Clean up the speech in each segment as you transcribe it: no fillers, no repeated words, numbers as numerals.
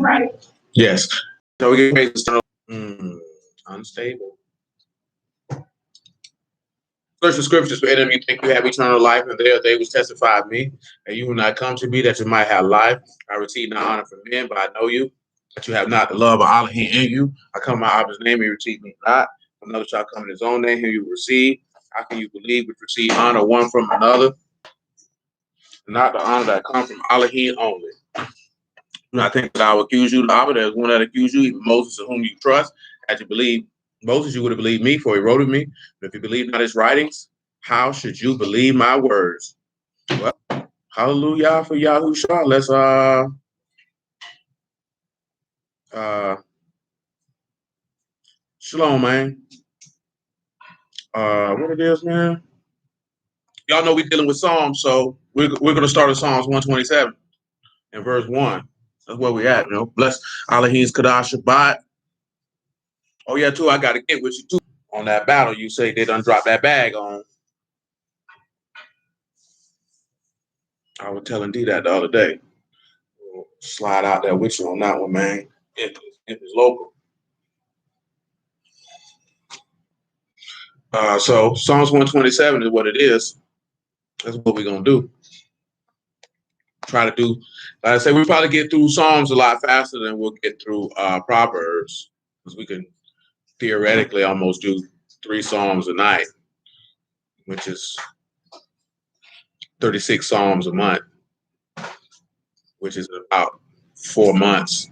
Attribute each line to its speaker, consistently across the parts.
Speaker 1: right.
Speaker 2: Yes. So we get ready to start. Unstable. Search the scriptures for them you think you have eternal life, and they was testify of me, and you will not come to me that you might have life. I receive not honor from men, but I know you, that you have not the love of Allah in you. I come in my Abba's name, and you receive me not. Another shall come in his own name, whom you receive. How can you believe which receive honor one from another? Not the honor that comes from Allah only. Do not think that I will accuse you, Abba. There's one that accuse you, even Moses, in whom you trust. Had you believed Moses, you would have believed me, for he wrote of me. But if you believe not his writings, how should you believe my words? Well, hallelujah for Yahushua. Let's shalom, man. What it is, man? Y'all know we're dealing with Psalms, so we're gonna start at Psalms 127 and verse 1. That's where we at, you know. Bless Elohim's Kadash Shabbat. Oh yeah, too. I gotta get with you too on that battle. You say they done dropped that bag on. I was telling D that the other day. We'll slide out there with you on that one, man. If it's local. So Psalms 127 is what it is. That's what we're gonna do. Try to do, like I said, we probably get through Psalms a lot faster than we'll get through Proverbs, because we can theoretically almost do 3 Psalms a night, which is 36 Psalms a month, which is about 4 months,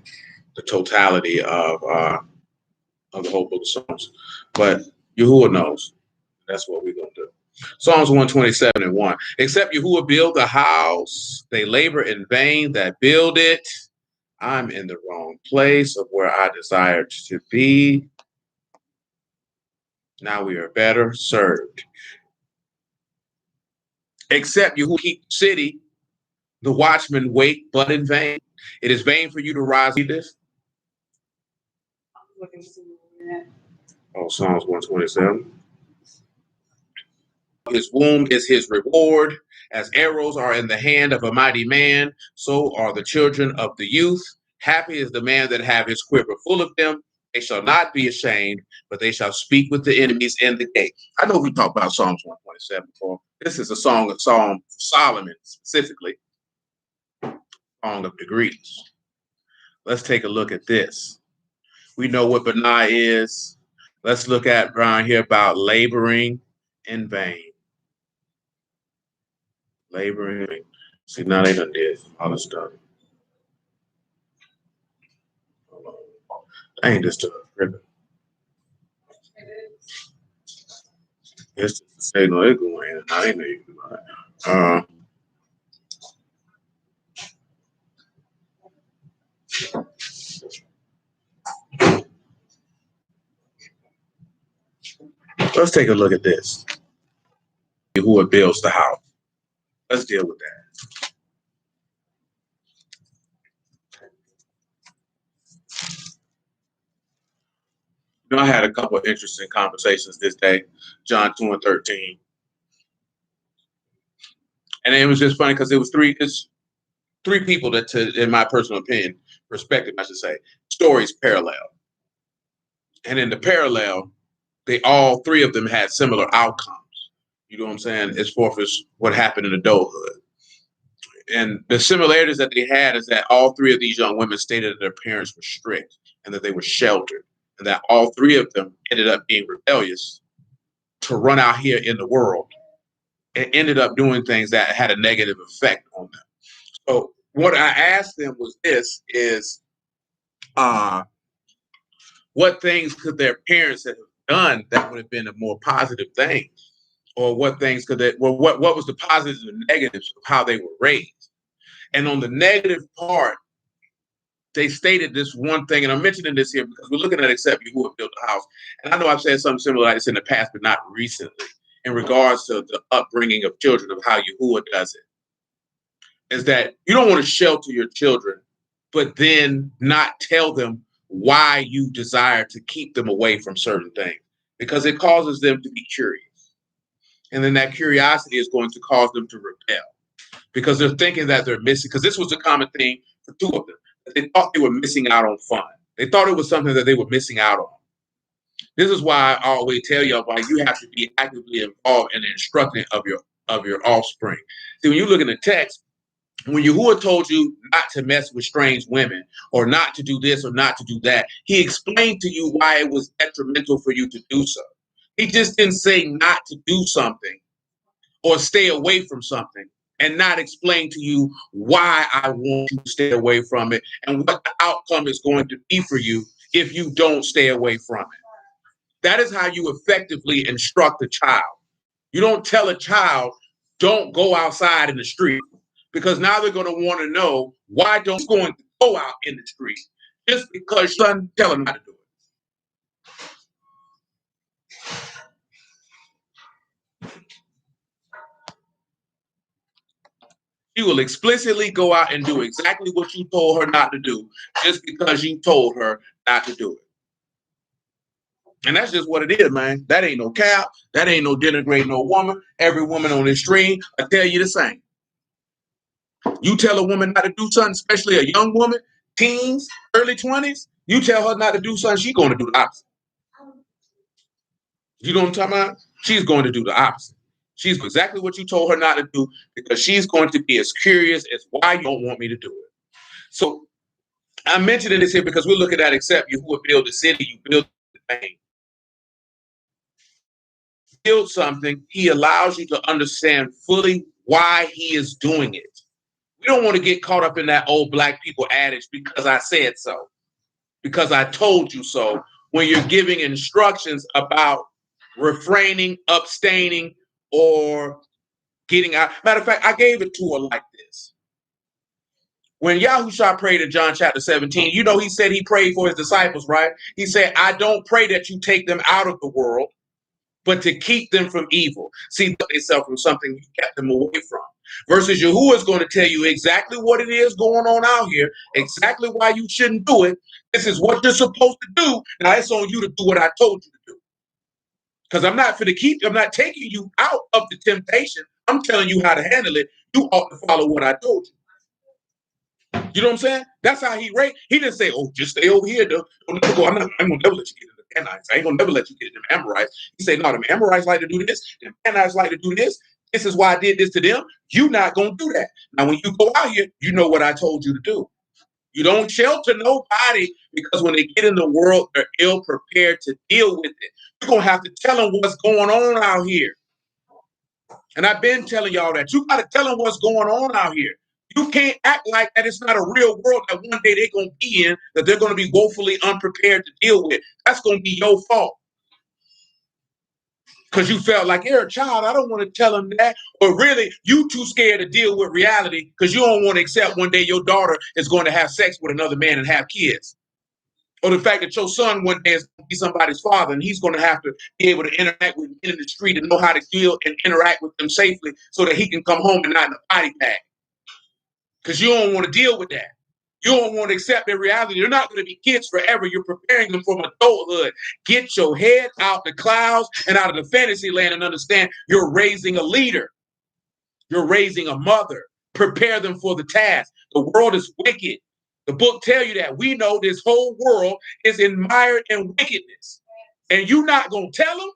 Speaker 2: the totality of the whole book of Psalms. But Yahuah knows. That's what we're gonna do. Psalms 127 and 1. Except Yahuah build the house, they labor in vain that build it. I'm in the wrong place of where I desired to be. Now we are better served. Except Yahuah keep the city, the watchmen wait, but in vain. It is vain for you to rise. Read this. Oh, Psalms 127. His womb is his reward. As arrows are in the hand of a mighty man, so are the children of the youth. Happy is the man that have his quiver full of them. They shall not be ashamed, but they shall speak with the enemies in the gate. I know we talked about Psalms 127 before. This is a song of Solomon, specifically. Song of degrees. Let's take a look at this. We know what Benai is. Let's look at around here about laboring in vain. Laboring. See, now they done did all this stuff. I ain't just ripping. It's just to say no, it's going in. I ain't know you can do that. Let's take a look at this. Who builds the house? Let's deal with that. You know, I had a couple of interesting conversations this day, John 2 and 13. And it was just funny because it was three people that, in my personal opinion, perspective, I should say, stories parallel. And in the parallel, all 3 of them had similar outcomes. You know what I'm saying? As far as what happened in adulthood. And the similarities that they had is that all 3 of these young women stated that their parents were strict and that they were sheltered, and that all 3 of them ended up being rebellious to run out here in the world and ended up doing things that had a negative effect on them. So what I asked them was this is, what things could their parents have done that would have been a more positive thing? Or what things could they, well, what was the positives and negatives of how they were raised? And on the negative part, they stated this one thing, and I'm mentioning this here because we're looking at except you who have built a house. And I know I've said something similar like this in the past, but not recently, in regards to the upbringing of children, of how Yahuah does it. Is that you don't want to shelter your children, but then not tell them why you desire to keep them away from certain things, because it causes them to be curious. And then that curiosity is going to cause them to rebel because they're thinking that they're missing. Because this was a common thing for 2 of them. They thought they were missing out on fun. They thought it was something that they were missing out on. This is why I always tell y'all why you have to be actively involved in the instructing of your offspring. See, when you look in the text, when Yahuah told you not to mess with strange women or not to do this or not to do that, he explained to you why it was detrimental for you to do so. He just didn't say not to do something or stay away from something and not explain to you why I want you to stay away from it and what the outcome is going to be for you if you don't stay away from it. That is how you effectively instruct a child. You don't tell a child, don't go outside in the street, because now they're going to want to know why don't you going to go out in the street just because your son tell him not to do it. She will explicitly go out and do exactly what you told her not to do just because you told her not to do it. And that's just what it is, man. That ain't no cap. That ain't no denigrate no woman. Every woman on this stream, I tell you the same. You tell a woman not to do something, especially a young woman, teens, early 20s, you tell her not to do something, she's going to do the opposite. You know what I'm talking about? She's going to do the opposite. She's exactly what you told her not to do because she's going to be as curious as why you don't want me to do it. So I'm mentioning this here because we're looking at except you who build the city, you build the thing. Build something, he allows you to understand fully why he is doing it. We don't want to get caught up in that old black people adage because I said so, because I told you so, when you're giving instructions about refraining, abstaining, or getting out. Matter of fact, I gave it to her like this. When Yahushua prayed in John chapter 17, you know, he said he prayed for his disciples, right? He said, I don't pray that you take them out of the world, but to keep them from evil. See themselves from something you kept them away from. Versus Yahuah is going to tell you exactly what it is going on out here, exactly why you shouldn't do it. This is what you're supposed to do. Now it's on you to do what I told you to do. Because I'm not taking you out of the temptation. I'm telling you how to handle it. You ought to follow what I told you. You know what I'm saying? That's how he raised. He didn't say, "Oh, just stay over here. Don't never go. I'm gonna never let you get into the Canaanites. I ain't gonna never let you get into the Amorites." He said, "No, the Amorites like to do this. The Canaanites like to do this. This is why I did this to them. You not gonna do that. Now, when you go out here, you know what I told you to do. You don't shelter nobody because when they get in the world, they're ill prepared to deal with it. You're gonna have to tell them what's going on out here. And I've been telling y'all that you got to tell them what's going on out here. You can't act like that it's not a real world that one day they're going to be in, that they're going to be woefully unprepared to deal with. That's going to be your fault. Because you felt like you're a child. I don't want to tell them that. Or really, you too scared to deal with reality because you don't want to accept one day your daughter is going to have sex with another man and have kids. Or the fact that your son one day is going to be somebody's father and he's going to have to be able to interact with men in the street and know how to deal and interact with them safely so that he can come home and not in a body bag. Because you don't want to deal with that. You don't want to accept the reality. They're not going to be kids forever. You're preparing them for adulthood. Get your head out the clouds and out of the fantasy land and understand you're raising a leader. You're raising a mother. Prepare them for the task. The world is wicked. The book tells you that. We know this whole world is mired in wickedness. And you're not going to tell them?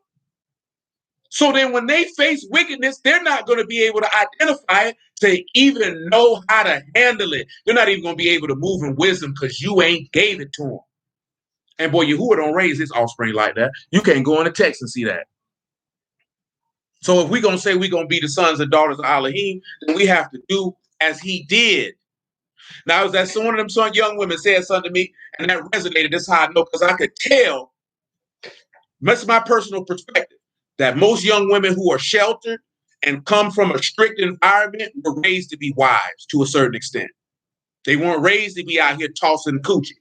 Speaker 2: So then when they face wickedness, they're not going to be able to identify it to even know how to handle it. They're not even going to be able to move in wisdom because you ain't gave it to them. And boy, Yahuah don't raise his offspring like that. You can't go in the text and see that. So if we're going to say we're going to be the sons and daughters of Elohim, then we have to do as he did. Now, as that one of them young women said something to me, and that resonated. That's how I know, because I could tell, that's my personal perspective, that most young women who are sheltered and come from a strict environment were raised to be wives to a certain extent. They weren't raised to be out here tossing coochie.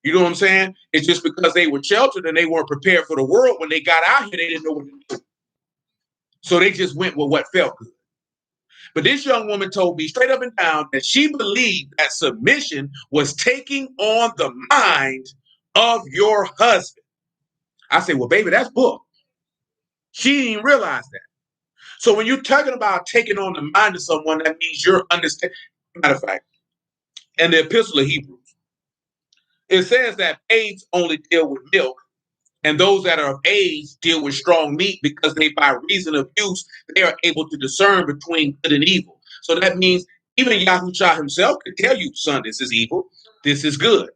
Speaker 2: You know what I'm saying? It's just because they were sheltered and they weren't prepared for the world. When they got out here, they didn't know what to do. So they just went with what felt good. But this young woman told me straight up and down that she believed that submission was taking on the mind of your husband. I said, well, baby, that's book. She didn't realize that. So when you're talking about taking on the mind of someone, that means you're understanding. Matter of fact, in the Epistle of Hebrews, It says that babes only deal with milk, and those that are of age deal with strong meat because they, by reason of use, they are able to discern between good and evil. So that means even Yahushua himself could tell you, son, this is evil, this is good.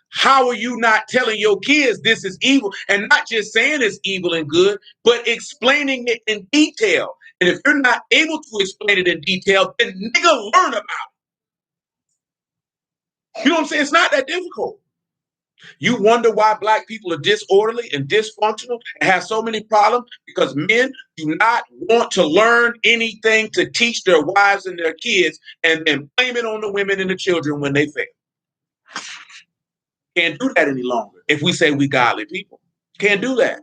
Speaker 2: How are you not telling your kids this is evil and not just saying it's evil and good, but explaining it in detail? And if you're not able to explain it in detail, then nigga, learn about it. You know what I'm saying? It's not that difficult. You wonder why black people are disorderly and dysfunctional and have so many problems because men do not want to learn anything to teach their wives and their kids and then blame it on the women and the children when they fail. Can't do that any longer if we say we godly people. Can't do that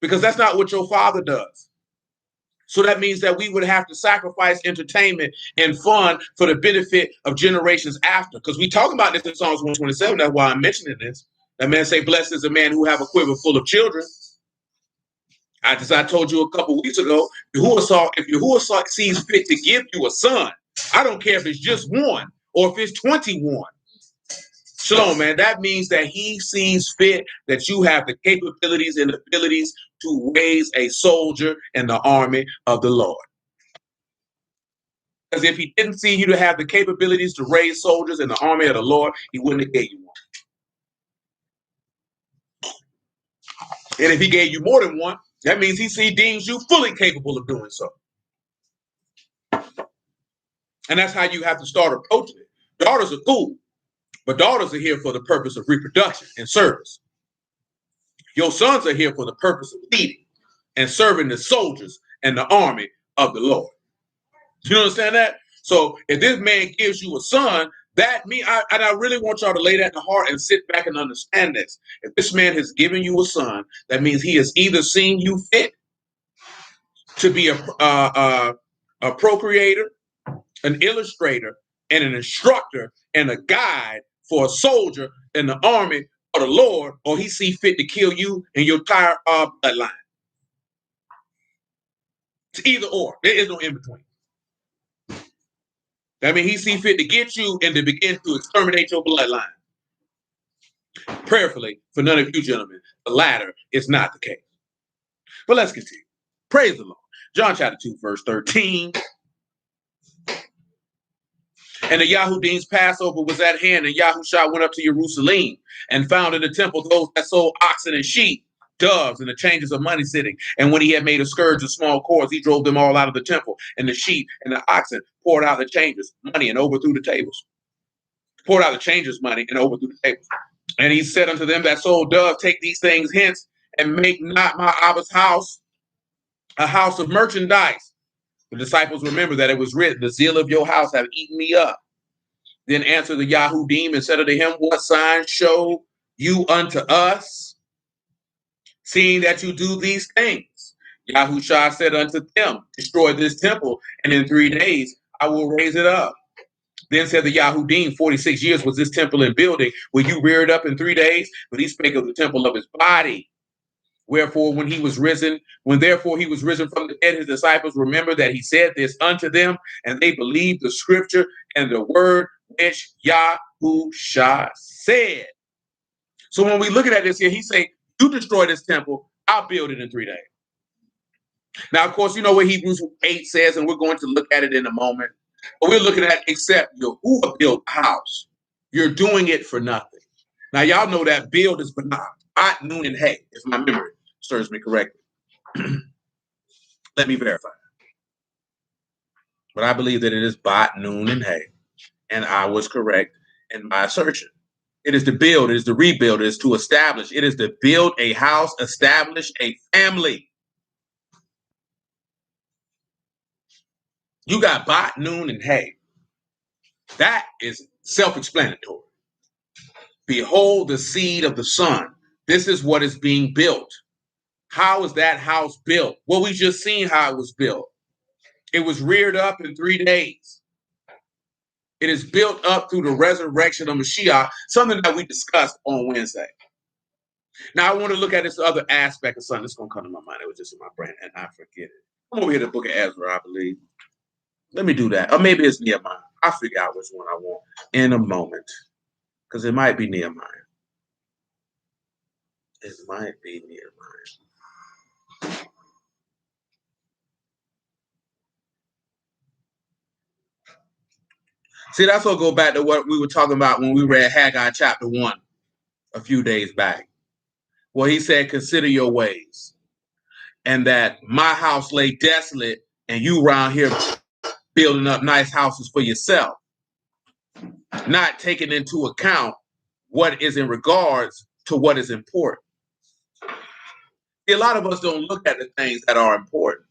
Speaker 2: because that's not what your father does. So that means that we would have to sacrifice entertainment and fun for the benefit of generations after. Because we talk about this in Psalms 127. That's why I'm mentioning this. That man say, blessed is a man who have a quiver full of children. As I told you a couple weeks ago, if Yahuah sees fit to give you a son, I don't care if it's just one or if it's 21. Shalom, man. That means that he sees fit that you have the capabilities and abilities to raise a soldier in the army of the Lord. Because if he didn't see you to have the capabilities to raise soldiers in the army of the Lord, he wouldn't have gave you one. And if he gave you more than one, that means he deems you fully capable of doing so. And that's how you have to start approaching it. Daughters are cool, but daughters are here for the purpose of reproduction and service. Your sons are here for the purpose of leading and serving the soldiers and the army of the Lord. Do you understand that? So if this man gives you a son, that means, and I really want y'all to lay that in the heart and sit back and understand this. If this man has given you a son, that means he has either seen you fit to be a procreator, an illustrator, and an instructor and a guide for a soldier in the army of the Lord, or he see fit to kill you and your entire bloodline. It's either or. There is no in between. I mean, he see fit to get you and to begin to exterminate your bloodline. Prayerfully, for none of you gentlemen, the latter is not the case. But let's continue. Praise the Lord. John chapter 2, verse 13. And the Yahudine's Passover was at hand, and Yahushua went up to Jerusalem and found in the temple those that sold oxen and sheep, doves, and the changes of money sitting. And when he had made a scourge of small cords, he drove them all out of the temple, and the sheep and the oxen poured out the changes, money, and overthrew the tables. Poured out the changes, money, and overthrew the tables. And he said unto them that sold doves, take these things hence, and make not my Abba's house a house of merchandise. The disciples remember that it was written, the zeal of your house have eaten me up. Then answered the Yahudim and said unto him, what sign show you unto us, seeing that you do these things? Yahushua said unto them, destroy this temple, and in 3 days I will raise it up. Then said the Yahudim, 46 years was this temple in building. Will you rear it up in 3 days? But he spake of the temple of his body. Wherefore, when therefore he was risen from the dead, his disciples remembered that he said this unto them, and they believed the scripture and the word which Yahushua said. So when we look at this here, he's saying, you destroy this temple, I'll build it in 3 days. Now, of course, you know what Hebrews 8 says, and we're going to look at it in a moment. But we're looking at, except Yahuah built a house, you're doing it for nothing. Now, y'all know that build is at noon and hay, if my memory serves me correctly. Let me verify. But I believe that it is bot, noon, and hay. And I was correct in my assertion. It is to build, it is to rebuild, it is to establish, it is to build a house, establish a family. You got bot, noon, and hay. That is self-explanatory. Behold the seed of the son. This is what is being built. How is that house built? Well, we just seen how it was built. It was reared up in 3 days. It is built up through the resurrection of Mashiach, something that we discussed on Wednesday. Now, I want to look at this other aspect of something that's going to come to my mind. It was just in my brain, and I forget it. I'm over here to the book of Ezra, I believe. Let me do that. Or maybe it's Nehemiah. I'll figure out which one I want in a moment. Because it might be Nehemiah. It might be Nehemiah. See, that's what go back to what we were talking about when we read Haggai chapter 1 a few days back. Well, he said, consider your ways. And that my house lay desolate and you around here building up nice houses for yourself. Not taking into account what is in regards to what is important. See, a lot of us don't look at the things that are important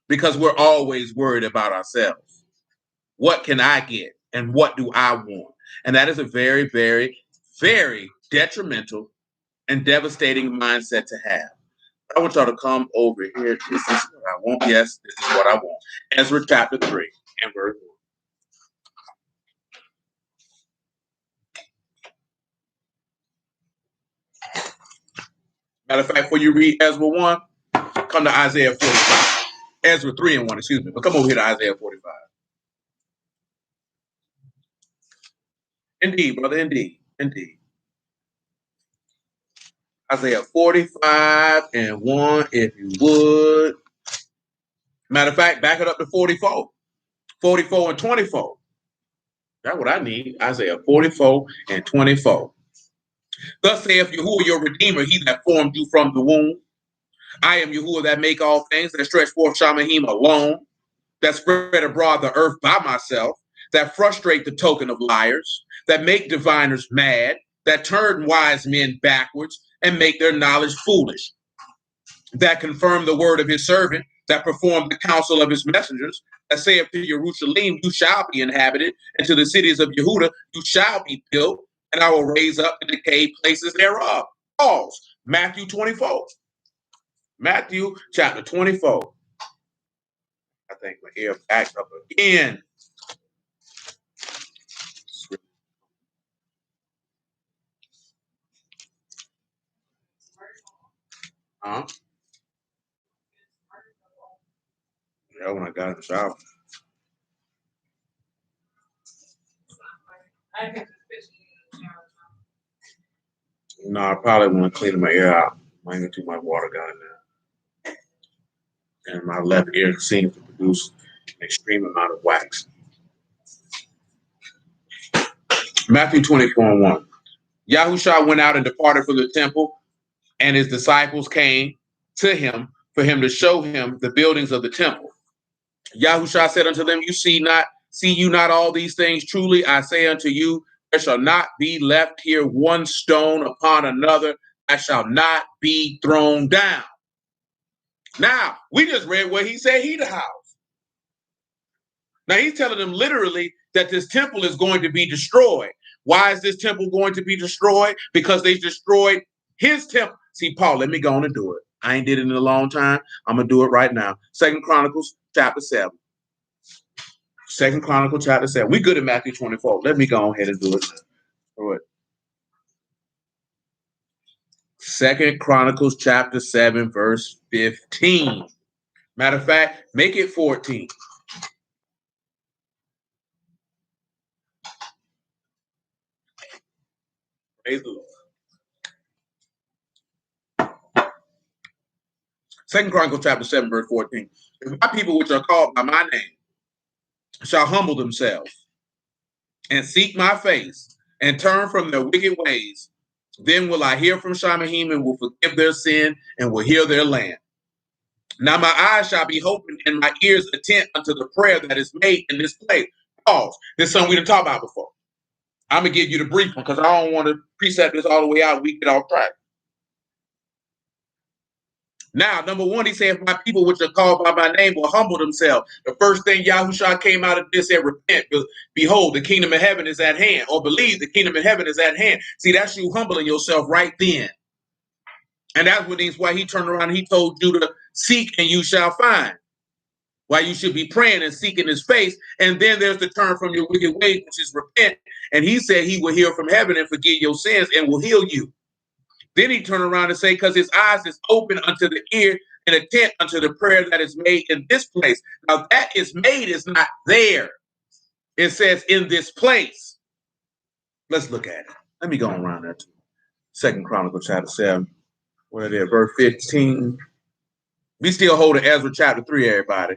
Speaker 2: because we're always worried about ourselves. What can I get and what do I want? And that is a very, very, very detrimental and devastating mindset to have. I want y'all to come over here. This is what I want. Yes, this is what I want. Ezra chapter 3 and verse 1. Matter of fact, before you read Ezra 1, come to Isaiah 45. Ezra 3 and 1, excuse me. But come over here to Isaiah 45. Indeed, brother, indeed. Indeed. Isaiah 45 and 1, if you would. Matter of fact, back it up to 44. 44 and 24. That's what I need. Isaiah 44 and 24. Thus saith Yahuah your Redeemer, he that formed you from the womb. I am Yahuah that make all things, that stretch forth Shamahim alone, that spread abroad the earth by myself, that frustrate the token of liars, that make diviners mad, that turn wise men backwards, and make their knowledge foolish, that confirm the word of his servant, that perform the counsel of his messengers, that saith to Jerusalem, you shall be inhabited, and to the cities of Yehudah, you shall be built, and I will raise up the decayed places thereof. Pause. Matthew 24. Matthew chapter 24. I think my ear backed up again. Huh? Yeah, when I got in the shower. No, I probably want to clean my ear out. Might get too much water got in there. And my left ear seems to produce an extreme amount of wax. Matthew 24 and 1. Yahushua went out and departed from the temple, and his disciples came to him for him to show him the buildings of the temple. Yahushua said unto them, see you not all these things? Truly I say unto you, there shall not be left here one stone upon another that shall not be thrown down. Now, we just read where he said he the house. Now he's telling them literally that this temple is going to be destroyed. Why is this temple going to be destroyed? Because they destroyed his temple. See, Paul, let me go on and do it. I ain't did it in a long time. I'm going to do it right now. 2 Chronicles chapter 7. 2 Chronicles chapter 7. We good at Matthew 24. Let me go ahead and do it. Do it. 2 Chronicles chapter 7, verse 15. Matter of fact, make it 14. Praise the Lord. 2 Chronicles chapter 7, verse 14. If my people which are called by my name shall humble themselves and seek my face and turn from their wicked ways, then will I hear from Shamahim and will forgive their sin and will heal their land. Now my eyes shall be open and my ears attent unto the prayer that is made in this place. Pause. This is something we didn't talk about before. I'm going to give you the brief one because I don't want to precept this all the way out and we get off track. Now, number one, he said, if my people which are called by my name will humble themselves. The first thing Yahushua came out of this said, repent. Behold, the kingdom of heaven is at hand. Or believe the kingdom of heaven is at hand. See, that's you humbling yourself right then. And that's why he turned around and he told you to seek and you shall find. Why you should be praying and seeking his face. And then there's the turn from your wicked ways, which is repent. And he said he will hear from heaven and forgive your sins and will heal you. Then he turned around and say, because his eyes is open unto the ear and attent unto the prayer that is made in this place. Now that is made is not there. It says in this place. Let's look at it. Let me go around there too. 2 Chronicles chapter 7. What are they? Verse 15. We still holding Ezra chapter 3, everybody.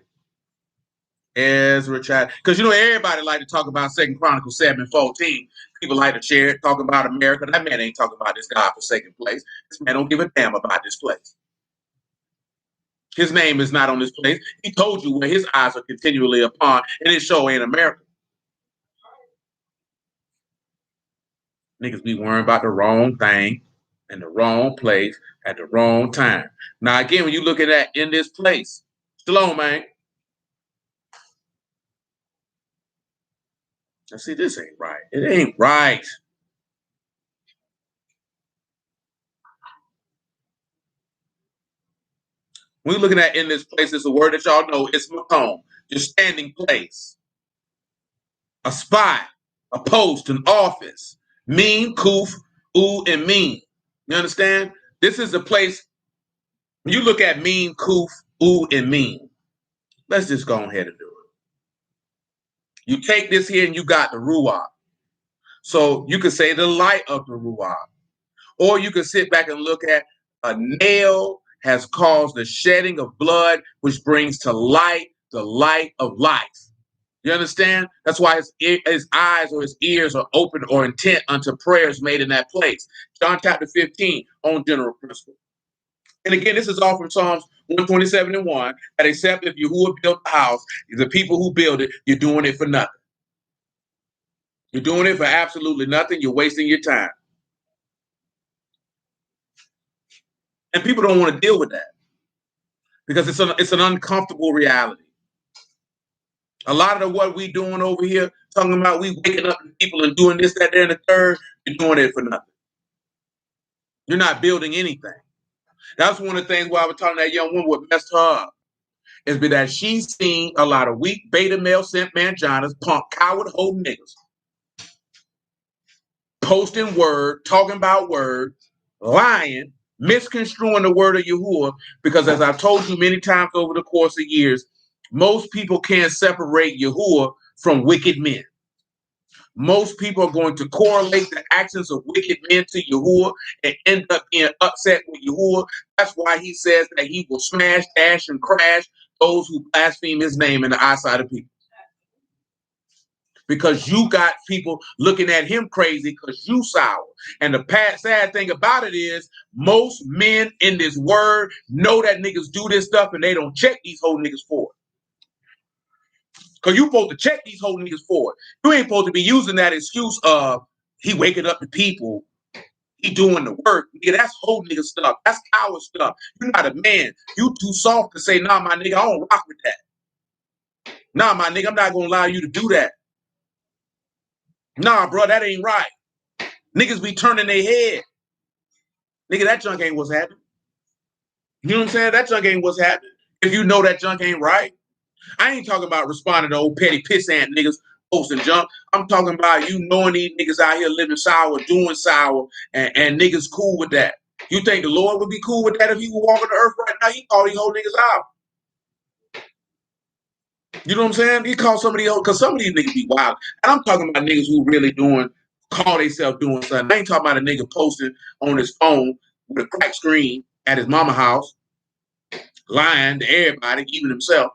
Speaker 2: Ezra chapter, because everybody like to talk about 2 Chronicles 7:14. People like to share it, talk about America. That man ain't talking about this God-forsaken place. This man don't give a damn about this place. His name is not on this place. He told you where his eyes are continually upon, and it show ain't America. Niggas be worrying about the wrong thing in the wrong place at the wrong time. Now, again, when you look at that in this place, still on, man. Now, see, this ain't right. It ain't right. When we're looking at in this place, it's a word that y'all know. It's makom, your standing place, a spot, a post, an office. Mean, kuf, and mean. You understand? This is a place. When you look at mean, kuf, and mean, let's just go ahead and do it. You take this here and you got the ruach. So you could say the light of the ruach. Or you could sit back and look at a nail has caused the shedding of blood, which brings to light the light of life. You understand? That's why his eyes or his ears are open or intent unto prayers made in that place. John chapter 15 on general principle. And again, this is all from Psalms 127:1, that except if Yahuah built the house, the people who build it, you're doing it for nothing. You're doing it for absolutely nothing. You're wasting your time. And people don't want to deal with that because it's an uncomfortable reality. A lot of what we doing over here, talking about we waking up people and doing this, that, there, and the third, you're doing it for nothing. You're not building anything. That's one of the things why I was telling that young woman what messed her up is that she's seen a lot of weak beta male simp manginas, punk, coward, hoe niggas posting word, talking about word, lying, misconstruing the word of Yahuah, because as I've told you many times over the course of years, most people can't separate Yahuah from wicked men. Most people are going to correlate the actions of wicked men to Yahuah and end up being upset with Yahuah. That's why he says that he will smash, dash, and crash those who blaspheme his name in the eyesight of people. Because you got people looking at him crazy because you sour. And the sad thing about it is most men in this word know that niggas do this stuff and they don't check these whole niggas for it. Because you supposed to check these whole niggas for it. You ain't supposed to be using that excuse of he waking up the people, he doing the work. Nigga, that's whole nigga stuff. That's coward stuff. You're not a man. You too soft to say, nah, my nigga, I don't rock with that. Nah, my nigga, I'm not going to allow you to do that. Nah, bro, that ain't right. Niggas be turning their head. Nigga, that junk ain't what's happening. You know what I'm saying? That junk ain't what's happening. If you know that junk ain't right. I ain't talking about responding to old petty pissant niggas posting junk. I'm talking about you knowing these niggas out here living sour, doing sour, and niggas cool with that. You think the Lord would be cool with that if he were walking the earth right now? He call these whole niggas out. You know what I'm saying? He called some of these, because some of these niggas be wild. And I'm talking about niggas who really call themselves doing something. I ain't talking about a nigga posting on his phone with a cracked screen at his mama house, lying to everybody, even himself.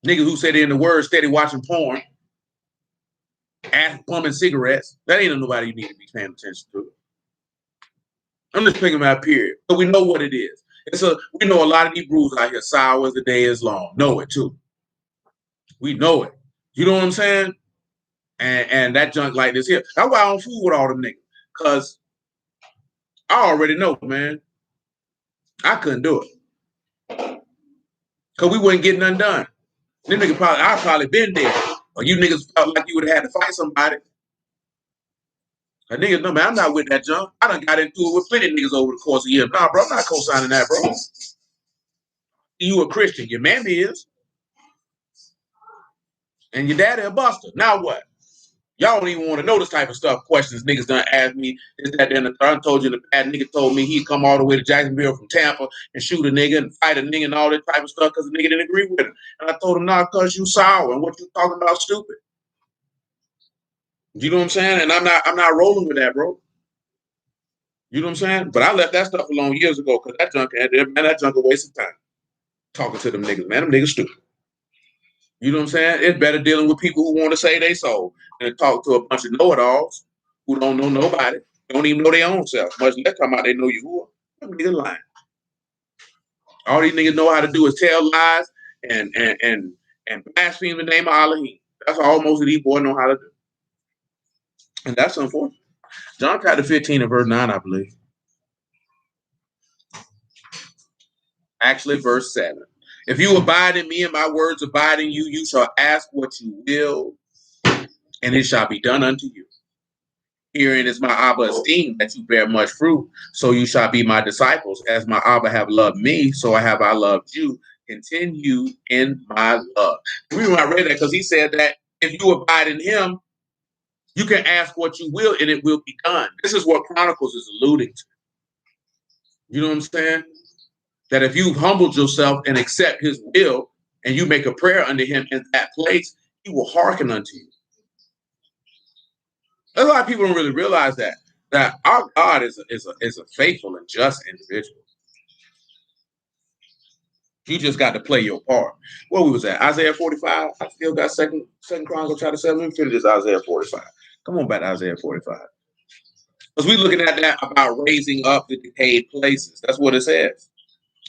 Speaker 2: Niggas who said in the word steady watching porn, ass pumping cigarettes. That ain't nobody you need to be paying attention to. I'm just picking my period. But we know what it is. We know a lot of these brews out here sour as the day is long. Know it too. We know it. You know what I'm saying? And that junk like this here. That's why I don't fool with all them niggas. Cause I already know, man. I couldn't do it. Cause we wouldn't get nothing done. Them niggas I'd probably been there. Or you niggas felt like you would have had to fight somebody. A nigga, no man, I'm not with that junk. I done got into it with plenty of niggas over the course of years. Nah, bro, I'm not co-signing that, bro. You a Christian. Your mammy is. And your daddy a buster. Now what? Y'all don't even want to know this type of stuff. Questions niggas done asked me. Is that then I told you the bad nigga told me he'd come all the way to Jacksonville from Tampa and shoot a nigga and fight a nigga and all that type of stuff because the nigga didn't agree with him. And I told him, nah, cause you sour and what you talking about stupid. You know what I'm saying? And I'm not rolling with that, bro. You know what I'm saying? But I left that stuff alone years ago because that junk a waste of time. Talking to them niggas, man. Them niggas stupid. You know what I'm saying? It's better dealing with people who want to say they soul than talk to a bunch of know-it-alls who don't know nobody, don't even know their own self. Much less talking about they know Yahuah. Them niggas lying. All these niggas know how to do is tell lies and blaspheme the name of Elohim. That's all most of these boys know how to do. And that's unfortunate. John chapter 15 and verse 9, I believe. Actually, verse 7. If you abide in me and my words abide in you, you shall ask what you will, and it shall be done unto you. Herein is my Abba esteem that you bear much fruit, so you shall be my disciples. As my Abba have loved me, so I loved you. Continue in my love. The reason I read that because he said that if you abide in him, you can ask what you will, and it will be done. This is what Chronicles is alluding to. You know what I'm saying? That if you've humbled yourself and accept his will, and you make a prayer unto him in that place, he will hearken unto you. A lot of people don't really realize that our God is a faithful and just individual. You just got to play your part. Where we was at? Isaiah 45. I still got second Chronicles chapter 7. Let me finish this Isaiah 45. Come on back to Isaiah 45. Because we're looking at that about raising up the decayed places. That's what it says.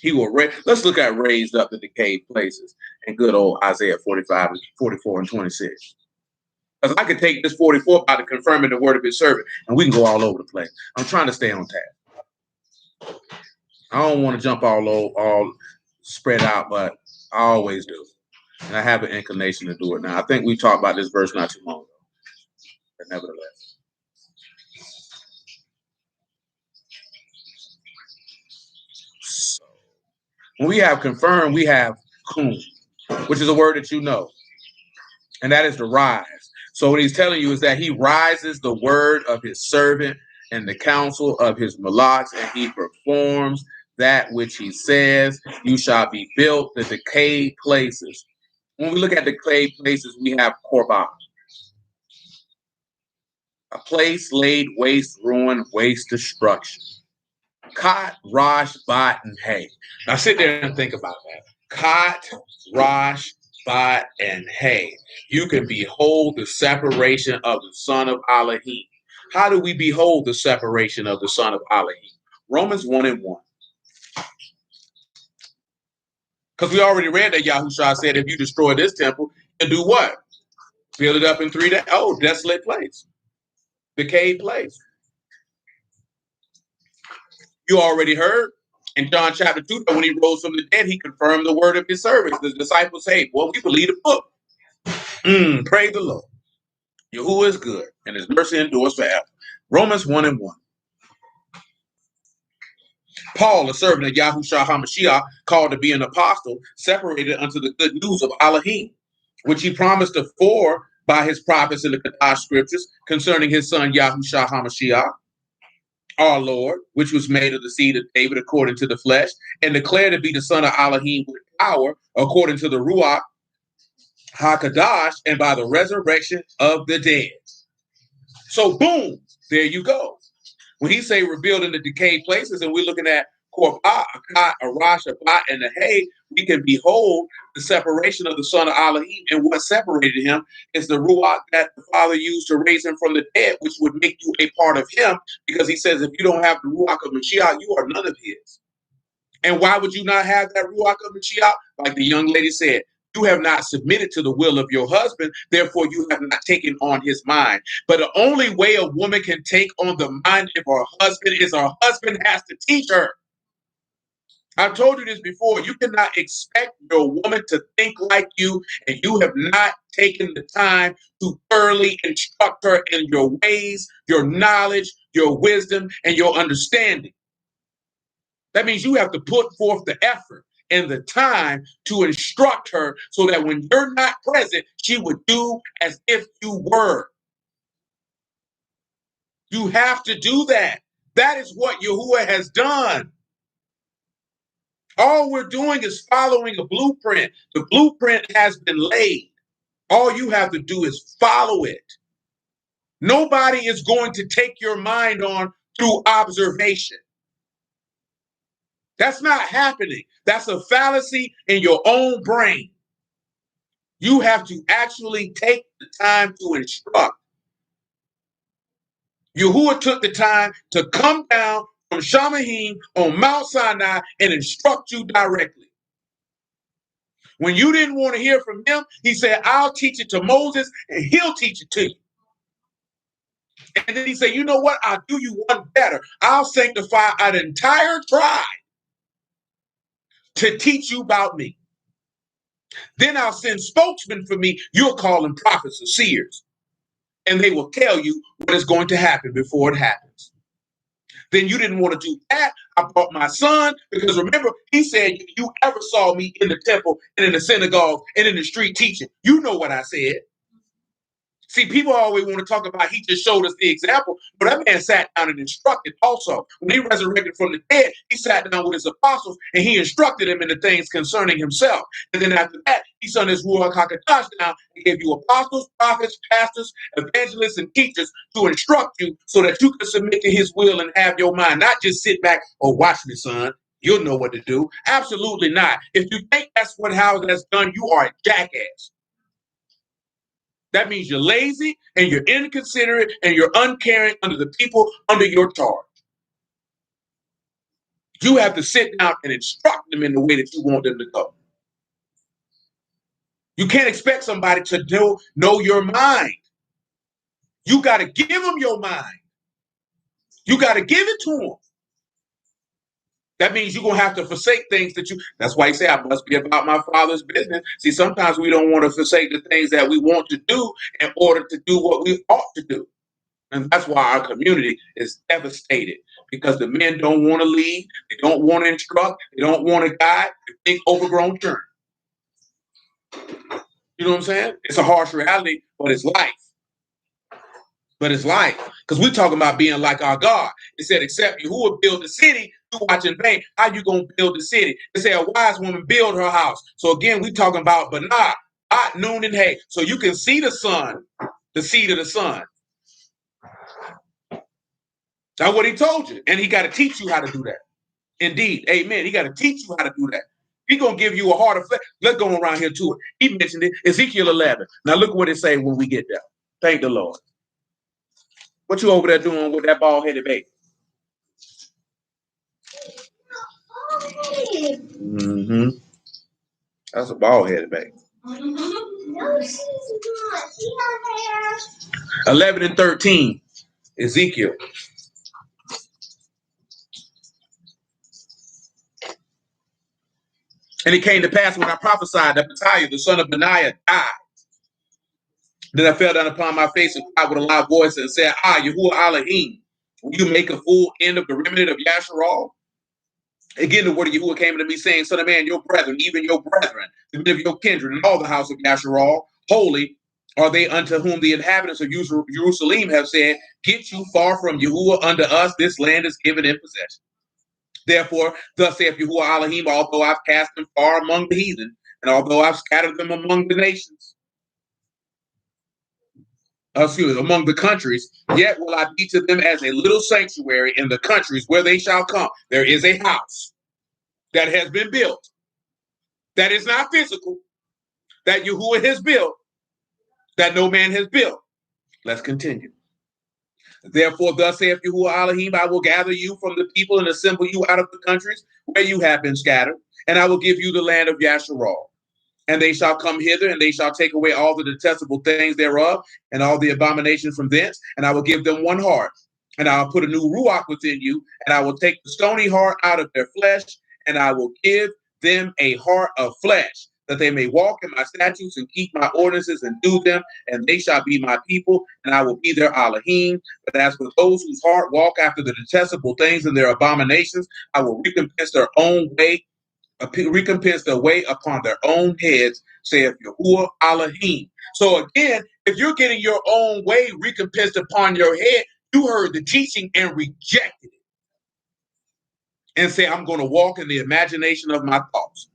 Speaker 2: He will let's look at raised up the decayed places and good old Isaiah 45, 44, and 26. Because I could take this 44 by the confirming the word of his servant, and we can go all over the place. I'm trying to stay on task. I don't want to jump all spread out, but I always do. And I have an inclination to do it now. I think we talked about this verse not too long ago. But nevertheless. So, when we have confirmed, we have kum, which is a word that you know. And that is to rise. So what he's telling you is that he rises the word of his servant and the counsel of his malaks, and he performs that which he says. You shall be built the decayed places. When we look at decayed places, we have korban. A place laid waste, ruin, waste, destruction. Kot, Rosh, Bat, and Hay. Now sit there and think about that. Kot, Rosh, Bat, and Hay. You can behold the separation of the son of Elohim. How do we behold the separation of the son of Elohim? Romans 1 and 1. Because we already read that Yahushua said, if you destroy this temple, and do what? Build it up in 3 days. Oh, desolate place. Decayed place. You already heard in John chapter 2 that when he rose from the dead, he confirmed the word of his servants. The disciples say, well, we believe the book. Praise the Lord. Yahuah is good, and his mercy endures forever. Romans 1 and 1. Paul, a servant of Yahushua HaMashiach, called to be an apostle, separated unto the good news of Elohim, which he promised afore by his prophets in the Kadash scriptures concerning his son Yahushua HaMashiach, our Lord, which was made of the seed of David according to the flesh, and declared to be the son of Elohim with power according to the Ruach HaKadash, and by the resurrection of the dead. So boom, there you go. When he say rebuilding the decayed places, and we're looking at Korah, Akkad, Arash, Abbat, and the Hay, we can behold the separation of the son of Elohim. And what separated him is the Ruach that the Father used to raise him from the dead, which would make you a part of him, because he says, if you don't have the Ruach of Mashiach, you are none of his. And why would you not have that Ruach of Mashiach? Like the young lady said, you have not submitted to the will of your husband, therefore you have not taken on his mind. But the only way a woman can take on the mind of her husband is her husband has to teach her. I've told you this before. You cannot expect your woman to think like you, and you have not taken the time to thoroughly instruct her in your ways, your knowledge, your wisdom, and your understanding. That means you have to put forth the effort and the time to instruct her so that when you're not present, she would do as if you were. You have to do that. That is what Yahuah has done. All we're doing is following a blueprint. The blueprint has been laid. All you have to do is follow it. Nobody is going to take your mind on through observation. That's not happening. That's a fallacy in your own brain. You have to actually take the time to instruct. Yahuah took the time to come down from Shamahim on Mount Sinai and instruct you directly. When you didn't want to hear from him, he said, I'll teach it to Moses and he'll teach it to you. And then he said, you know what? I'll do you one better. I'll sanctify an entire tribe to teach you about me. Then I'll send spokesmen for me. You'll call them prophets or seers. And they will tell you what is going to happen before it happens. Then you didn't want to do that. I brought my son, because remember, he said, you ever saw me in the temple and in the synagogue and in the street teaching? You know what I said. See, people always want to talk about he just showed us the example, but that man sat down and instructed also. When he resurrected from the dead, he sat down with his apostles and he instructed them in the things concerning himself. And then after that, he sent his Ruach HaKodesh down and gave you apostles, prophets, pastors, evangelists, and teachers to instruct you so that you can submit to his will and have your mind, not just sit back or watch me, son. You'll know what to do. Absolutely not. If you think that's how that's done, you are a jackass. That means you're lazy and you're inconsiderate and you're uncaring under the people under your charge. You have to sit down and instruct them in the way that you want them to go. You can't expect somebody to know your mind. You got to give them your mind. You got to give it to them. That means you're going to have to forsake things that's why he said, I must be about my Father's business. See, sometimes we don't want to forsake the things that we want to do in order to do what we ought to do. And that's why our community is devastated, because the men don't want to lead. They don't want to instruct. They don't want to guide. They think overgrown children. You know what I'm saying? It's a harsh reality, but it's life. Because we're talking about being like our God. It said, except Yahuah build the city, you watch in vain. How you going to build the city? It said, a wise woman build her house. So again, we're talking about Banah, at noon and hay. So you can see the sun, the seed of the sun. That's what he told you. And he got to teach you how to do that. Indeed. Amen. He got to teach you how to do that. He's going to give you a heart of flesh. Let's go around here to it. He mentioned it. Ezekiel 11. Now look what it say when we get there. Thank the Lord. What you over there doing with that bald-headed baby? Mm-hmm. That's a bald-headed baby. No, she's not. She has hair. 11 and 13. Ezekiel. And it came to pass when I prophesied that Petaiah, the son of Benaiah, died. Then I fell down upon my face and cried with a loud voice and said, Yahuah Elohim, will you make a full end of the remnant of Yasharal? Again, the word of Yahuah came to me, saying, Son of man, your brethren, even your brethren, the men of your kindred, and all the house of Yasharal, holy are they unto whom the inhabitants of Jerusalem have said, Get you far from Yahuah unto us, this land is given in possession. Therefore, thus saith Yahuah Elohim, although I've cast them far among the heathen, and although I've scattered them among the nations, among the countries, yet will I be to them as a little sanctuary in the countries where they shall come. There is a house that has been built, that is not physical, that Yahuah has built, that no man has built. Let's continue. Therefore, thus saith Yahuah Elohim, I will gather you from the people and assemble you out of the countries where you have been scattered, and I will give you the land of Yasharal. And they shall come hither, and they shall take away all the detestable things thereof, and all the abominations from thence, and I will give them one heart, and I will put a new ruach within you, and I will take the stony heart out of their flesh, and I will give them a heart of flesh, that they may walk in my statutes and keep my ordinances and do them, and they shall be my people, and I will be their Elohim. But as for those whose heart walk after the detestable things and their abominations, I will recompense their way upon their own heads, saith Yahuah Elohim. So again, if you're getting your own way recompensed upon your head, you heard the teaching and rejected it. And say, I'm going to walk in the imagination of my thoughts.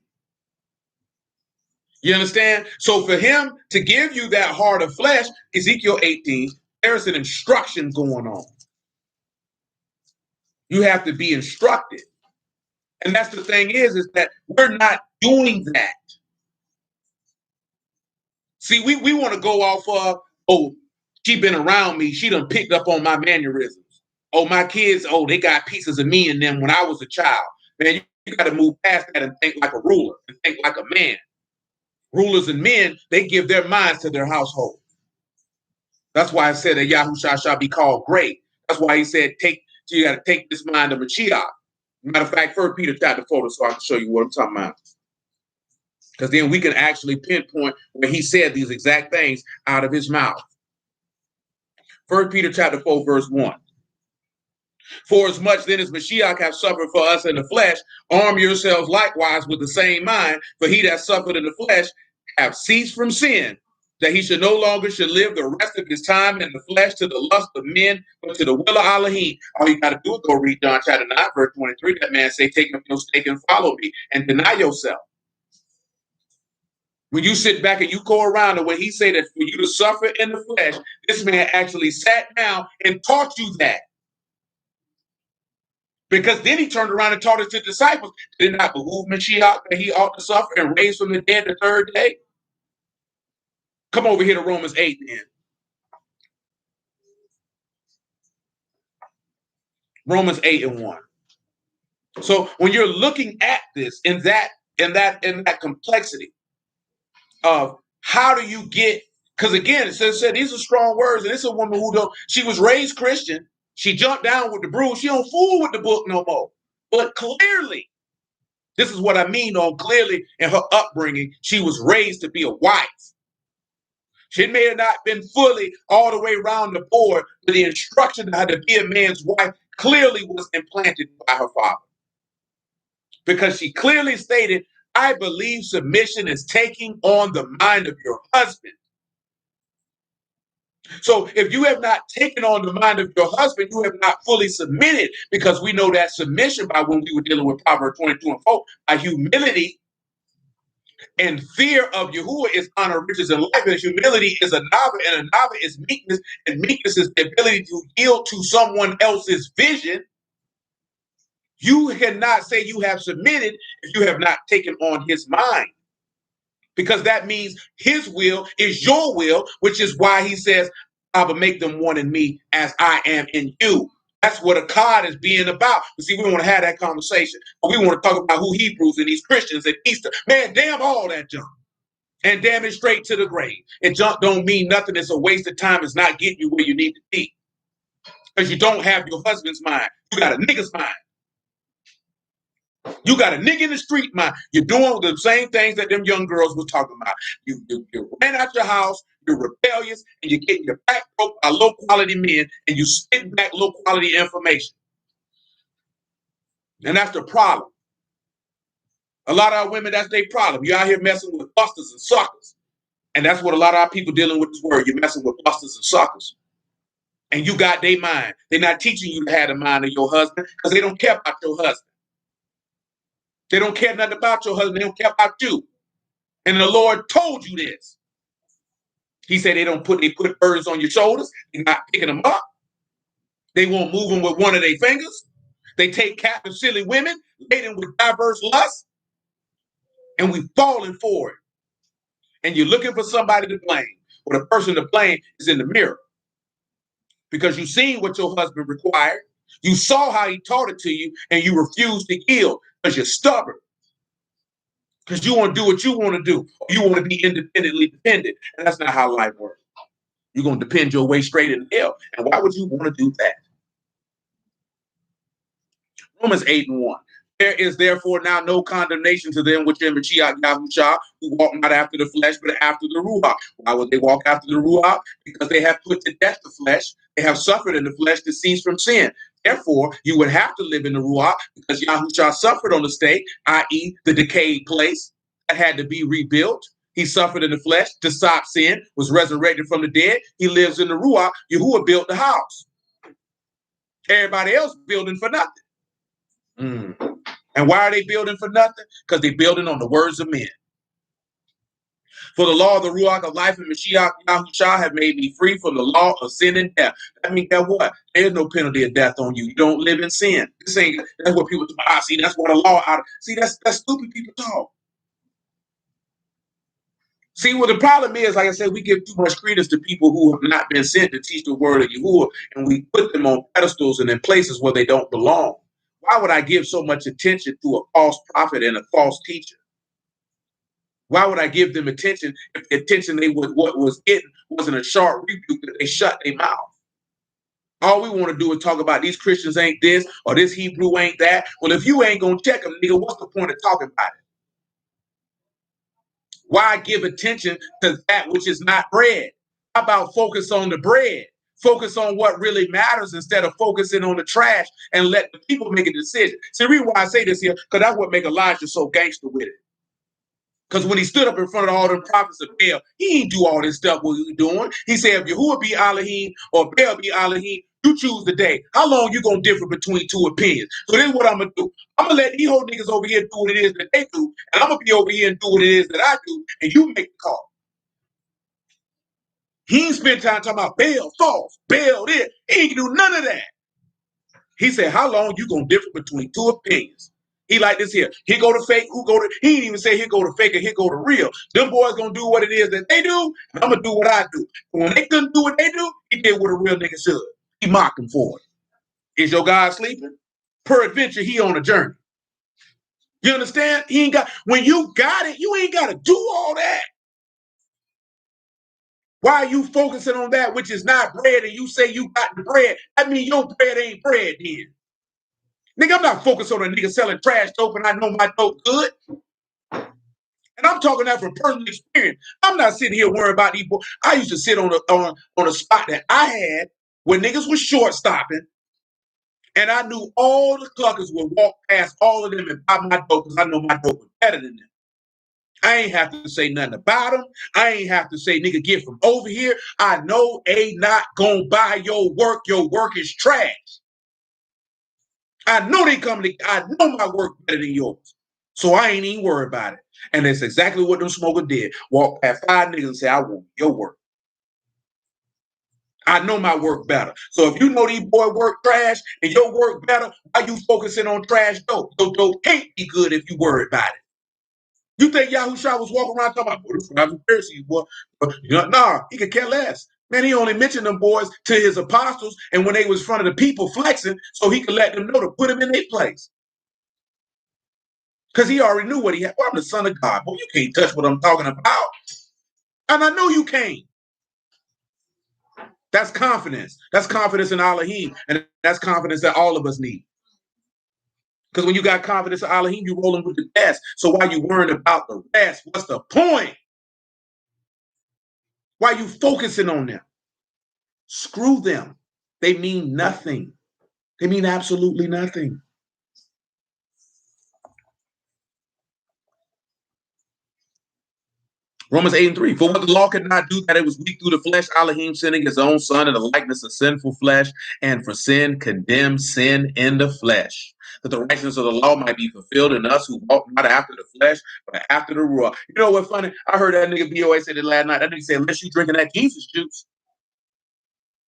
Speaker 2: You understand? So for him to give you that heart of flesh, Ezekiel 18, There's an instruction going on. You have to be instructed. And that's the thing is that we're not doing that. See, we want to go off of, oh, she been around me. She done picked up on my mannerisms. Oh, my kids, oh, they got pieces of me in them when I was a child. Man, you got to move past that and think like a ruler and think like a man. Rulers and men, they give their minds to their household. That's why I said that Yahuah shall be called great. That's why he said, you got to take this mind of Mashiach. Matter of fact, 1 Peter chapter 4, so I can show you what I'm talking about. Because then we can actually pinpoint where he said these exact things out of his mouth. 1 Peter chapter 4, verse 1. For as much then as Mashiach hath suffered for us in the flesh, arm yourselves likewise with the same mind, for he that suffered in the flesh have ceased from sin, that he should no longer should live the rest of his time in the flesh to the lust of men, but to the will of Elohim. All you got to do is go read John chapter 9, verse 23. That man say, take up your stake and follow me and deny yourself. When you sit back and you go around and when he said that for you to suffer in the flesh, this man actually sat down and taught you that. Because then he turned around and taught it to disciples. Did it not behoove Mashiach that he ought to suffer and raise from the dead the third day? Come over here to Romans 8 then. Romans 8 and 1. So when you're looking at this in that complexity of how do you get, because again, it says these are strong words, and it's a woman she was raised Christian. She jumped down with the broom. She don't fool with the book no more. But clearly, this is what I mean on clearly in her upbringing, she was raised to be a wife. She may have not been fully all the way around the board, but the instruction on how to be a man's wife clearly was implanted by her father. Because she clearly stated, I believe submission is taking on the mind of your husband. So if you have not taken on the mind of your husband, you have not fully submitted, because we know that submission by when we were dealing with Proverbs 22 and 4, by humility and fear of Yahuah is honor, riches, and life. And humility is a nava, and a nava is meekness, and meekness is the ability to yield to someone else's vision. You cannot say you have submitted if you have not taken on his mind, because that means his will is your will, which is why he says, I will make them one in me as I am in you. That's what a cod is being about. You see, we want to have that conversation, but we want to talk about who Hebrews and these Christians at Easter. Man, damn all that junk. And damn it straight to the grave. And junk don't mean nothing. It's a waste of time. It's not getting you where you need to be. Because you don't have your husband's mind. You got a nigga's mind. You got a nigga in the street mind. You're doing the same things that them young girls were talking about. You ran out your house, you're rebellious, and you're getting your back broke by low quality men, and you spit back low quality information. And that's the problem. A lot of our women, that's their problem. You're out here messing with busters and suckers. And that's what a lot of our people dealing with this word. You're messing with busters and suckers. And you got their mind. They're not teaching you to have the mind of your husband because they don't care about your husband. They don't care nothing about your husband. They don't care about you. And the Lord told you this. He said they put burdens on your shoulders. They're not picking them up. They won't move them with one of their fingers. They take captive silly women, laden with diverse lusts, and we've fallen for it. And you're looking for somebody to blame. Well, the person to blame is in the mirror. Because you've seen what your husband required. You saw how he taught it to you, and you refused to yield because you're stubborn. Because you want to do what you want to do. You want to be independently dependent. And that's not how life works. You're going to depend your way straight into hell. And why would you want to do that? Romans 8 and 1. There is therefore now no condemnation to them which are in Mashiach Yahushua, who walk not after the flesh, but after the Ruach. Why would they walk after the Ruach? Because they have put to death the flesh. They have suffered in the flesh to cease from sin. Therefore, you would have to live in the Ruach, because Yahushua suffered on the stake, i.e. the decayed place that had to be rebuilt. He suffered in the flesh to stop sin, was resurrected from the dead. He lives in the Ruach. Yahuah built the house. Everybody else building for nothing. And why are they building for nothing? Because they're building on the words of men. For the law of the Ruach of life and Mashiach Yahushua have made me free from the law of sin and death. I mean, guess what? There's no penalty of death on you. You don't live in sin. This ain't, that's what people talk. See, that's what the law out. See, that's stupid people talk. See, what the problem is, like I said, we give too much credence to people who have not been sent to teach the word of Yahuah, and we put them on pedestals and in places where they don't belong. Why would I give so much attention to a false prophet and a false teacher? Why would I give them attention if the attention they would what was getting wasn't a sharp rebuke that they shut their mouth? All we want to do is talk about these Christians ain't this or this Hebrew ain't that. Well, if you ain't gonna check them, nigga, what's the point of talking about it? Why give attention to that which is not bread? How about focus on the bread? Focus on what really matters instead of focusing on the trash and let the people make a decision. See, the reason why I say this here, because that's what make Elijah so gangster with it. Because when he stood up in front of all them prophets of Baal, he ain't do all this stuff what he was doing. He said, if Yahuah be Elohim or Baal be Elohim, you choose the day. How long you gonna differ between two opinions? So this is what I'm gonna do. I'm gonna let these whole niggas over here do what it is that they do, and I'm gonna be over here and do what it is that I do, and you make the call. He ain't spent time talking about Baal false, Baal this. He ain't do none of that. He said, how long you gonna differ between two opinions? He like this here. He go to fake, who go to, he didn't even say he go to fake or he go to real. Them boys gonna do what it is that they do, and I'm gonna do what I do. When they couldn't do what they do, he did what a real nigga should. He mocked him for it. Is your God sleeping? Peradventure, he on a journey. You understand? He ain't got, when you got it, you ain't gotta do all that. Why are you focusing on that which is not bread and you say you got the bread? I mean, your bread ain't bread then. Nigga, I'm not focused on a nigga selling trash dope and I know my dope good. And I'm talking that from personal experience. I'm not sitting here worrying about these boys. I used to sit on a spot that I had where niggas was short stopping, and I knew all the cluckers would walk past all of them and buy my dope because I know my dope was better than them. I ain't have to say nothing about them. I ain't have to say, nigga, get from over here. I know they not gonna buy your work. Your work is trash. I know they come to, I know my work better than yours. So I ain't even worried about it. And that's exactly what them smokers did. Walk past 5 niggas and say, I want your work. I know my work better. So if you know these boy work trash and your work better, why you focusing on trash dope? Dope can't be good if you worried about it. You think Yahushua was walking around talking about, oh, this guy's a Pharisee, boy? Nah, he could care less. Man, he only mentioned them boys to his apostles and when they was in front of the people flexing so he could let them know to put them in their place. Because he already knew what he had. Well, I'm the son of God. Boy, you can't touch what I'm talking about. And I know you can't. That's confidence. That's confidence in Elohim. And that's confidence that all of us need. Because when you got confidence in Elohim, you rolling with the best. So why you worrying about the rest? What's the point? Why you focusing on them? Screw them. They mean nothing. They mean absolutely nothing. Romans 8:3. For what the law could not do, that it was weak through the flesh, Elohim sending his own son in the likeness of sinful flesh, and for sin condemned sin in the flesh, that the righteousness of the law might be fulfilled in us who walk not after the flesh, but after the Ruach. You know what's funny? I heard that nigga BOA say that last night. That nigga said, unless you drinking that Jesus juice.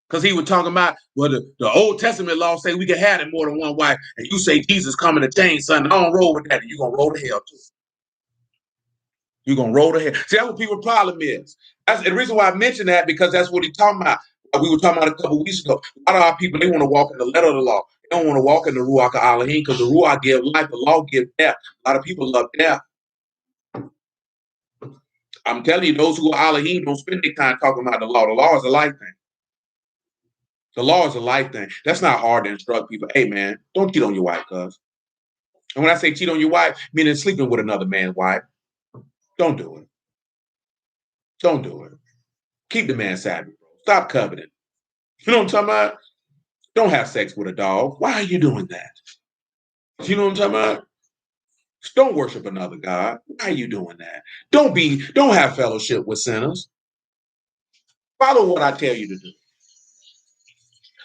Speaker 2: Because he was talking about, well, the Old Testament law say we can have it more than one wife, and you say Jesus coming to change something. I don't roll with that, and you're going to roll to hell too. You're going to roll the head. See, that's what people's problem is. That's the reason why I mentioned that, because that's what he's talking about. We were talking about a couple of weeks ago. A lot of our people, they want to walk in the letter of the law. They don't want to walk in the Ruach of Elohim because the Ruach gives life, the law gives death. A lot of people love death. I'm telling you, those who are Elohim don't spend their time talking about the law. The law is a life thing. The law is a life thing. That's not hard to instruct people. Hey, man, don't cheat on your wife, cuz. And when I say cheat on your wife, meaning sleeping with another man's wife, don't do it. Don't do it. Keep the man savage, bro. Stop coveting. You know what I'm talking about? Don't have sex with a dog. Why are you doing that? You know what I'm talking about? Don't worship another God. Why are you doing that? Don't have fellowship with sinners. Follow what I tell you to do.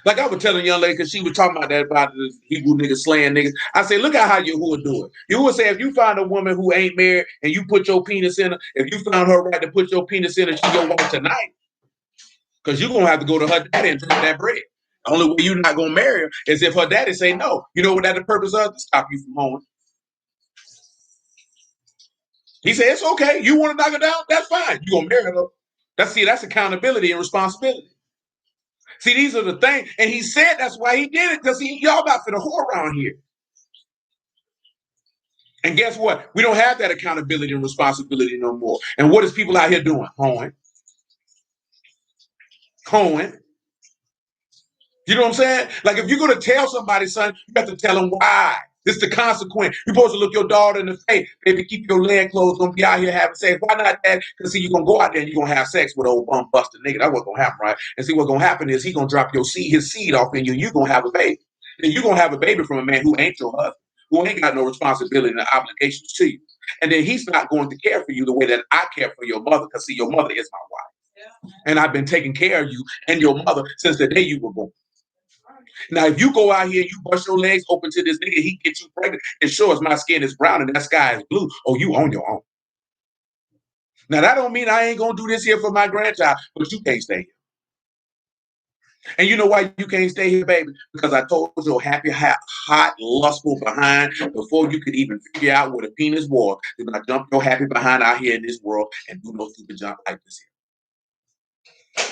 Speaker 2: Like I was telling a young lady, because she was talking about that, about the Hebrew niggas slaying niggas. I say, look at how Yahuah do it. Yahuah say, if you find a woman who ain't married and you put your penis in her, if you found her right to put your penis in her, she your wife tonight. Because you're going to have to go to her daddy and drink that bread. The only way you're not going to marry her is if her daddy say no. You know what that the purpose of? To stop you from hoeing. He said, it's okay. You want to knock her down? That's fine. You're going to marry her. That's accountability and responsibility. See, these are the things. And he said that's why he did it, because y'all about for the whore around here. And guess what? We don't have that accountability and responsibility no more. And what is people out here doing? Hoeing. You know what I'm saying? Like if you're going to tell somebody, son, you have to tell them why. This is the consequence. You're supposed to look your daughter in the face. Baby, keep your leg closed. Don't be out here having sex. Why not, Dad? Because see, you're going to go out there and you're going to have sex with old bum busted nigga. That's what's going to happen, right? And see, what's going to happen is he's going to drop his seed off in you. You're going to have a baby. And you're going to have a baby from a man who ain't your husband, who ain't got no responsibility and obligations to you. And then he's not going to care for you the way that I care for your mother, because see, your mother is my wife. Yeah. And I've been taking care of you and your mother since the day you were born. Now, if you go out here and you bust your legs open to this nigga, he gets you pregnant and shows my skin is brown and that sky is blue, oh, you on your own. Now, that don't mean I ain't going to do this here for my grandchild, but you can't stay here. And you know why you can't stay here, baby? Because I told your happy, hot, lustful behind before you could even figure out what a penis was. Then I dump your happy behind out here in this world and do no stupid jump like this here.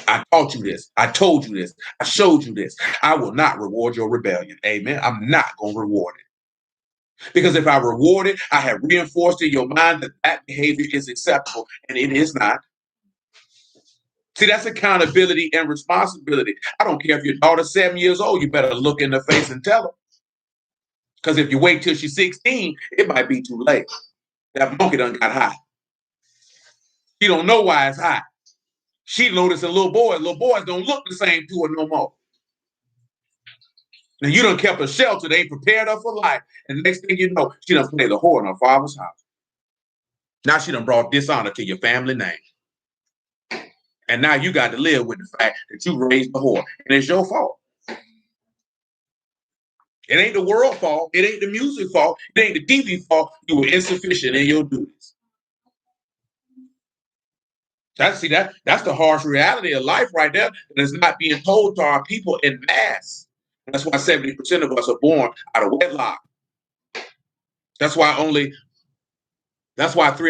Speaker 2: I taught you this. I told you this. I showed you this. I will not reward your rebellion. Amen. I'm not going to reward it. Because if I reward it, I have reinforced in your mind that that behavior is acceptable, and it is not. See, that's accountability and responsibility. I don't care if your daughter's 7 years old, you better look in the face and tell her. Because if you wait till she's 16, it might be too late. That monkey done got hot. She don't know why it's hot. She noticed a little boy. Little boys don't look the same to her no more. Now you done kept her sheltered. They ain't prepared her for life. And the next thing you know, she done played the whore in her father's house. Now she done brought dishonor to your family name. And now you got to live with the fact that you raised the whore. And it's your fault. It ain't the world's fault. It ain't the music fault. It ain't the TV fault. You were insufficient in your duties. That's the harsh reality of life right there. And it's not being told to our people in mass. And that's why 70% of us are born out of wedlock. That's why 3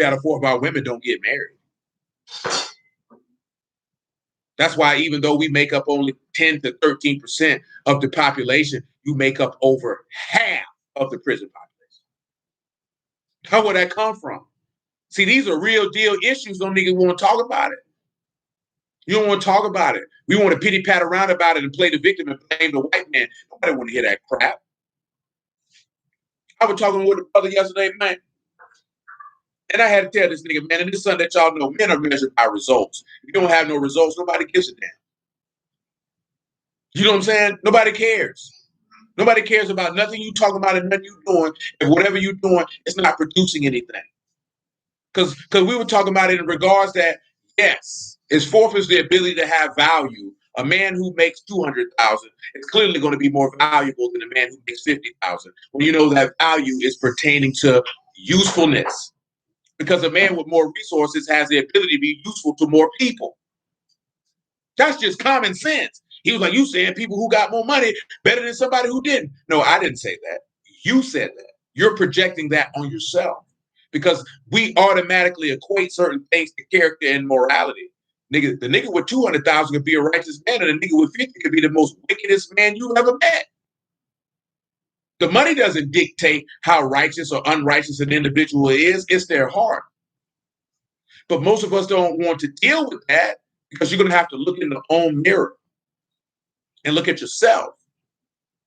Speaker 2: out of 4 of our women don't get married. That's why even though we make up only 10 to 13% of the population, you make up over half of the prison population. How would that come from? See, these are real deal issues. Don't niggas want to talk about it. You don't want to talk about it. We want to pity pat around about it and play the victim and blame the white man. Nobody want to hear that crap. I was talking with a brother yesterday, man. And I had to tell this nigga, man, and this is something that y'all know, men are measured by results. If you don't have no results, nobody gives a damn. You know what I'm saying? Nobody cares. Nobody cares about nothing you talking about and nothing you doing. And whatever you're doing, it's not producing anything. Because we were talking about it in regards that, yes, it forfeits the ability to have value. A man who makes $200,000 is clearly going to be more valuable than a man who makes $50,000. When you know that value is pertaining to usefulness. Because a man with more resources has the ability to be useful to more people. That's just common sense. He was like, you saying people who got more money better than somebody who didn't. No, I didn't say that. You said that. You're projecting that on yourself because we automatically equate certain things to character and morality. Nigga, the nigga with 200,000 could be a righteous man, and the nigga with 50 could be the most wickedest man you've ever met. The money doesn't dictate how righteous or unrighteous an individual is. It's their heart. But most of us don't want to deal with that because you're going to have to look in the own mirror and look at yourself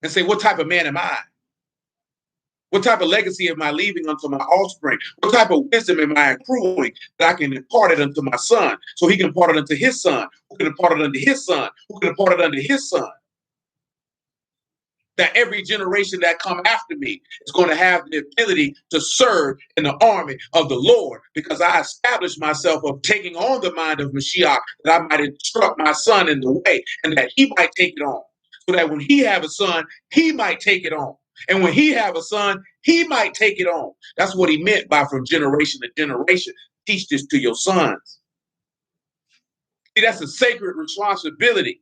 Speaker 2: and say, what type of man am I? What type of legacy am I leaving unto my offspring? What type of wisdom am I accruing that I can impart it unto my son so he can impart it unto his son, who can impart it unto his son, who can impart it unto his son? That every generation that come after me is going to have the ability to serve in the army of the Lord because I established myself of taking on the mind of Mashiach that I might instruct my son in the way and that he might take it on. so that when he have a son, he might take it on. And when he have a son, he might take it on. That's what he meant by from generation to generation. Teach this to your sons. See, that's a sacred responsibility.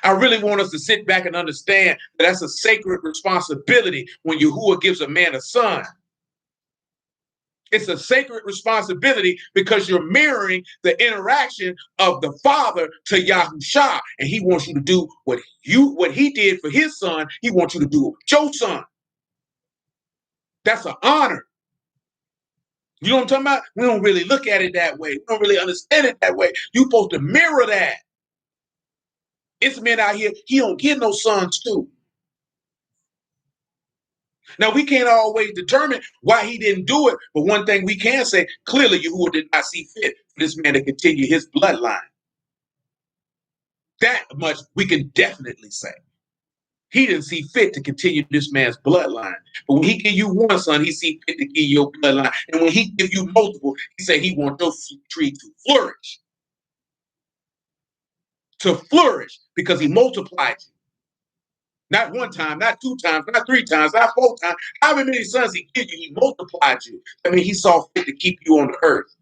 Speaker 2: I really want us to sit back and understand that that's a sacred responsibility when Yahuah gives a man a son. It's a sacred responsibility because you're mirroring the interaction of the father to Yahushua, and he wants you to do what he did for his son. He wants you to do it with your son. That's an honor. You know what I'm talking about? We don't really look at it that way. We don't really understand it that way. You're supposed to mirror that. It's men out here, he don't get no sons too. Now, we can't always determine why he didn't do it, but one thing we can say, clearly Yahuah did not see fit for this man to continue his bloodline. That much we can definitely say. He didn't see fit to continue this man's bloodline. But when he give you one son, he see fit to give you your bloodline. And when he give you multiple, he say he wants your tree to flourish. To flourish because he multiplied you. Not one time, not two times, not three times, not four times. However many sons he gave you, he multiplied you. I mean, he saw fit to keep you on the earth.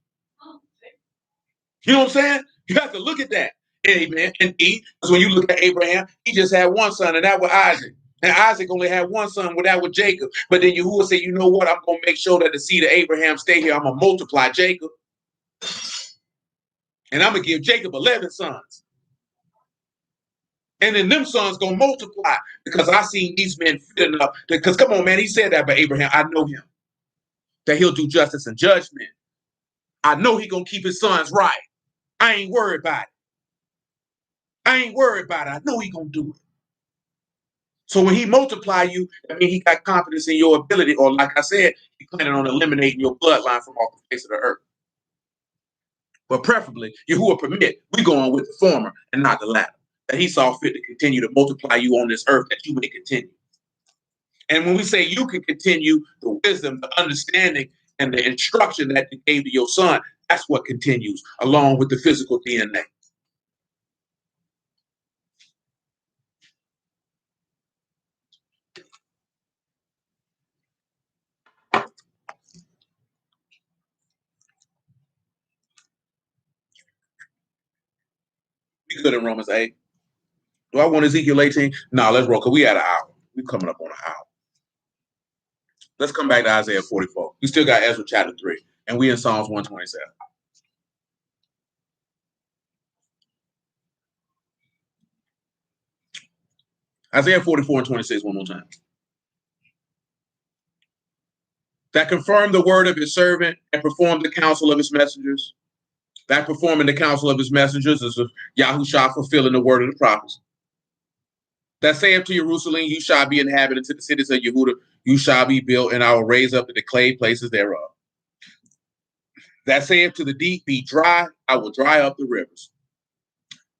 Speaker 2: You know what I'm saying? You have to look at that. Amen. Indeed. Because when you look at Abraham, he just had one son, and that was Isaac. And Isaac only had one son, and that was Jacob. But then Yahuah said, you know what? I'm going to make sure that the seed of Abraham stay here. I'm going to multiply Jacob. And I'm going to give Jacob 11 sons. And then them sons going to multiply because I seen these men fit enough. Because come on, man, he said that about Abraham. I know him. That he'll do justice and judgment. I know he going to keep his sons right. I ain't worried about it. I ain't worried about it. I know he going to do it. So when he multiply you, I mean, he got confidence in your ability, or like I said, he planning on eliminating your bloodline from off the face of the earth. But preferably, Yahuah permit, we going with the former and not the latter. That he saw fit to continue to multiply you on this earth, that you may continue. And when we say you can continue, the wisdom, the understanding, and the instruction that you gave to your son, that's what continues, along with the physical DNA. We good in Romans 8. Do I want Ezekiel 18? No, let's roll, because we at an hour. We coming up on an hour. Let's come back to Isaiah 44. We still got Ezra chapter 3, and we in Psalms 127. Isaiah 44 and 26 one more time. That confirmed the word of his servant and performed the counsel of his messengers. That performing the counsel of his messengers is Yahushua fulfilling the word of the prophets. That saith to Jerusalem, you shall be inhabited, to the cities of Yehudah, you shall be built, and I will raise up the decayed places thereof. That saith to the deep, be dry, I will dry up the rivers.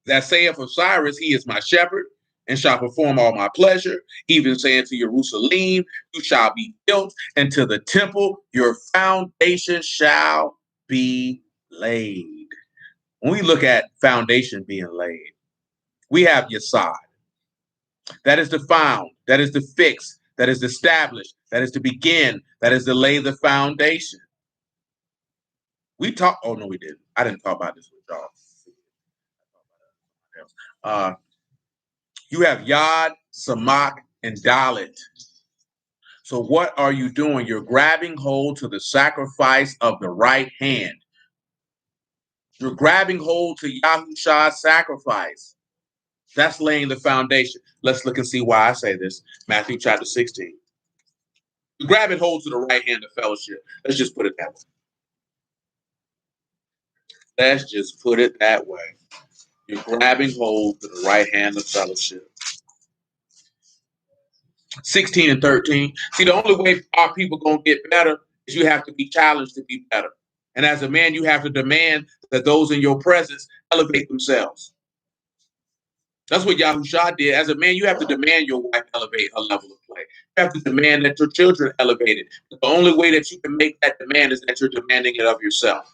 Speaker 2: That saith of Cyrus, he is my shepherd, and shall perform all my pleasure, even saying to Jerusalem, you shall be built, and to the temple your foundation shall be laid. When we look at foundation being laid, we have Yesod. That is to found, that is to fix, that is to establish, that is to begin, that is to lay the foundation. We talked, oh no, we didn't. I didn't talk about this with y'all. You have Yod, Samak, and Dalit. So what are you doing? You're grabbing hold to the sacrifice of the right hand. You're grabbing hold to Yahushua's sacrifice. That's laying the foundation. Let's look and see why I say this. Matthew chapter 16. You're grabbing hold to the right hand of fellowship. Let's just put it that way. Let's just put it that way. You're grabbing hold to the right hand of fellowship. 16 and 13. See, the only way our people going to get better is you have to be challenged to be better. And as a man, you have to demand that those in your presence elevate themselves. That's what Yahushua did. As a man, you have to demand your wife elevate her level of play. You have to demand that your children elevate it. The only way that you can make that demand is that you're demanding it of yourself.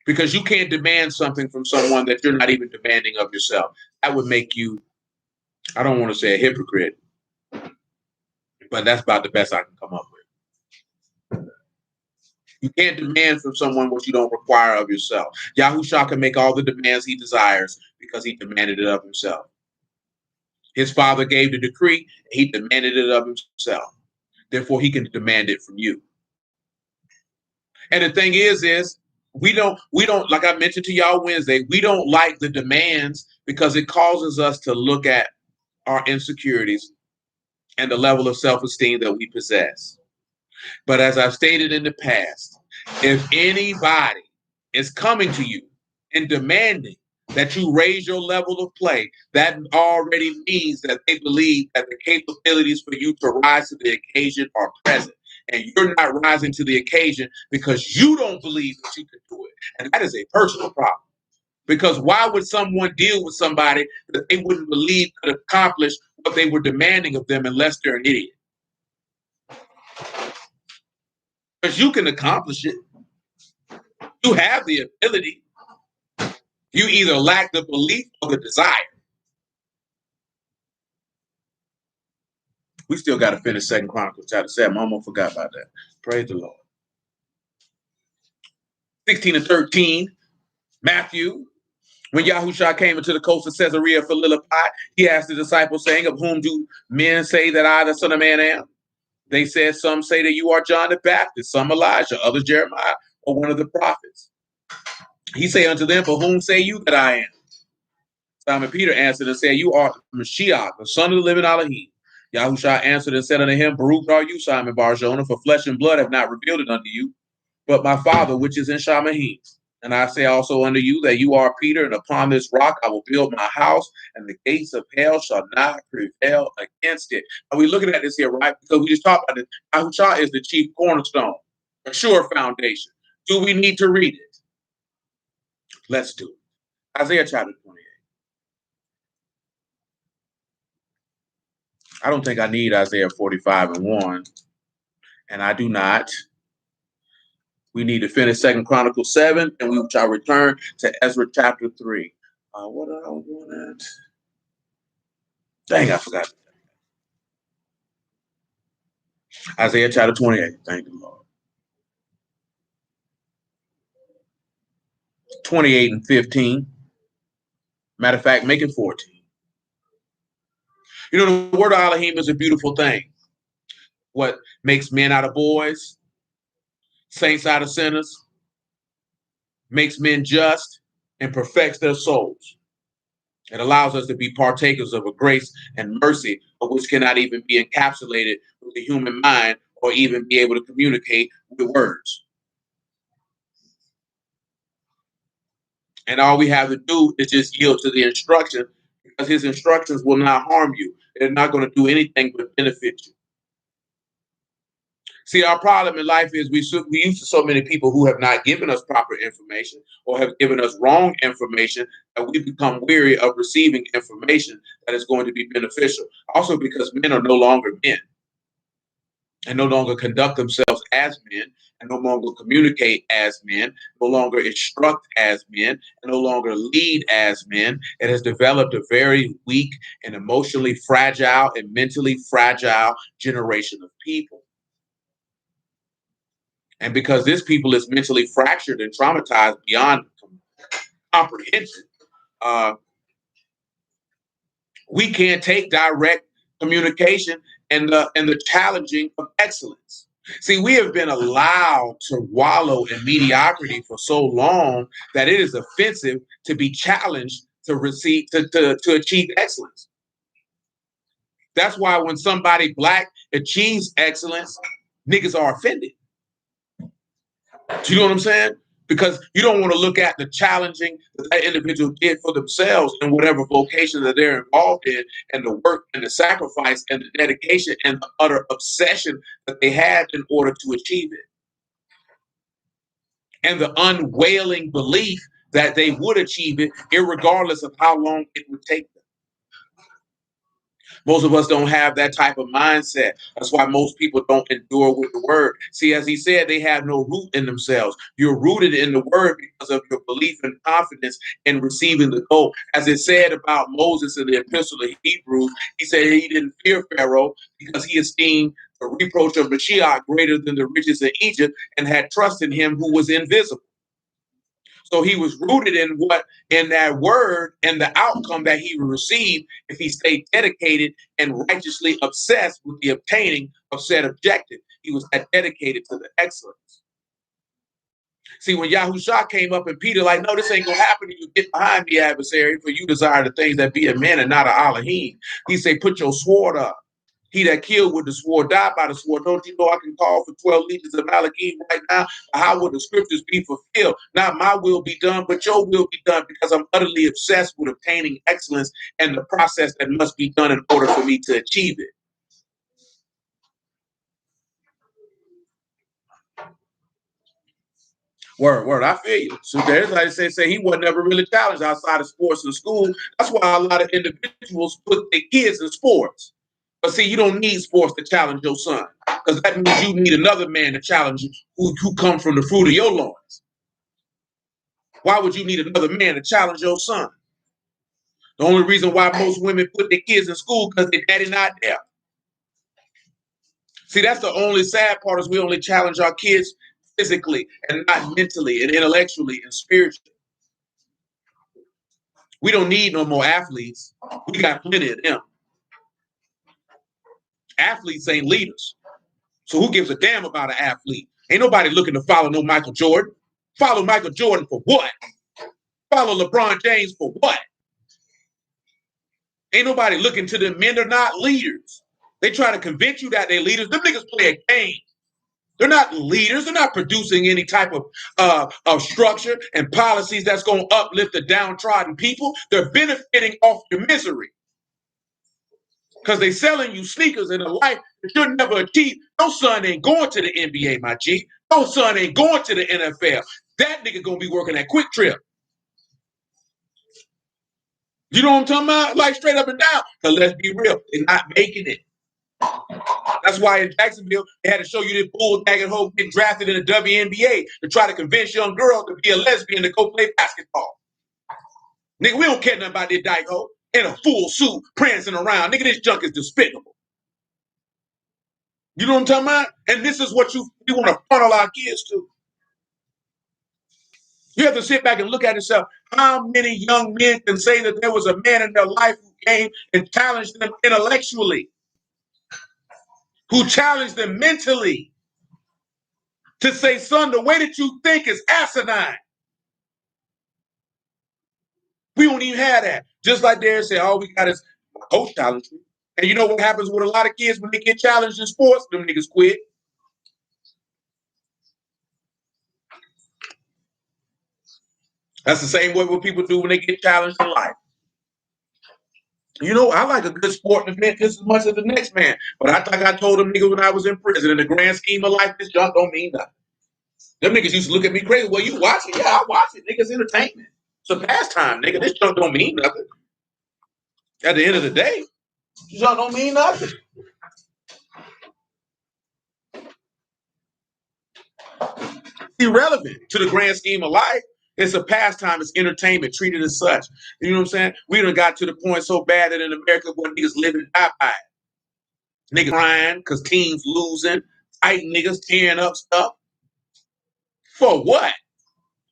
Speaker 2: Because you can't demand something from someone that you're not even demanding of yourself. that would make you, I don't want to say a hypocrite, but that's about the best I can come up with. You can't demand from someone what you don't require of yourself. Yahushua can make all the demands he desires because he demanded it of himself. His father gave the decree, and he demanded it of himself. Therefore, he can demand it from you. And the thing is we don't, like I mentioned to y'all Wednesday, we don't like the demands because it causes us to look at our insecurities and the level of self-esteem that we possess. But as I've stated in the past, if anybody is coming to you and demanding that you raise your level of play, that already means that they believe that the capabilities for you to rise to the occasion are present. And you're not rising to the occasion because you don't believe that you can do it. And that is a personal problem. Because why would someone deal with somebody that they wouldn't believe could accomplish what they were demanding of them unless they're an idiot? Because you can accomplish it. You have the ability. You either lack the belief or the desire. We still got to finish 2 Chronicles chapter 7. I almost forgot about that. Praise the Lord. 16 and 13, Matthew. When Yahushua came into the coast of Caesarea Philippi, he asked the disciples, saying, of whom do men say that I, the Son of Man, am? They said, some say that you are John the Baptist, some Elijah, others Jeremiah, or one of the prophets. He said unto them, for whom say you that I am? Simon Peter answered and said, you are Mashiach, the Son of the living Elohim. Yahushua answered and said unto him, Baruch are you, Simon Bar-Jonah, for flesh and blood have not revealed it unto you, but my Father which is in Shamahim. And I say also unto you that you are Peter, and upon this rock I will build my house, and the gates of hell shall not prevail against it. Are we looking at this here, right? Because we just talked about it. Yahushua is the chief cornerstone, a sure foundation. Do we need to read it? Let's do it. Isaiah chapter 28. I don't think I need Isaiah 45 and 1, and I do not. We need to finish 2 Chronicles 7, and we shall return to Ezra chapter 3. What did I want? Dang, I forgot. Isaiah chapter 28. Thank you, Lord. 28 and 15. Matter of fact, make it 14. You know, the word of Elohim is a beautiful thing. What makes men out of boys, saints out of sinners, makes men just, and perfects their souls. It allows us to be partakers of a grace and mercy of which cannot even be encapsulated with the human mind or even be able to communicate with words. And all we have to do is just yield to the instruction, because his instructions will not harm you. They're not going to do anything but benefit you. See, our problem in life is we used to so many people who have not given us proper information or have given us wrong information that we become weary of receiving information that is going to be beneficial. Also because men are no longer men and no longer conduct themselves as men and no longer communicate as men, no longer instruct as men, and no longer lead as men. It has developed a very weak and emotionally fragile and mentally fragile generation of people. And because this people is mentally fractured and traumatized beyond comprehension, we can't take direct communication and the challenging of excellence. See, we have been allowed to wallow in mediocrity for so long that it is offensive to be challenged to achieve excellence. That's why when somebody black achieves excellence, niggas are offended. Do you know what I'm saying? Because you don't want to look at the challenging that individual did for themselves in whatever vocation that they're involved in, and the work and the sacrifice and the dedication and the utter obsession that they had in order to achieve it. And the unwavering belief that they would achieve it, irregardless of how long it would take them. Most of us don't have that type of mindset. That's why most people don't endure with the word. See, as he said, they have no root in themselves. You're rooted in the word because of your belief and confidence in receiving the goal. As it said about Moses in the Epistle of Hebrews, he said he didn't fear Pharaoh because he esteemed the reproach of Mashiach greater than the riches of Egypt and had trust in him who was invisible. So he was rooted in that word and the outcome that he would receive if he stayed dedicated and righteously obsessed with the obtaining of said objective. He was that dedicated to the excellence. See, when Yahushua came up and Peter, like, no, this ain't gonna happen. You get behind me, adversary, for you desire the things that be a man and not a Elohim. He said, put your sword up. He that killed with the sword died by the sword. Don't you know I can call for 12 legions of Malachim right now? How will the scriptures be fulfilled? Not my will be done, but your will be done, because I'm utterly obsessed with obtaining excellence and the process that must be done in order for me to achieve it. Word, I feel you. So there's like say he wasn't ever really challenged outside of sports and school. That's why a lot of individuals put their kids in sports. But see, you don't need sports to challenge your son, because that means you need another man to challenge you who come from the fruit of your loins. Why would you need another man to challenge your son? The only reason why most women put their kids in school because their daddy not there. See, that's the only sad part, is we only challenge our kids physically and not mentally and intellectually and spiritually. We don't need no more athletes. We got plenty of them. Athletes ain't leaders. So who gives a damn about an athlete? Ain't nobody looking to follow no Michael Jordan. Follow Michael Jordan for what? Follow LeBron James for what? Ain't nobody looking to them. Men are not leaders. They try to convince you that they're leaders. Them niggas play a game. They're not leaders. They're not producing any type of structure and policies that's going to uplift the downtrodden people. They're benefiting off your misery, because they selling you sneakers in a life that you'll never achieve. No son ain't going to the NBA, my G. No son ain't going to the NFL. That nigga gonna be working at Quick Trip. You know what I'm talking about? Like straight up and down. Because let's be real, they're not making it. That's why in Jacksonville, they had to show you this bull-dagging hoe getting drafted in the WNBA to try to convince young girls to be a lesbian to go play basketball. Nigga, we don't care nothing about this dyke hoe in a full suit prancing around. Nigga, this junk is despicable. You know what I'm talking about? And this is what we want to funnel our kids to. You have to sit back and look at yourself. How many young men can say that there was a man in their life who came and challenged them intellectually, who challenged them mentally, to say, son, the way that you think is asinine? We don't even have that. Just like they say, all we got is my coach challenge me. And you know what happens with a lot of kids when they get challenged in sports? Them niggas quit. That's the same way what people do when they get challenged in life. You know, I like a good sporting event just as much as the next man. But I told them niggas when I was in prison, in the grand scheme of life, this junk don't mean nothing. Them niggas used to look at me crazy. Well, you watch it? Yeah, I watch it. Niggas entertainment. It's a pastime, nigga. This junk don't mean nothing. At the end of the day, this junk don't mean nothing. Irrelevant to the grand scheme of life. It's a pastime. It's entertainment. Treated as such. You know what I'm saying? We done got to the point so bad that in America, when niggas live and die by it. Niggas crying because teams losing. Fighting niggas, tearing up stuff. For what?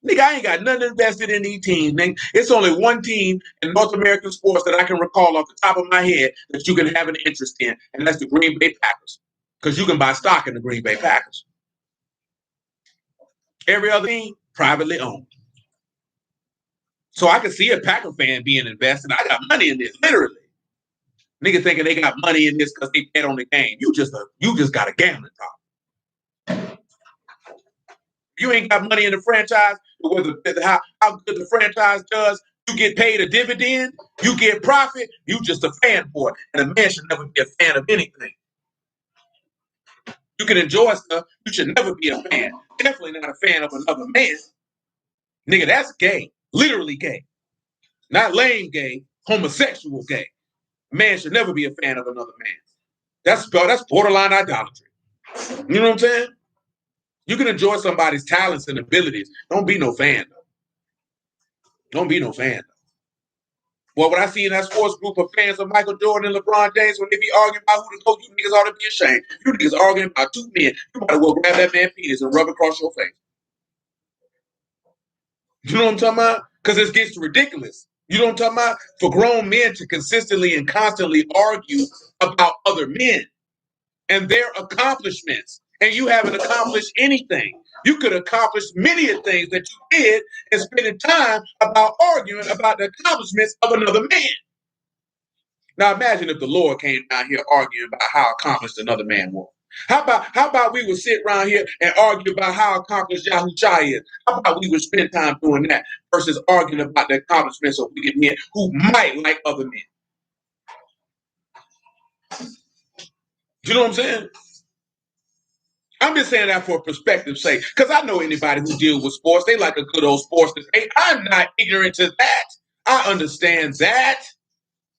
Speaker 2: Nigga, I ain't got nothing invested in these teams, nigga. It's only one team in North American sports that I can recall off the top of my head that you can have an interest in, and that's the Green Bay Packers. Because you can buy stock in the Green Bay Packers. Every other team, privately owned. So I can see a Packer fan being invested. I got money in this, literally. Nigga thinking they got money in this because they bet on the game. You just got a gambling problem. You ain't got money in the franchise, how good the franchise does, you get paid a dividend, you get profit, you just a fan for it. And a man should never be a fan of anything. You can enjoy stuff, you should never be a fan. Definitely not a fan of another man. Nigga, that's gay. Literally gay. Not lame gay, homosexual gay. Man should never be a fan of another man. That's borderline idolatry. You know what I'm saying? You can enjoy somebody's talents and abilities. Don't be no fan, though. Don't be no fan, though. Well, what I see in that sports group of fans of Michael Jordan and LeBron James, when they be arguing about who the coach, you niggas ought to be ashamed. You niggas arguing about two men. You might as well grab that man's penis and rub it across your face. You know what I'm talking about? Because it gets ridiculous. You know what I'm talking about? For grown men to consistently and constantly argue about other men and their accomplishments, and you haven't accomplished anything. You could accomplish many of things that you did and spending time about arguing about the accomplishments of another man. Now imagine if the Lord came down here arguing about how accomplished another man was. How about we would sit around here and argue about how accomplished Yahuah is? How about we would spend time doing that versus arguing about the accomplishments of wicked men who might like other men? You know what I'm saying? I'm just saying that for perspective's sake, because I know anybody who deals with sports, they like a good old sports debate. I'm not ignorant to that. I understand that.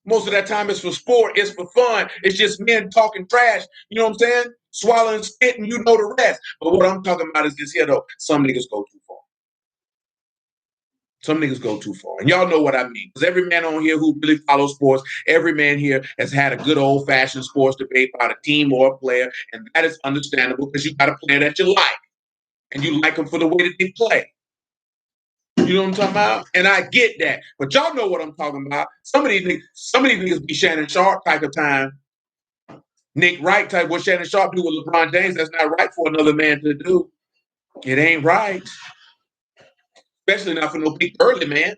Speaker 2: Most of that time it's for sport, it's for fun. It's just men talking trash. You know what I'm saying? Swallowing spit and you know the rest. But what I'm talking about is this here though. Some niggas go too far. Some niggas go too far. And y'all know what I mean. Because every man on here who really follows sports, every man here has had a good old-fashioned sports debate about a team or a player. And that is understandable because you got a player that you like. And you like them for the way that they play. You know what I'm talking about? And I get that. But y'all know what I'm talking about. Some of these niggas be Shannon Sharp type of time. Nick Wright type, what Shannon Sharp do with LeBron James, that's not right for another man to do. It ain't right. Especially not for no big early man.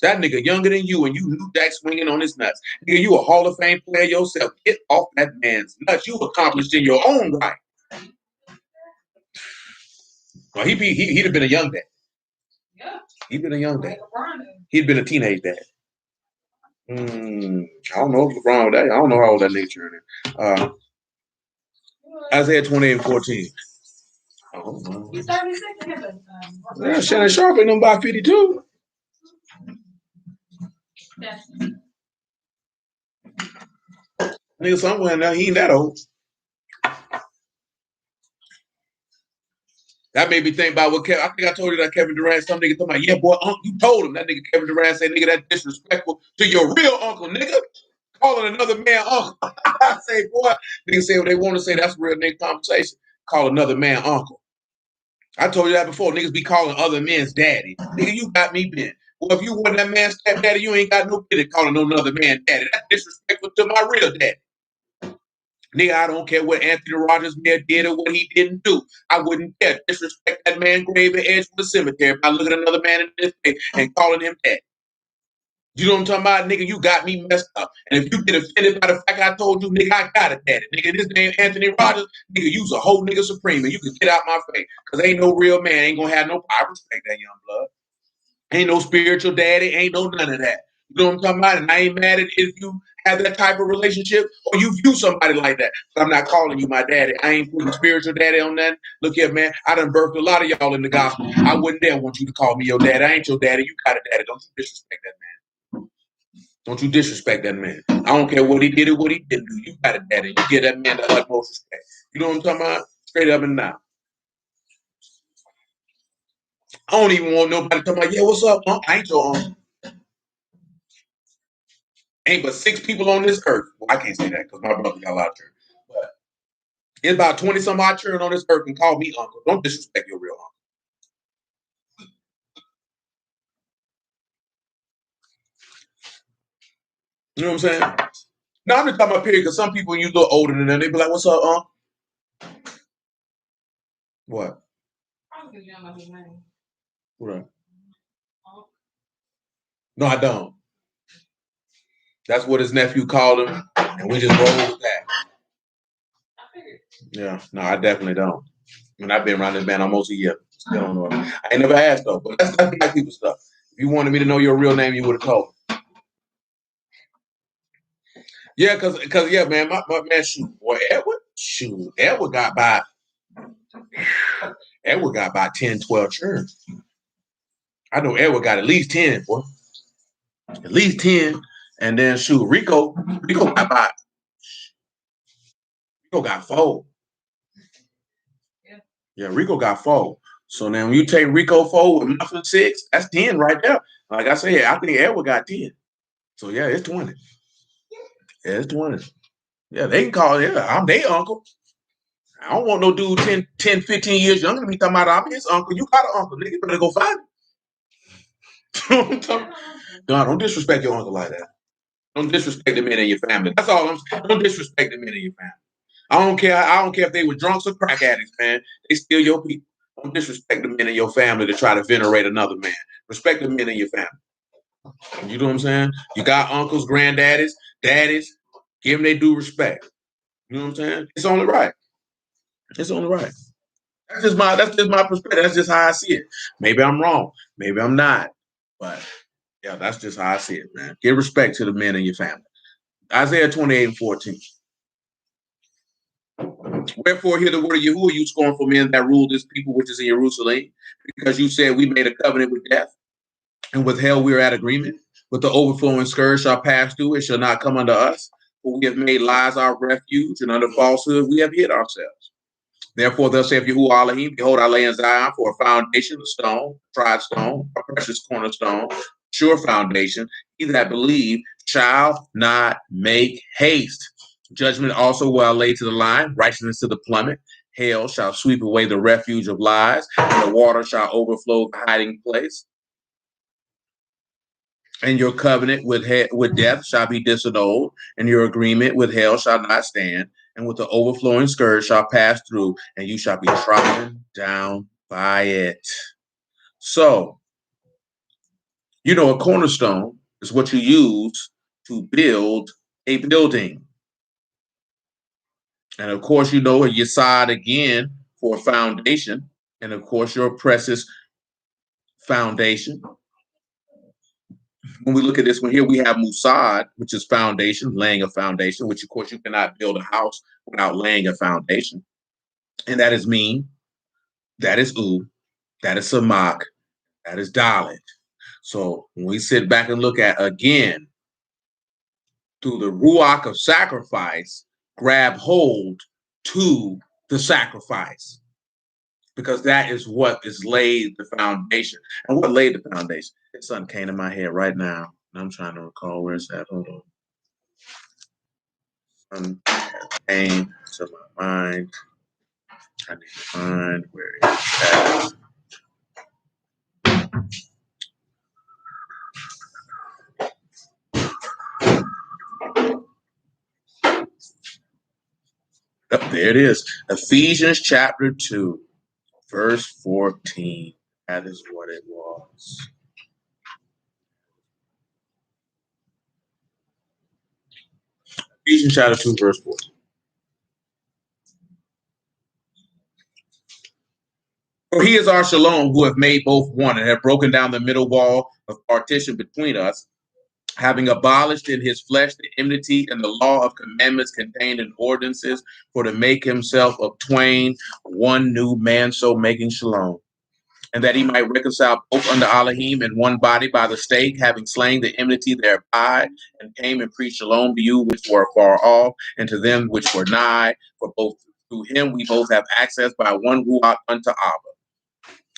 Speaker 2: That nigga younger than you, and you knew that swinging on his nuts. Nigga, you a Hall of Fame player yourself. Get off that man's nuts. You accomplished in your own right. Well, he'd have been a young dad. Yeah. He'd been a young dad. He'd been a teenage dad. I don't know if LeBron that. I don't know how old that nigga turned. Isaiah 28:14. Oh, yeah, Shannon Sharp ain't them by 52. Nigga somewhere now, he ain't that old. That made me think about what I think I told you that Kevin Durant, some nigga talking about, yeah, boy, you told him. That nigga Kevin Durant said, nigga, that's disrespectful to your real uncle, nigga. Calling another man uncle. I say, boy, niggas say what they want to say. That's real nigga conversation. Call another man uncle. I told you that before. Niggas be calling other men's daddy. Nigga, you got me bent. Well, if you wasn't that man's stepdaddy, you ain't got no business calling no another man daddy. That's disrespectful to my real daddy. Nigga, I don't care what Anthony Rogers did or what he didn't do. I wouldn't care. Disrespect that man grave at Edgewood Cemetery by looking at another man in this face and calling him daddy. You know what I'm talking about? Nigga, you got me messed up. And if you get offended by the fact I told you, nigga, I got a daddy. Nigga, this name Anthony Rogers, nigga, you's a whole nigga supreme and you can get out my face. Because ain't no real man, ain't gonna have no, I respect that young blood. Ain't no spiritual daddy, ain't no none of that. You know what I'm talking about? And I ain't mad at if you have that type of relationship or you view somebody like that. I'm not calling you my daddy. I ain't putting spiritual daddy on that. Look here, man. I done birthed a lot of y'all in the gospel. I wouldn't dare want you to call me your daddy. I ain't your daddy. You got a daddy. Don't you disrespect that man. Don't you disrespect that man. I don't care what he did or what he didn't do. You got a daddy. You give that man the utmost respect. You know what I'm talking about? Straight up and down. I don't even want nobody talking about, yeah, what's up, Unc? I ain't your uncle. Ain't but 6 people on this earth. Well, I can't say that because my brother got a lot of children. But it's about 20 some odd children on this earth and call me uncle. Don't disrespect your real uncle. You know what I'm saying? Now I'm just talking about period because some people, when you look older than them, they be like, what's up, Unc? What? Right. No, I don't. That's what his nephew called him, and we just roll with that. Yeah, no, I definitely don't. I mean, I've been around this man almost a year. Still don't know. I ain't never asked though, but that's black people stuff. If you wanted me to know your real name, you would have told me. Yeah, cause yeah, man, my man, Edward got by 10, 12 churches. I know Edward got at least 10, boy. At least 10. And then shoot, Rico got 4. Yeah, Rico got 4. So now when you take Rico 4 with Muffin 6, that's 10 right there. Like I said, I think Edward got 10. So yeah, it's 20. Yeah, it's 20. Yeah, they can call it. Yeah, I'm their uncle. I don't want no dude 10, 15 years younger than me talking about I'm his uncle. You got an uncle, nigga. You better go find him. Don't disrespect your uncle like that. Don't disrespect the men in your family. That's all I'm saying. Don't disrespect the men in your family. I don't care if they were drunks or crack addicts, man. They still your people. Don't disrespect the men in your family to try to venerate another man. Respect the men in your family. You know what I'm saying? You got uncles, granddaddies, daddies. Give them their due respect. You know what I'm saying? It's only right. It's only right. That's just my perspective. That's just how I see it. Maybe I'm wrong. Maybe I'm not. But yeah, that's just how I see it, man. Give respect to the men in your family. Isaiah 28:14. Wherefore hear the word of Yahuah, you scornful men that rule this people which is in Jerusalem, because you said we made a covenant with death, and with hell we are at agreement. With the overflowing scourge shall pass through, it shall not come unto us. For we have made lies our refuge, and under falsehood we have hid ourselves. Therefore, thus saith Yahuwah Elohim, behold, I lay in Zion for a foundation, a stone, tried stone, a precious cornerstone, sure foundation. He that believe shall not make haste. Judgment also will I lay to the line, righteousness to the plummet. Hell shall sweep away the refuge of lies, and the water shall overflow the hiding place. And your covenant with death shall be disannulled, and your agreement with hell shall not stand. And with the overflowing scourge shall pass through, and you shall be trodden down by it. So, a cornerstone is what you use to build a building. And of course, a yesod again for a foundation. And of course, your precious foundation. When we look at this one here, we have Musad, which is foundation, laying a foundation, which of course you cannot build a house without laying a foundation. And that is mean, that is U, that is Samak, that is Dalit. So when we sit back and look at again, through the Ruach of sacrifice, grab hold to the sacrifice. Because that is what is laid the foundation. And what laid the foundation? Something came to my head right now. And I'm trying to recall where it's at. Hold on. Came to my mind. I need to find where it's at. Oh, there it is. Ephesians chapter 2, verse 14. That is what it was. Ephesians chapter 2, verse 14. For he is our shalom, who have made both one and have broken down the middle wall of partition between us, having abolished in his flesh the enmity and the law of commandments contained in ordinances, for to make himself of twain one new man, so making shalom. And that he might reconcile both unto Elohim in one body by the stake, having slain the enmity thereby, and came and preached shalom to you which were far off, and to them which were nigh. For both through him we both have access by one ruach unto Abba.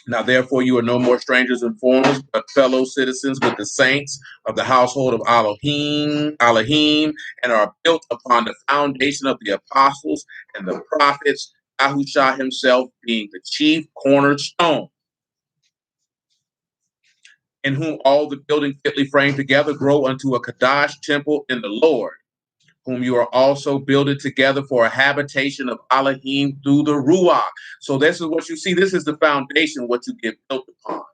Speaker 2: Now, therefore, you are no more strangers and foreigners, but fellow citizens with the saints of the household of Elohim, and are built upon the foundation of the apostles and the prophets, Yahushua himself being the chief cornerstone, in whom all the building fitly framed together grow unto a Kadash temple in the Lord, whom you are also builded together for a habitation of Elohim through the Ruach. So this is what you see. This is the foundation, what you get built upon.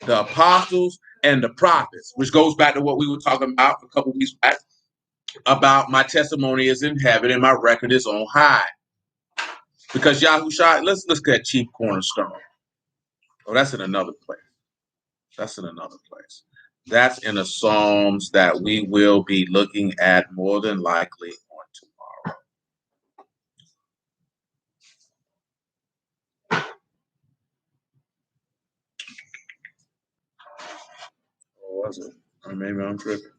Speaker 2: The apostles and the prophets, which goes back to what we were talking about a couple weeks back, about my testimony is in heaven and my record is on high. Because Yahushua, let's look at chief cornerstone. Oh, that's in another place. That's in another place. That's in the Psalms that we will be looking at more than likely on tomorrow. Or was it? Or maybe I'm tripping.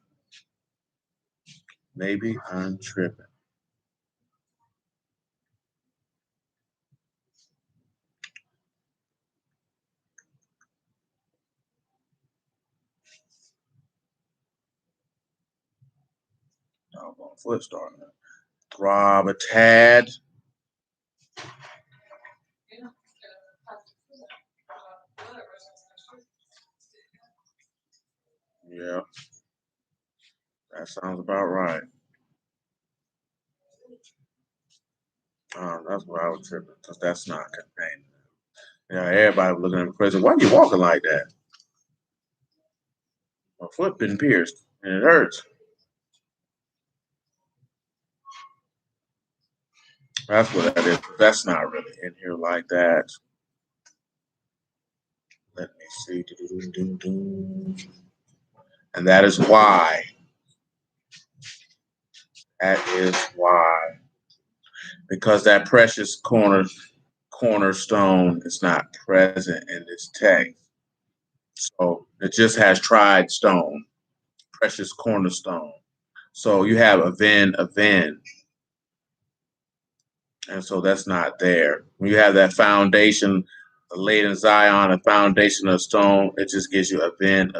Speaker 2: Maybe I'm tripping. Doggone foot starting to throb a tad. Yeah, that sounds about right. That's why I was tripping, because that's not contained. Yeah, everybody was looking at me crazy. Why are you walking like that? My foot been pierced, and it hurts. That's what that is. That's not really in here like that. Let me see. And that is why. That is why. Because that precious cornerstone is not present in this text. So it just has tried stone, precious cornerstone. So you have aven, and so that's not there. When you have that foundation laid in Zion, a foundation of stone, it just gives you aven,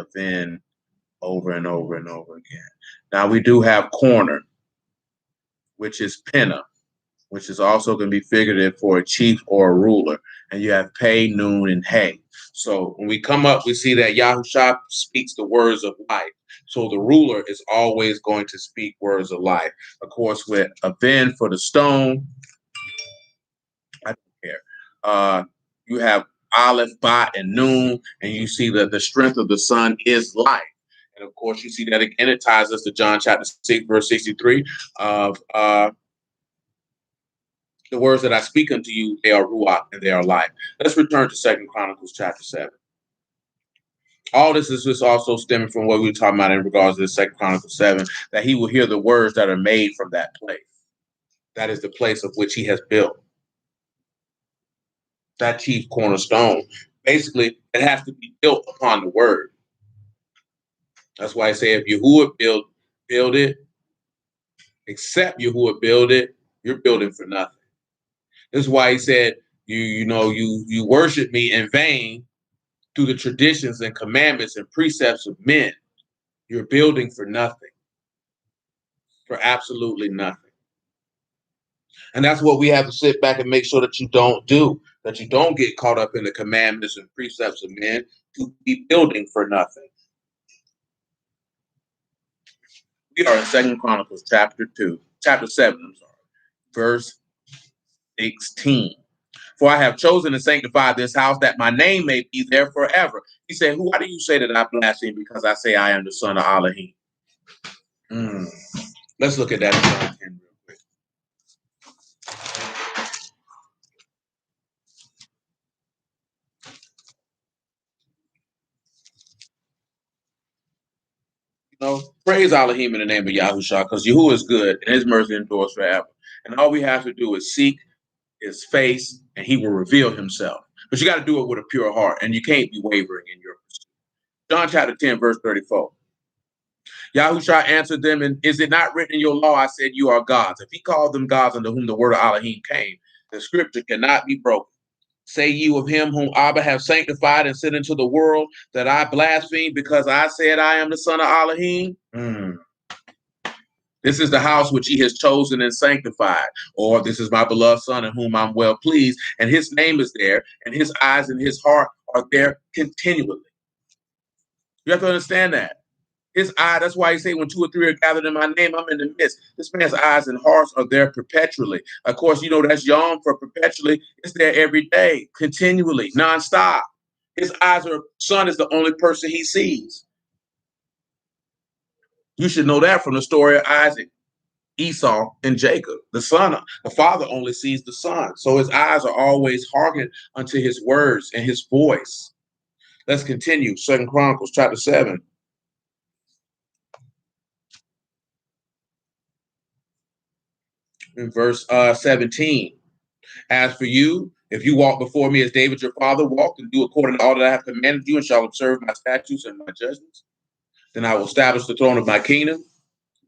Speaker 2: over and over and over again. Now we do have corner, which is pinna, which is also going to be figurative for a chief or a ruler. And you have pay, noon, and hay. So when we come up, we see that Yahushua speaks the words of life. So the ruler is always going to speak words of life. Of course, with aven for the stone, I don't care. You have Aleph, Bat, and Noon, and you see that the strength of the sun is life. And of course, you see that again. It ties us to John chapter 6, verse 63 of the words that I speak unto you, they are Ruach and they are life. Let's return to 2 Chronicles chapter 7. All this is just also stemming from what we were talking about in regards to the 2 Chronicles 7, that he will hear the words that are made from that place. That is the place of which he has built. That chief cornerstone. Basically, it has to be built upon the word. That's why I say if Yahuah build it, except Yahuah build it, you're building for nothing. This is why he said, you worship me in vain through the traditions and commandments and precepts of men. You're building for nothing, for absolutely nothing. And that's what we have to sit back and make sure that you don't do, that you don't get caught up in the commandments and precepts of men to be building for nothing. We are in 2 Chronicles chapter 7, verse 16. For I have chosen and sanctified this house that my name may be there forever. He said, why do you say that I blaspheme because I say I am the son of Elohim? Let's look at that in John 10 real quick. Praise Elohim in the name of Yahushua, because Yahuah is good and his mercy endures forever. And all we have to do is seek his face and he will reveal himself. But you got to do it with a pure heart, and you can't be wavering in your pursuit. John chapter 10, verse 34. Yahushua answered them, and is it not written in your law, I said, you are gods? If he called them gods unto whom the word of Elohim came, the scripture cannot be broken. Say you of him whom Abba have sanctified and sent into the world, that I blaspheme because I said I am the son of Elohim? This is the house which he has chosen and sanctified. Or this is my beloved son in whom I'm well pleased. And his name is there, and his eyes and his heart are there continually. You have to understand that. His eye, that's why he say when 2 or 3 are gathered in my name, I'm in the midst. This man's eyes and hearts are there perpetually. Of course, that's Yom for perpetually. It's there every day, continually, nonstop. His son is the only person he sees. You should know that from the story of Isaac, Esau, and Jacob. The father only sees the son. So his eyes are always hearkened unto his words and his voice. Let's continue. 2 Chronicles chapter 7. In verse 17. As for you, if you walk before me as David your father walked, and do according to all that I have commanded you, and shall observe my statutes and my judgments, then I will establish the throne of my kingdom.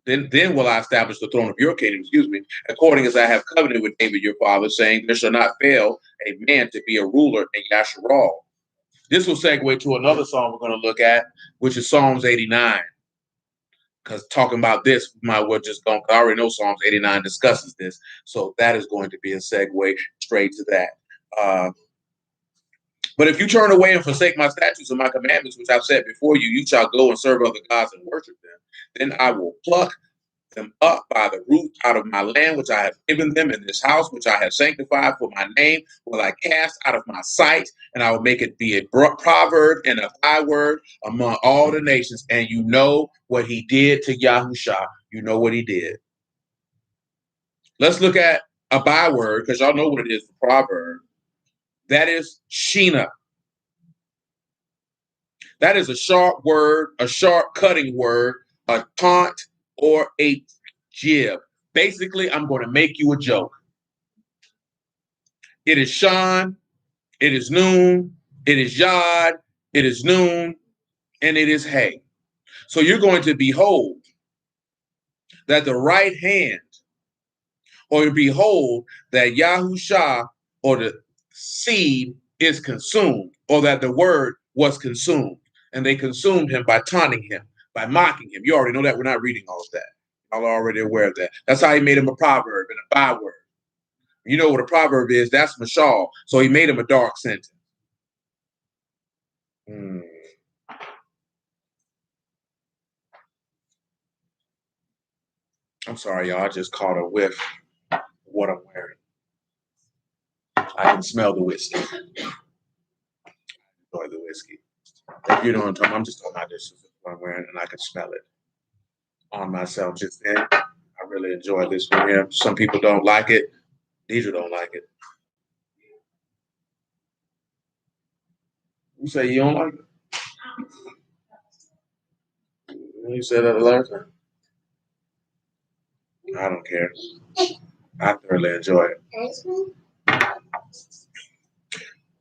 Speaker 2: Then will I establish the throne of your kingdom, according as I have covenanted with David your father, saying, there shall not fail a man to be a ruler in Yasharal. This will segue to another psalm we're going to look at, which is Psalms 89. Because talking about this, we might well just go. I already know Psalms 89 discusses this, so that is going to be a segue straight to that. But if you turn away and forsake my statutes and my commandments, which I've set before you, you shall go and serve other gods and worship them. Then I will pluck them up by the root out of my land, which I have given them, in this house, which I have sanctified for my name, will I cast out of my sight, and I will make it be a proverb and a byword among all the nations. And you know what he did to Yahushua. You know what he did. Let's look at a byword, because y'all know what it is for proverb. That is Sheena. That is a sharp word, a sharp cutting word, a taunt, or a jib. Basically, I'm going to make you a joke. It is Shan, it is noon, it is Yod, it is noon, and it is Hay. So you're going to behold that the right hand, or behold that Yahusha, or the seed, is consumed, or that the word was consumed. And they consumed him by taunting him, by mocking him. You already know that. We're not reading all of that. Y'all are already aware of that. That's how he made him a proverb and a byword. You know what a proverb is? That's mashal. So he made him a dark sentence. I'm sorry, y'all. I just caught a whiff of what I'm wearing. I can smell the whiskey. Enjoy the whiskey. If you know what I'm talking about, I'm just talking about this is what I'm wearing, and I can smell it on myself just then. I really enjoy this one here. Some people don't like it. Deidre don't like it. You say you don't like it? You said that the last time? I don't care. I thoroughly enjoy it.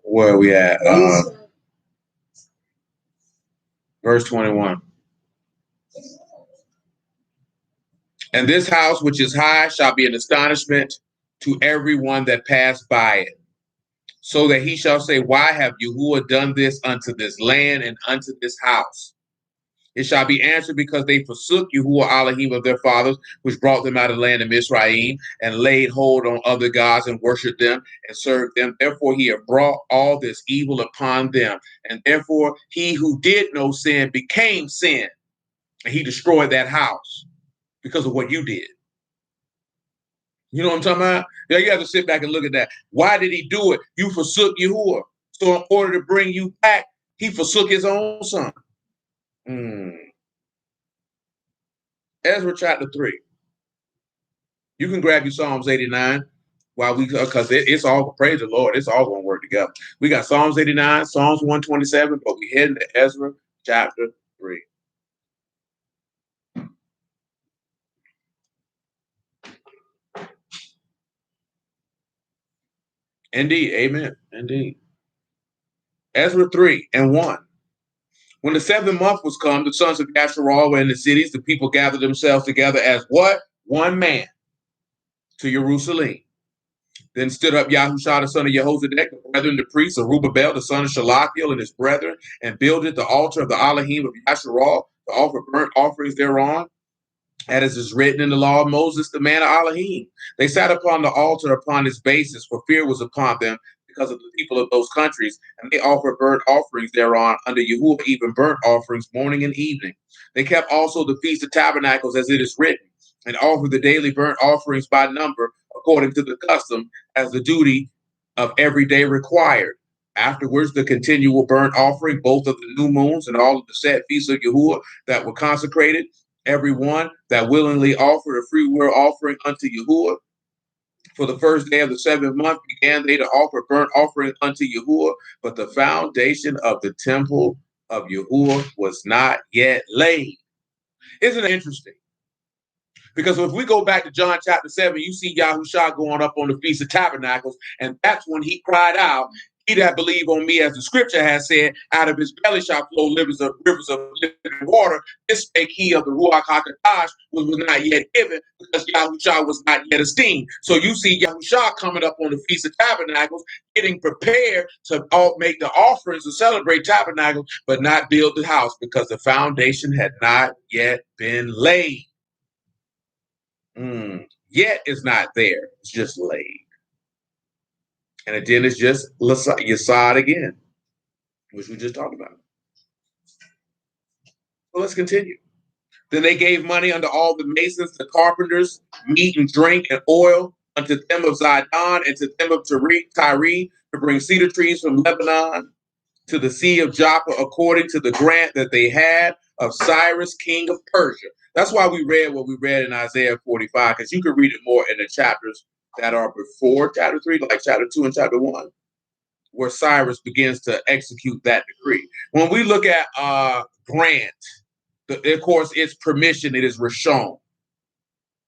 Speaker 2: Where are we at? Verse 21. And this house which is high shall be an astonishment to everyone that passed by it, so that he shall say, why have Yahuah done this unto this land and unto this house? It shall be answered, because they forsook Yahuah Elohim of their fathers, which brought them out of the land of Mizraim, and laid hold on other gods and worshipped them and served them. Therefore he have brought all this evil upon them. And therefore he who did no sin became sin. And he destroyed that house because of what you did. You know what I'm talking about? Now you have to sit back and look at that. Why did he do it? You forsook Yahuah. So in order to bring you back, he forsook his own son. Ezra chapter 3. You can grab your Psalms 89 while we, because it's all, praise the Lord, it's all going to work together. We got Psalms 89, Psalms 127, but we heading to Ezra chapter 3. Indeed, amen. Indeed. Ezra 3 and 1. When the 7th month was come, the sons of Yasharal were in the cities. The people gathered themselves together as what? One man to Jerusalem. Then stood up Yahushua, the son of Jehozadak, the brethren, the priests, Zerubbabel, the son of Shalachiel, and his brethren, and builded the altar of the Elohim of Yasharal, to offer burnt offerings thereon, as is written in the law of Moses, the man of Elohim. They sat upon the altar upon its basis, for fear was upon them because of the people of those countries, and they offered burnt offerings thereon unto Yahuah, even burnt offerings morning and evening. They kept also the Feast of Tabernacles, as it is written, and offered the daily burnt offerings by number, according to the custom, as the duty of every day required. Afterwards, the continual burnt offering, both of the new moons and all of the set feasts of Yahuah that were consecrated, every one that willingly offered a free will offering unto Yahuah. For the first day of the 7th month began they to offer burnt offering unto Yahuah, but the foundation of the temple of Yahuah was not yet laid. Isn't it interesting? Because if we go back to John chapter 7, you see Yahushua going up on the Feast of Tabernacles, and that's when he cried out, He that believe on me, as the scripture has said, out of his belly shall flow rivers of living water. This spake he of the Ruach HaKodesh, which was not yet given, because Yahushua was not yet esteemed. So you see Yahushua coming up on the Feast of Tabernacles, getting prepared to make the offerings to celebrate Tabernacles, but not build the house because the foundation had not yet been laid. Yet is not there. It's just laid. And then it's just Yesod again, which we just talked about. So let's continue. Then they gave money unto all the masons, the carpenters, meat and drink and oil, unto them of Zidon and to them of Tyre, to bring cedar trees from Lebanon to the sea of Joppa, according to the grant that they had of Cyrus, king of Persia. That's why we read what we read in Isaiah 45, because you can read it more in the chapters that are before chapter 3, like chapter 2 and chapter 1, where Cyrus begins to execute that decree. When we look at grant, of course, it's permission, it is Rishon.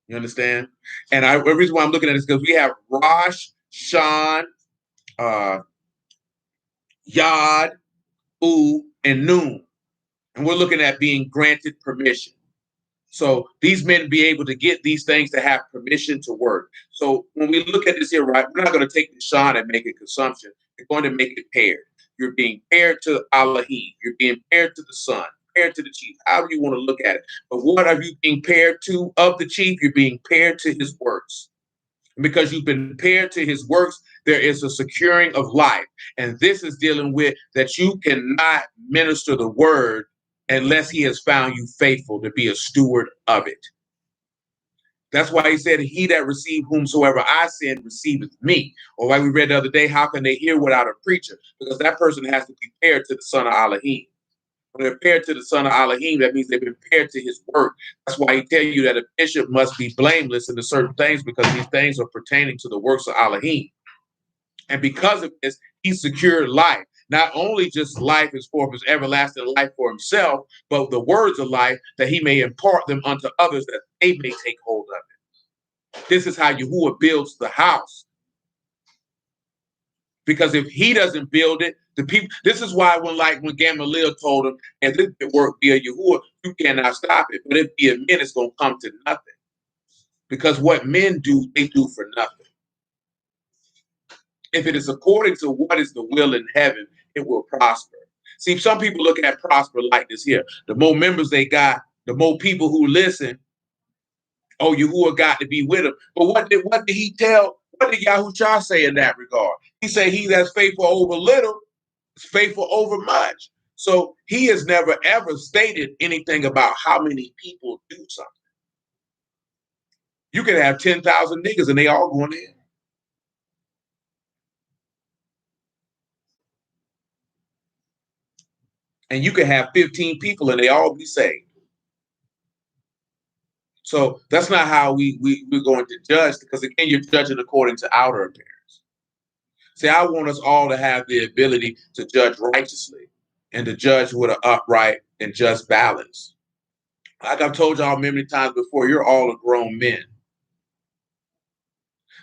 Speaker 2: You understand? And the reason why I'm looking at this is because we have Rosh, Shan, Yod, U, and Noon. And we're looking at being granted permission. So these men be able to get these things to have permission to work. So when we look at this here, right, we're not going to take the Shan and make it consumption. We're going to make it paired. You're being paired to Elohim. You're being paired to the Son, paired to the chief, however you want to look at it. But what are you being paired to of the chief? You're being paired to his works. And because you've been paired to his works, there is a securing of life. And this is dealing with that you cannot minister the word unless he has found you faithful to be a steward of it. That's why he said, he that received whomsoever I send receiveth me. Or like we read the other day, how can they hear without a preacher? Because that person has to be paired to the son of Elohim. When they're paired to the son of Elohim, that means they've been paired to his work. That's why he tell you that a bishop must be blameless in the certain things, because these things are pertaining to the works of Elohim. And because of this, he secured life. Not only just life is for his everlasting life for himself, but the words of life, that he may impart them unto others, that they may take hold of it. This is how Yahuah builds the house. Because if he doesn't build it, the people, this is why when Gamaliel told him, and this work be a Yahuah, you cannot stop it. But if be a men, it's going to come to nothing. Because what men do, they do for nothing. If it is according to what is the will in heaven, it will prosper. See, some people look at prosper like this here. The more members they got, the more people who listen, oh, Yahuah got to be with them. But what did he tell? What did Yahushua say in that regard? He said, he that's faithful over little is faithful over much. So he has never, ever stated anything about how many people do something. You can have 10,000 niggas and they all going in. And you can have 15 people and they all be saved. So that's not how we're going to judge, because again, you're judging according to outer appearance. See, I want us all to have the ability to judge righteously and to judge with an upright and just balance. Like I've told y'all many times before, you're all grown men.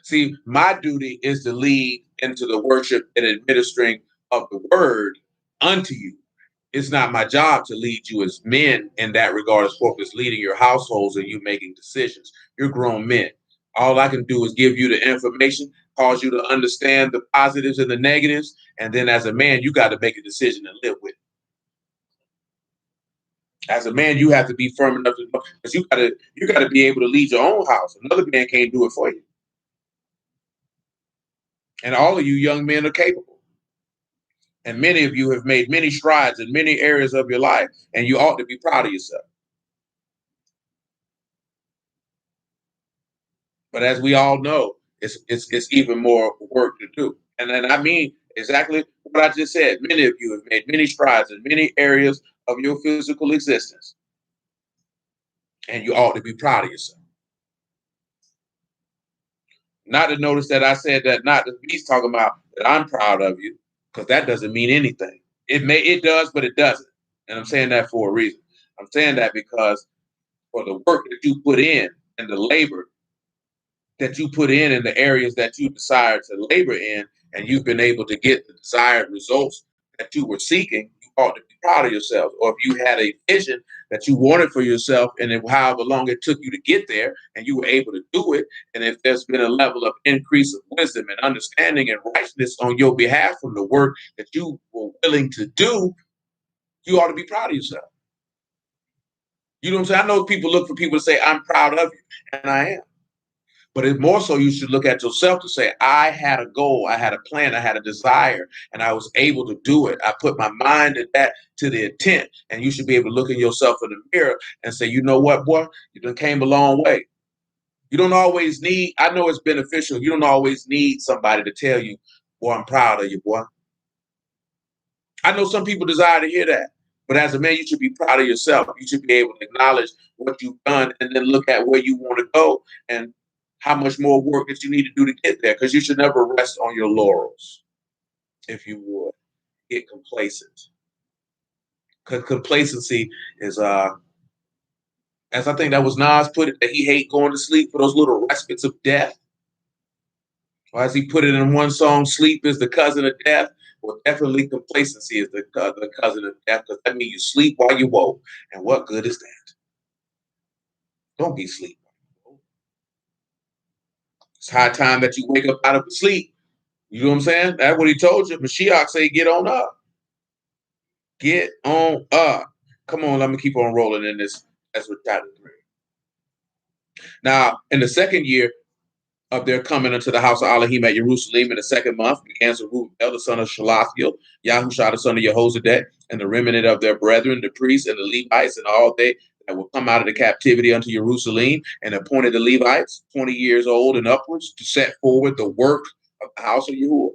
Speaker 2: See, my duty is to lead into the worship and administering of the word unto you. It's not my job to lead you as men in that regard, as far as leading your households and you making decisions. You're grown men. All I can do is give you the information, cause you to understand the positives and the negatives. And then as a man, you got to make a decision and live with it. As a man, you have to be firm enough to know, because you got to be able to lead your own house. Another man can't do it for you. And all of you young men are capable. And many of you have made many strides in many areas of your life, and you ought to be proud of yourself. But as we all know, it's even more work to do. And then I mean exactly what I just said. Many of you have made many strides in many areas of your physical existence, and you ought to be proud of yourself. Not to notice that I said that, not to be talking about that I'm proud of you, because that doesn't mean anything. It does, but it doesn't. And I'm saying that for a reason. I'm saying that because for the work that you put in and the labor that you put in the areas that you desire to labor in, and you've been able to get the desired results that you were seeking, you ought to be proud of yourself. Or if you had a vision that you wanted for yourself, and however long it took you to get there, and you were able to do it, and if there's been a level of increase of wisdom and understanding and righteousness on your behalf from the work that you were willing to do, you ought to be proud of yourself. You know what I'm saying? I know people look for people to say, I'm proud of you, and I am. But it's more so you should look at yourself to say, I had a goal, I had a plan, I had a desire, and I was able to do it. I put my mind at that to the intent. And you should be able to look at yourself in the mirror and say, you know what, boy, you done came a long way. You don't always need, I know it's beneficial. You don't always need somebody to tell you, boy, I'm proud of you, boy. I know some people desire to hear that. But as a man, you should be proud of yourself. You should be able to acknowledge what you've done and then look at where you want to go and how much more work that you need to do to get there, because you should never rest on your laurels, if you would. Get complacent. Because complacency is, as I think that was Nas put it, that he hate going to sleep for those little respites of death. Or as he put it in one song, sleep is the cousin of death. Well, definitely complacency is the cousin of death, because that means you sleep while you woke. And what good is that? Don't be sleeping. It's high time that you wake up out of sleep. You know what I'm saying? That's what he told you. Mashiach say, get on up. Get on up. Come on, let me keep on rolling in this. That's what chapter 3. Now, in the second year of their coming into the house of Elohim at Jerusalem in the second month, began Zerubbabel, the son of Shalathiel, Yahushua, the son of Jehozadak, and the remnant of their brethren, the priests and the Levites, and all they that will come out of the captivity unto Jerusalem, and appointed the Levites, 20 years old and upwards, to set forward the work of the house of Yahuwah.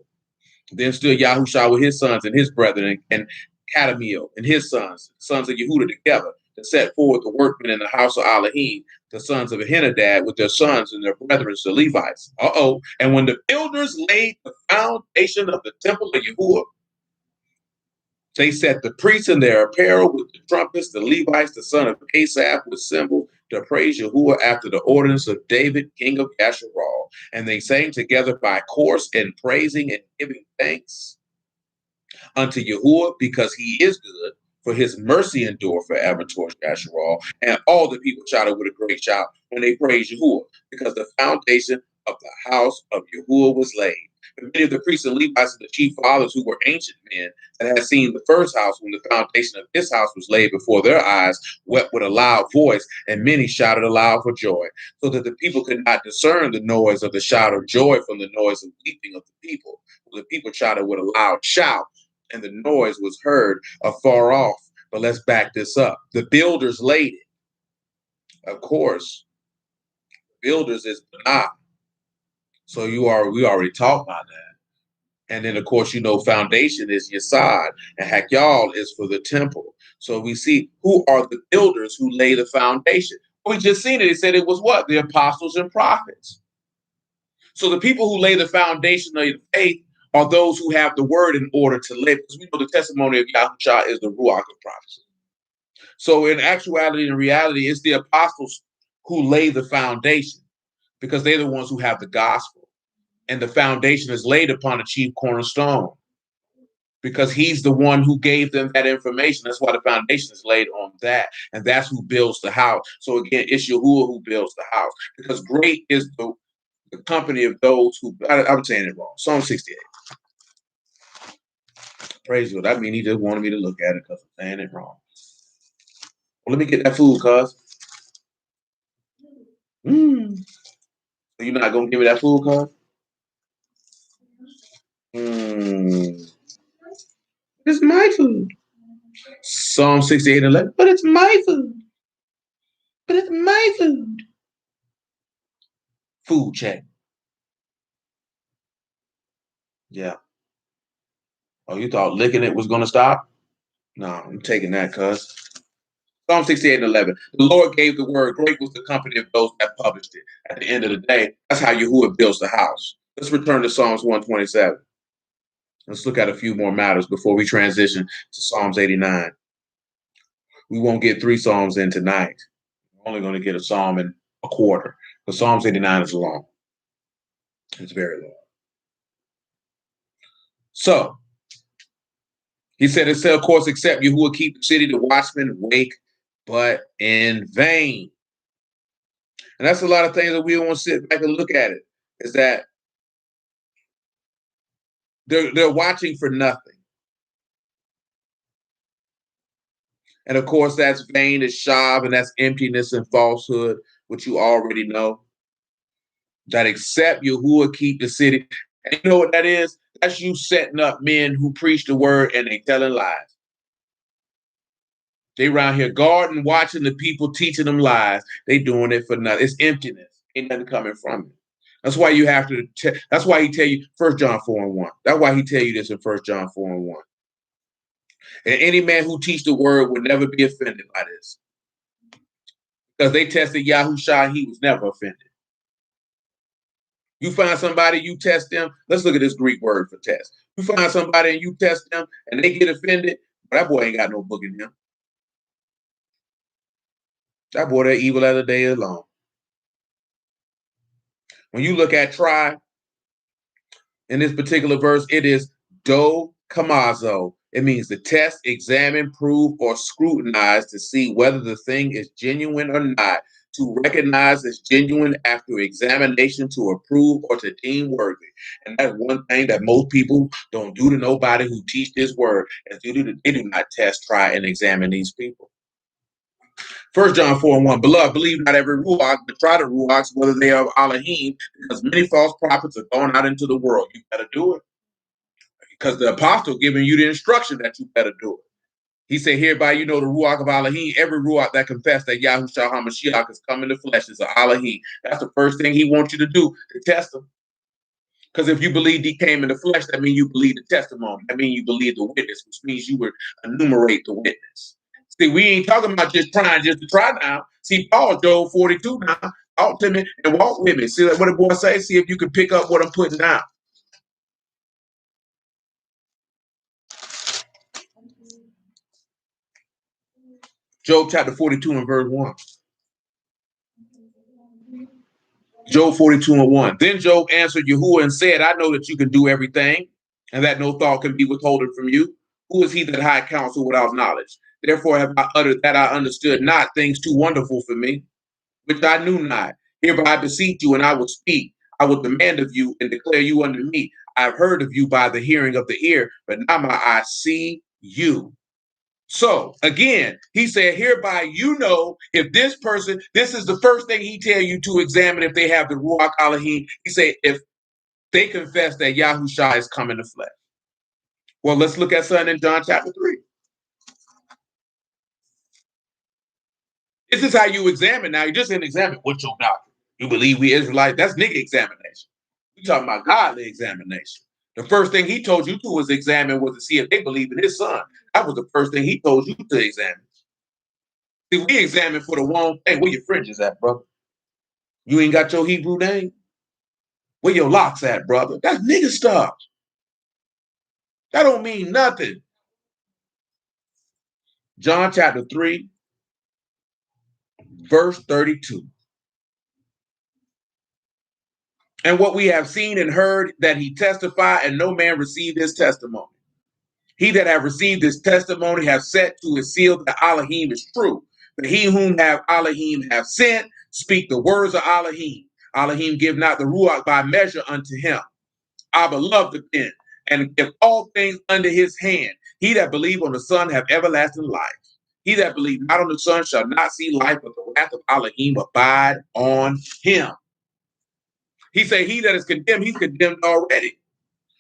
Speaker 2: Then stood Yahushua with his sons and his brethren, and Kadmiel and his sons of Yehuda, together to set forward the workmen in the house of Elohim, the sons of Ahinadab, with their sons and their brethren, the Levites. And when the builders laid the foundation of the temple of Yahuwah, they set the priests in their apparel with the trumpets, the Levites, the son of Asaph, with cymbals, to praise Yahuwah after the ordinance of David, king of Yasharal. And they sang together by course in praising and giving thanks unto Yahuwah, because he is good, for his mercy endure forever towards Yasharal. And all the people shouted with a great shout when they praised Yahuwah, because the foundation of the house of Yahuwah was laid. And many of the priests and Levites and the chief fathers, who were ancient men that had seen the first house when the foundation of this house was laid before their eyes, wept with a loud voice, and many shouted aloud for joy, so that the people could not discern the noise of the shout of joy from the noise of weeping of the people. The people shouted with a loud shout, and the noise was heard afar off. But let's back this up. The builders laid it. Of course, builders is Banah. So we already talked about that. And then, of course, foundation is Yesod, and Hakyal is for the temple. So we see who are the builders who lay the foundation. We just seen it. It said it was what? The apostles and prophets. So the people who lay the foundation of the faith are those who have the word in order to live. Because we know the testimony of Yahushua is the Ruach of prophecy. So in actuality and reality, it's the apostles who lay the foundation, because they're the ones who have the gospel. And the foundation is laid upon a chief cornerstone, because he's the one who gave them that information. That's why the foundation is laid on that. And that's who builds the house. So again, it's Yahuwah who builds the house, because great is the company of those who, I'm saying it wrong. Psalm 68. Praise God. I mean, he just wanted me to look at it because I'm saying it wrong. Well, let me get that food, cuz. So you're not going to give me that food, cuz? It's my food. Psalm 68 and 11. But it's my food. But it's my food. Food check. Yeah. Oh, you thought licking it was going to stop? No, I'm taking that, cuz. Psalm 68 and 11. The Lord gave the word. Great was the company of those that published it. At the end of the day, that's how Yahuwah builds the house. Let's return to Psalms 127. Let's look at a few more matters before we transition to Psalms 89. We won't get 3 Psalms in tonight. We're only going to get a Psalm in a quarter. But Psalms 89 is long. It's very long. So he said, it said, of course, except Yahuah keep the city, the watchmen wake, but in vain. And that's a lot of things that we don't want to sit back and look at it, is that they're watching for nothing. And of course, that's vain, is shav, and that's emptiness and falsehood, which you already know. That except Yahuah keep the city. And you know what that is? That's you setting up men who preach the word and they telling lies. They around here guarding, watching the people, teaching them lies. They doing it for nothing. It's emptiness. Ain't nothing coming from it. That's why you have to. That's why he tell you 1 John 4:1. That's why he tell you this in 1 John 4:1. And any man who teach the word will never be offended by this, because they tested Yahushua. He was never offended. You find somebody, you test them. Let's look at this Greek word for test. You find somebody and you test them, and they get offended. That boy ain't got no book in him. That boy, they're evil as the day is long. When you look at try, in this particular verse, it is do kamazo. It means to test, examine, prove, or scrutinize to see whether the thing is genuine or not, to recognize as genuine after examination, to approve or to deem worthy. And that's one thing that most people don't do to nobody who teach this word. They do not test, try, and examine these people. 1 John 4:1, beloved, believe not every ruach, but try the ruachs, whether they are Elohim, because many false prophets are gone out into the world. You better do it. Because the apostle giving you the instruction that you better do it. He said, hereby you know the ruach of Elohim, every ruach that confess that Yahushua HaMashiach is come in the flesh is an Elohim. That's the first thing he wants you to do, to test him. Because if you believe he came in the flesh, that means you believe the testimony. That means you believe the witness, which means you would enumerate the witness. See, we ain't talking about just trying just to try now. See, Paul, Job 42 now, talk to me and walk with me. See what the boy say? See if you can pick up what I'm putting down. Job chapter 42 and verse 1. Job 42 and 1. Then Job answered Yahuah and said, I know that you can do everything, and that no thought can be withholden from you. Who is he that hide counsel without knowledge? Therefore have I uttered that I understood not things too wonderful for me, which I knew not. Hereby I beseech you, and I will speak. I will demand of you and declare you unto me. I have heard of you by the hearing of the ear, but now my eyes see you. So again, he said, hereby you know if this person, this is the first thing he tell you to examine if they have the Ruach Elohim. He said, if they confess that Yahushua is come in the flesh. Well, let's look at something in John chapter 3. This is how you examine now. You just didn't examine what's your doctrine. You believe we Israelites? That's nigga examination. We talking about godly examination. The first thing he told you to was examine was to see if they believe in his son. That was the first thing he told you to examine. See, we examine for the wrong thing. Where your fringes at, brother? You ain't got your Hebrew name? Where your locks at, brother? That's nigga stuff. That don't mean nothing. John chapter 3, verse 32. And what we have seen and heard that he testified, and no man received his testimony. He that have received his testimony have set to his seal that Elohim is true. But he whom have Elohim have sent, speak the words of Elohim. Elohim give not the Ruach by measure unto him. Our beloved then, and give all things under his hand. He that believe on the Son have everlasting life. He that believe not on the Son shall not see life, but the wrath of Elohim abide on him. He say, he that is condemned, he's condemned already,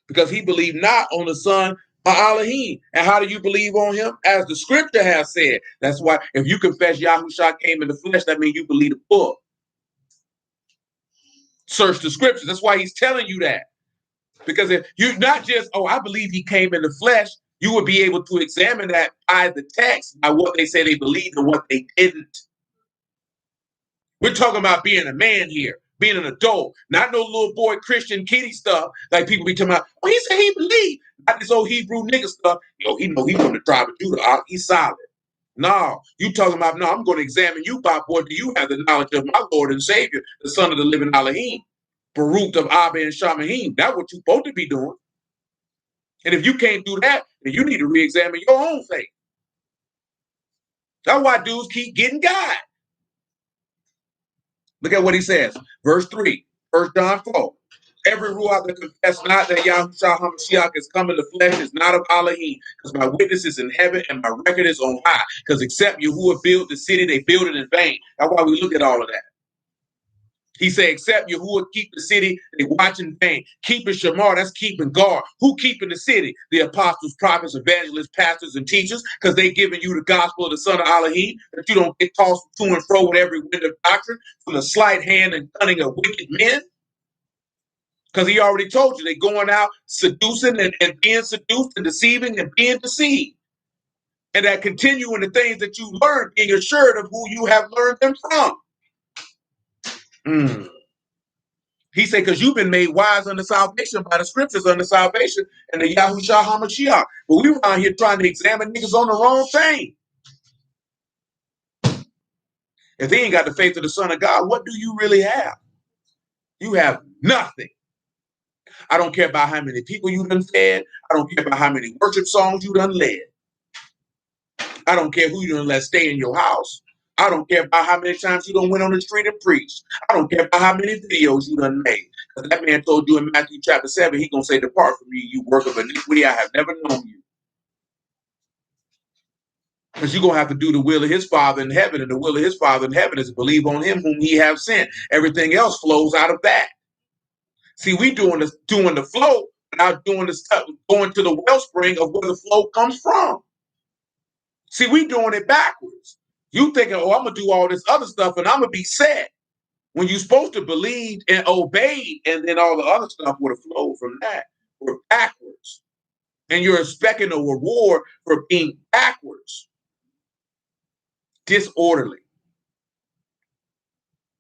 Speaker 2: because he believed not on the Son of Elohim. And how do you believe on him? As the scripture has said. That's why if you confess Yahushua came in the flesh, that means you believe the book. Search the scriptures. That's why he's telling you that. Because if you're not just, oh, I believe he came in the flesh, you would be able to examine that by the text, by what they say they believed and what they didn't. We're talking about being a man here, being an adult, not no little boy Christian kiddie stuff like people be talking about. Oh, he said he believed. Not this old Hebrew nigga stuff. Yo, he know he from the tribe of Judah. He's solid. No, you talking about, no, I'm going to examine you, by what do you have the knowledge of my Lord and Savior, the Son of the living Elohim, Baruch of Abba and Shamahim. That's what you're supposed to be doing. And if you can't do that, then you need to re-examine your own faith. That's why dudes keep getting God. Look at what he says. Verse 3, 1 John 4. Every ruach that confess not that Yahushua HaMashiach is come in the flesh is not of Elohim, because my witness is in heaven and my record is on high. Because except Yahuah build the city, they build it in vain. That's why we look at all of that. He said, except Yahuah keep the city, they watch in vain. Keeping Shamar, that's keeping guard. Who keeping the city? The apostles, prophets, evangelists, pastors, and teachers, because they giving you the gospel of the son of Elohim, that you don't get tossed to and fro with every wind of doctrine from the sleight hand and cunning of wicked men. Because he already told you they're going out seducing and being seduced and deceiving and being deceived. And that continuing the things that you learned, being assured of who you have learned them from. He said, because you've been made wise unto salvation by the scriptures unto salvation and the Yahushua HaMashiach. But we around here trying to examine niggas on the wrong thing. If they ain't got the faith of the Son of God, what do you really have? You have nothing. I don't care about how many people you done fed. I don't care about how many worship songs you done led. I don't care who you done let stay in your house. I don't care about how many times you done went on the street and preached. I don't care about how many videos you done made. Because that man told you in Matthew chapter 7, he going to say, depart from me, you work of iniquity. I have never known you. Because you're going to have to do the will of his Father in heaven. And the will of his Father in heaven is to believe on him whom he have sent. Everything else flows out of that. See, we doing the flow without doing the stuff, going to the wellspring of where the flow comes from. See, we doing it backwards. You thinking, oh, I'm going to do all this other stuff and I'm going to be set. When you're supposed to believe and obey, and then all the other stuff would have flowed from that. We're backwards. And you're expecting a reward for being backwards. Disorderly.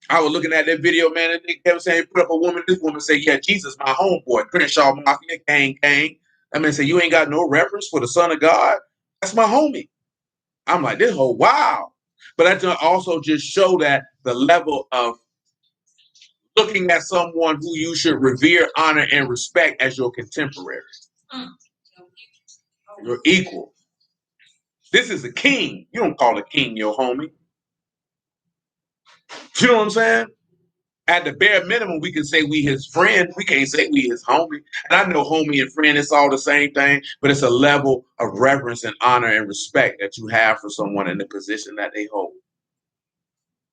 Speaker 2: I was looking at that video, man, and they kept saying, put up a woman. This woman said, yeah, Jesus, my homeboy, Crenshaw Mafia, gang. That man said, you ain't got no reference for the Son of God? That's my homie. I'm like, this whole wow. But that also just show that the level of looking at someone who you should revere, honor, and respect as your contemporary. Your equal. This is a king. You don't call a king your homie. You know what I'm saying? At the bare minimum, we can say we his friend. We can't say we his homie. And I know homie and friend, it's all the same thing, but it's a level of reverence and honor and respect that you have for someone in the position that they hold.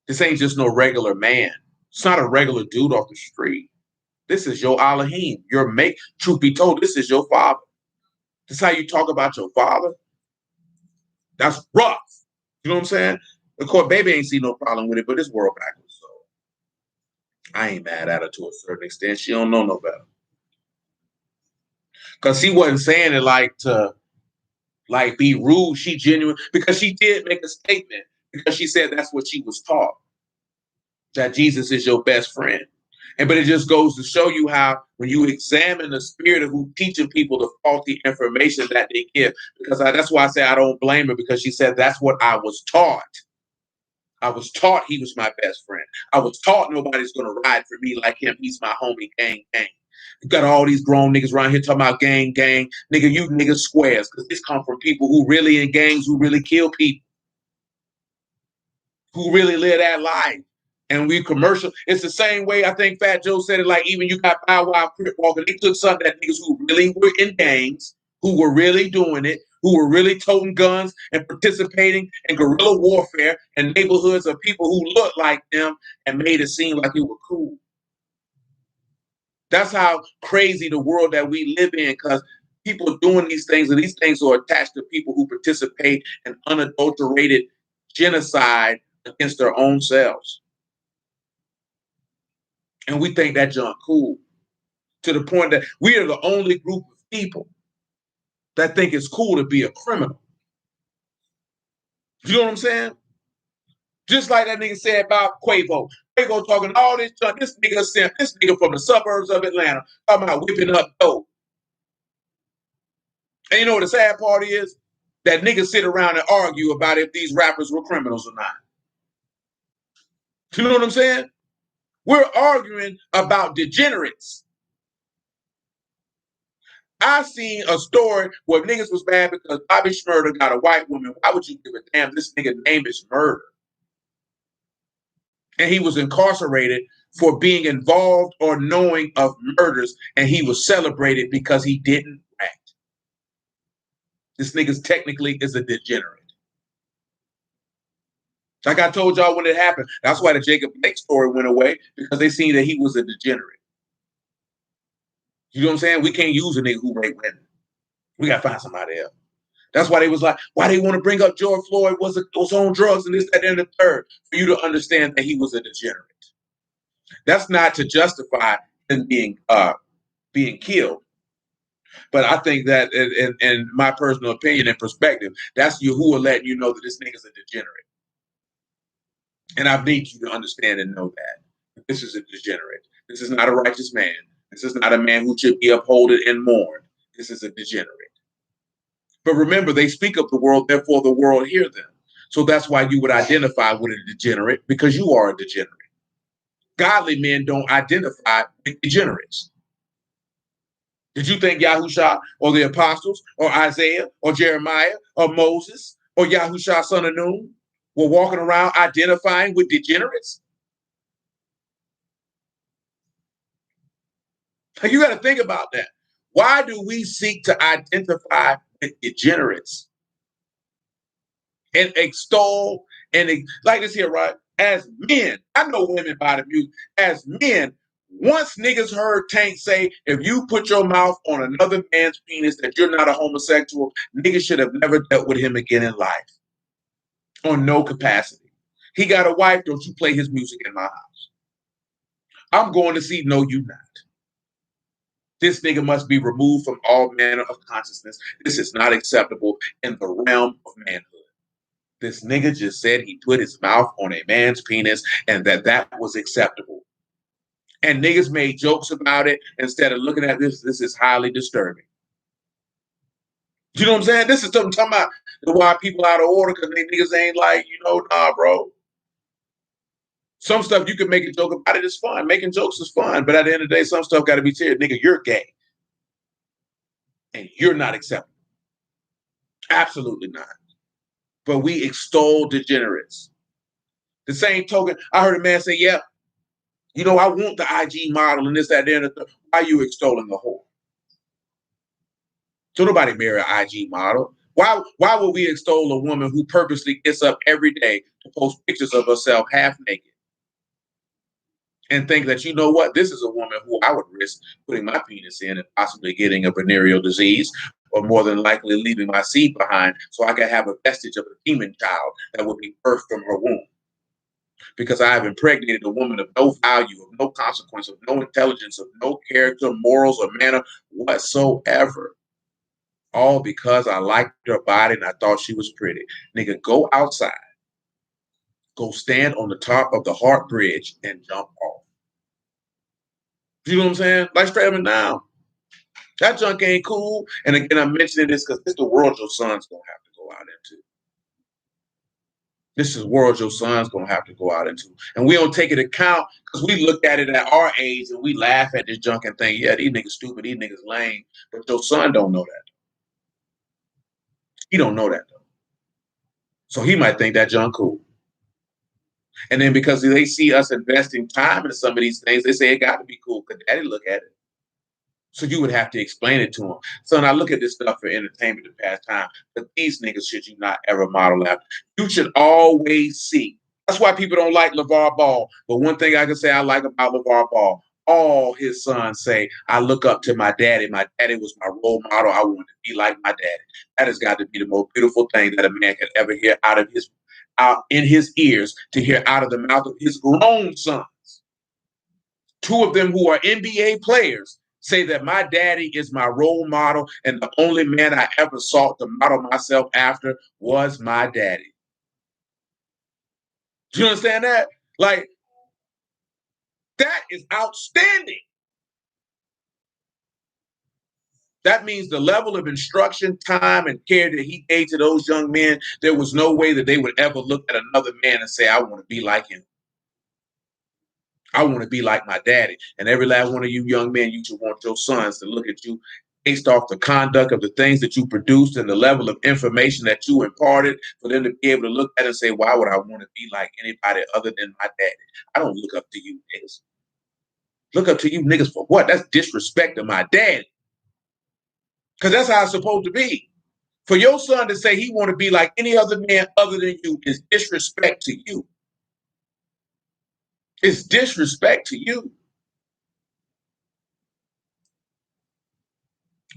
Speaker 2: This ain't just no regular man. It's not a regular dude off the street. This is your Elohim, your mate. Truth be told, this is your father. This is how you talk about your father. That's rough. You know what I'm saying? Of course, baby ain't see no problem with it, but it's world backwards. So I ain't mad at her to a certain extent. She don't know no better. Because she wasn't saying it like to be rude. She genuine, because she did make a statement, because she said that's what she was taught. That Jesus is your best friend. But it just goes to show you how when you examine the spirit of who teaching people the faulty information that they give, because that's why I say I don't blame her, because she said that's what I was taught. I was taught he was my best friend. I was taught nobody's going to ride for me like him. He's my homie, gang. You got all these grown niggas around here talking about gang. Nigga, you niggas squares, because this come from people who really in gangs, who really kill people, who really live that life. And we commercial. It's the same way I think Fat Joe said it, like even you got Bow Wow, Crip Walker. They took something that niggas who really were in gangs, who were really doing it, who were really toting guns and participating in guerrilla warfare and neighborhoods of people who looked like them, and made it seem like it was cool. That's how crazy the world that we live in, because people are doing these things, and these things are attached to people who participate in unadulterated genocide against their own selves. And we think that junk cool, to the point that we are the only group of people that think it's cool to be a criminal. You know what I'm saying? Just like that nigga said about Quavo. Quavo talking all this junk. This nigga from the suburbs of Atlanta talking about whipping up dope. And you know what the sad part is? That niggas sit around and argue about if these rappers were criminals or not. You know what I'm saying? We're arguing about degenerates. I seen a story where niggas was mad because Bobby Shmurda got a white woman. Why would you give a damn? This nigga name is Murder. And he was incarcerated for being involved or knowing of murders, and he was celebrated because he didn't act. This nigga technically is a degenerate. Like I told y'all when it happened, that's why the Jacob Blake story went away, because they seen that he was a degenerate. You know what I'm saying? We can't use a nigga who raped women. We gotta find somebody else. That's why they was like, why they want to bring up George Floyd was on drugs and this, that, and the third, for you to understand that he was a degenerate. That's not to justify him being killed. But I think that in my personal opinion and perspective, that's Yahuah letting you know that this nigga's a degenerate. And I need you to understand and know that. This is a degenerate. This is not a righteous man. This is not a man who should be upholded and mourned. This is a degenerate. But remember, they speak of the world, therefore the world hear them. So that's why you would identify with a degenerate, because you are a degenerate. Godly men don't identify with degenerates. Did you think Yahushua or the apostles or Isaiah or Jeremiah or Moses or Yahushua son of Nun were walking around identifying with degenerates? You got to think about that. Why do we seek to identify with degenerates and extol and like this here, right? As men, I know women buy the music. As men, once niggas heard Tank say, if you put your mouth on another man's penis that you're not a homosexual, niggas should have never dealt with him again in life. On no capacity. He got a wife, don't you play his music in my house. I'm going to see, no, you not. This nigga must be removed from all manner of consciousness. This is not acceptable in the realm of manhood. This nigga just said he put his mouth on a man's penis and that was acceptable. And niggas made jokes about it instead of looking at this. This is highly disturbing. You know what I'm saying? This is something I'm talking about why people out of order, because they niggas ain't like, nah, bro. Some stuff you can make a joke about it is fun. Making jokes is fun. But at the end of the day, some stuff got to be serious. Nigga, you're gay. And you're not acceptable. Absolutely not. But we extol degenerates. The same token, I heard a man say, yeah, I want the IG model and this, that, and that. Why are you extolling a whore? So nobody marry an IG model. Why would we extol a woman who purposely gets up every day to post pictures of herself half naked and think that, you know what, this is a woman who I would risk putting my penis in and possibly getting a venereal disease, or more than likely leaving my seed behind so I can have a vestige of a demon child that would be birthed from her womb. Because I have impregnated a woman of no value, of no consequence, of no intelligence, of no character, morals, or manner whatsoever. All because I liked her body and I thought she was pretty. Nigga, go outside. Go stand on the top of the Hart Bridge and jump off. You know what I'm saying? Like straight up and down. That junk ain't cool. And again, I'm mentioning this because it's the world your son's going to have to go out into. This is the world your son's going to have to go out into. And we don't take it account because we look at it at our age and we laugh at this junk and think, yeah, these niggas stupid, these niggas lame. But your son don't know that. He don't know that, though. So he might think that junk cool. And then because they see us investing time into some of these things, they say it got to be cool because daddy look at it. So you would have to explain it to them. So now look at this stuff for entertainment and pastime. But these niggas should you not ever model after. You should always see. That's why people don't like LeVar Ball. But one thing I can say I like about LeVar Ball, all his sons say, I look up to my daddy. My daddy was my role model. I wanted to be like my daddy. That has got to be the most beautiful thing that a man could ever hear out in his ears, to hear out of the mouth of his grown sons. Two of them who are NBA players say that my daddy is my role model, and the only man I ever sought to model myself after was my daddy. Do you understand that? Like, that is outstanding. That means the level of instruction, time, and care that he gave to those young men, there was no way that they would ever look at another man and say, I want to be like him. I want to be like my daddy. And every last one of you young men, you should want your sons to look at you based off the conduct of the things that you produced and the level of information that you imparted, for them to be able to look at it and say, why would I want to be like anybody other than my daddy? I don't look up to you niggas. Look up to you niggas for what? That's disrespect to my daddy. Because that's how it's supposed to be. For your son to say he want to be like any other man other than you is disrespect to you. It's disrespect to you.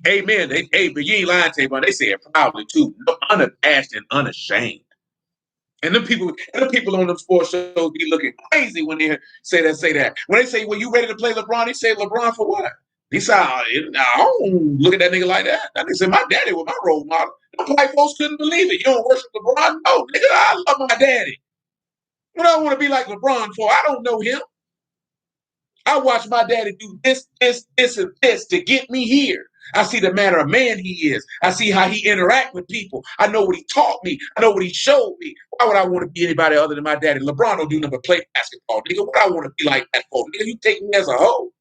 Speaker 2: Amen. But you ain't lying to me, but they say it proudly too. Unabashed and unashamed. And the people on them sports shows be looking crazy when they say that. When they say, well, you ready to play LeBron? They say, LeBron for what? He said, I don't look at that nigga like that. That nigga said, my daddy was my role model. The white folks couldn't believe it. You don't worship LeBron? No, nigga, I love my daddy. What do I want to be like LeBron for? I don't know him. I watched my daddy do this, and this to get me here. I see the manner of man he is. I see how he interact with people. I know what he taught me. I know what he showed me. Why would I want to be anybody other than my daddy? LeBron don't do nothing but play basketball, nigga. What I want to be like that for? Nigga, you take me as a hoe.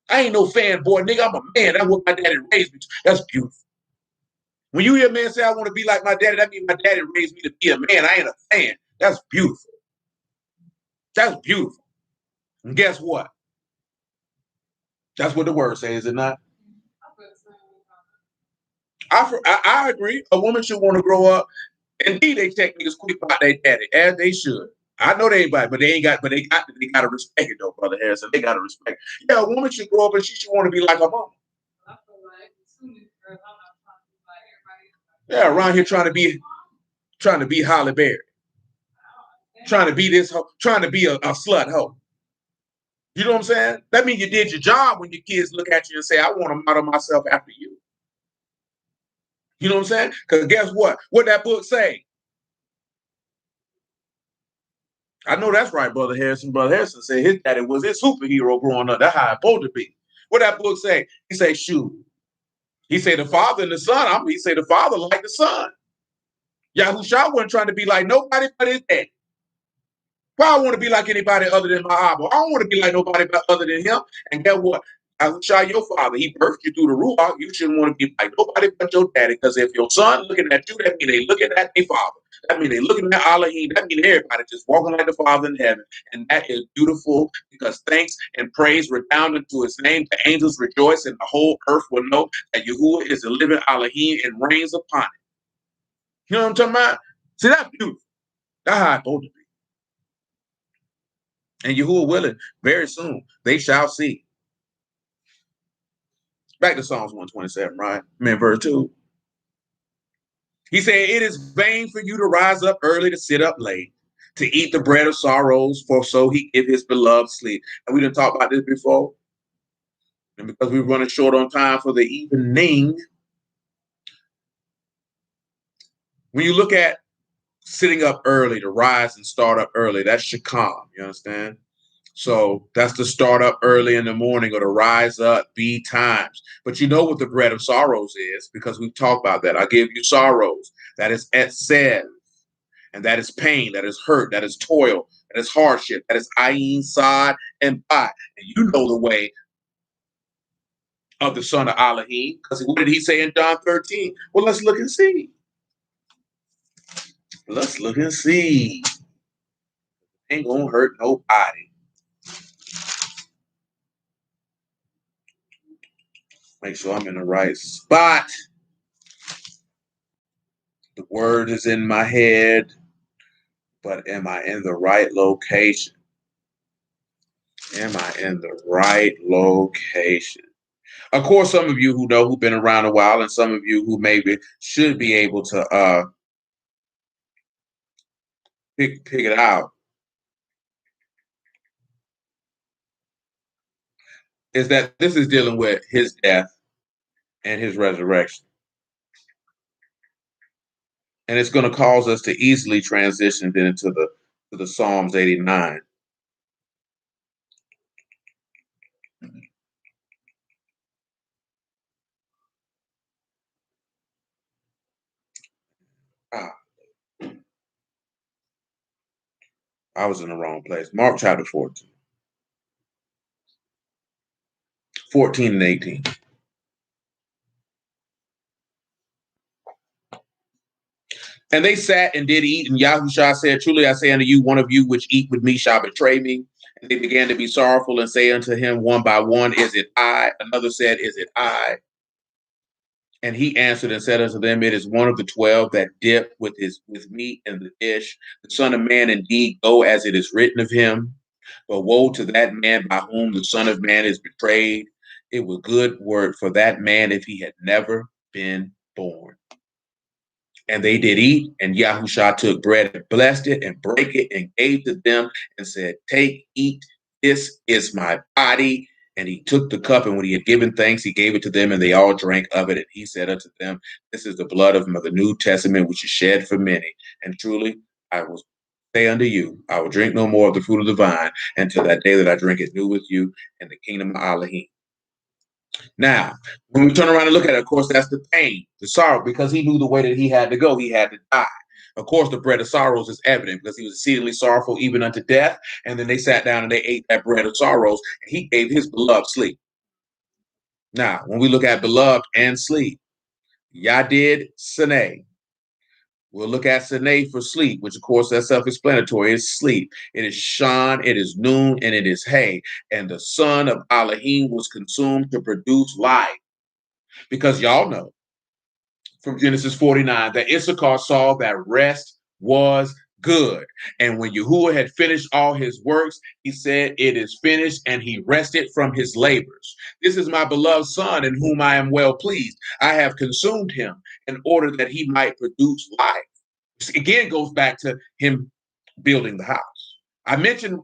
Speaker 2: I ain't no fanboy, nigga. I'm a man. That's what my daddy raised me to. That's beautiful. When you hear a man say, I want to be like my daddy, that means my daddy raised me to be a man. I ain't a fan. That's beautiful. That's beautiful. And guess what? That's what the word says, is it not? I agree. A woman should want to grow up. Indeed, they take niggas quick about their daddy, as they should. I know they ain't, but they gotta respect it though, Brother Harrison. They gotta respect. Yeah, a woman should grow up and she should want to be like her mama. Yeah, around here trying to be Holly Berry, trying to be this hoe, trying to be a slut hoe. You know what I'm saying? That means you did your job when your kids look at you and say, I want to model myself after you. You know what I'm saying? Because guess what? What that book say? I know that's right, Brother Harrison. Brother Harrison said his daddy was his superhero growing up. That's how it's supposed to be. What that book say? He say, shoot. He say the father and the son. He say the father like the son. Yahuah wasn't trying to be like nobody but his daddy. Why I want to be like anybody other than my Abba? I don't want to be like nobody other than him. And guess what? Yahuah, your father, he birthed you through the Ruach. You shouldn't want to be like nobody but your daddy. Because if your son looking at you, that means they looking at their father. That means they looking at Elohim. That means everybody just walking like the Father in heaven. And that is beautiful because thanks and praise redound unto his name. The angels rejoice and the whole earth will know that Yahuah is the living Elohim and reigns upon it. You know what I'm talking about? See, that's beautiful. That's how it's supposed to be. And Yahuah willing, very soon, they shall see. Back to Psalms 127, right? Verse 2. He said, it is vain for you to rise up early, to sit up late, to eat the bread of sorrows, for so he give his beloved sleep. And we didn't talk about this before. And because we're running short on time for the evening, when you look at sitting up early, to rise and start up early, that's shakam, you understand? So that's to start up early in the morning or to rise up, be times. But you know what the bread of sorrows is, because we've talked about that. I give you sorrows. That is etsev. And that is pain, that is hurt, that is toil, that is hardship, that is ayin, sad, and ba. And you know the way of the son of Elohim, because what did he say in John 13? Well, let's look and see. Let's look and see. Ain't gonna hurt nobody. Make sure I'm in the right spot. The word is in my head, but am I in the right location? Am I in the right location? Of course, some of you who know, who've been around a while, and some of you who maybe should be able to pick it out, is that this is dealing with his death and his resurrection. And it's going to cause us to easily transition then into the Psalms 89. I was in the wrong place. Mark chapter 14. 14 and 18. And they sat and did eat, and Yahushua said, truly I say unto you, one of you which eat with me shall betray me. And they began to be sorrowful and say unto him one by one, is it I? Another said, is it I? And he answered and said unto them, it is one of the 12 that dip with meat in the dish. The Son of Man indeed go as it is written of him. But woe to that man by whom the Son of Man is betrayed. It was good word for that man if he had never been born. And they did eat, and Yahushua took bread and blessed it and brake it and gave to them and said, take, eat, this is my body. And he took the cup, and when he had given thanks, he gave it to them, and they all drank of it. And he said unto them, this is the blood of the New Testament, which is shed for many. And truly, I will say unto you, I will drink no more of the fruit of the vine until that day that I drink it new with you in the kingdom of Elohim. Now, when we turn around and look at it, of course, that's the pain, the sorrow, because he knew the way that he had to go. He had to die. Of course, the bread of sorrows is evident because he was exceedingly sorrowful even unto death. And then they sat down and they ate that bread of sorrows, and he gave his beloved sleep. Now, when we look at beloved and sleep, Yadid Sene. We'll look at Sene for sleep, which of course that's self-explanatory. It's sleep. It is Shan, it is noon, and it is hay. And the son of Elohim was consumed to produce life. Because y'all know from Genesis 49 that Issachar saw that rest was good. And when Yahuah had finished all his works, he said, it is finished, and he rested from his labors. This is my beloved son in whom I am well pleased. I have consumed him in order that he might produce life. This again goes back to him building the house. I mentioned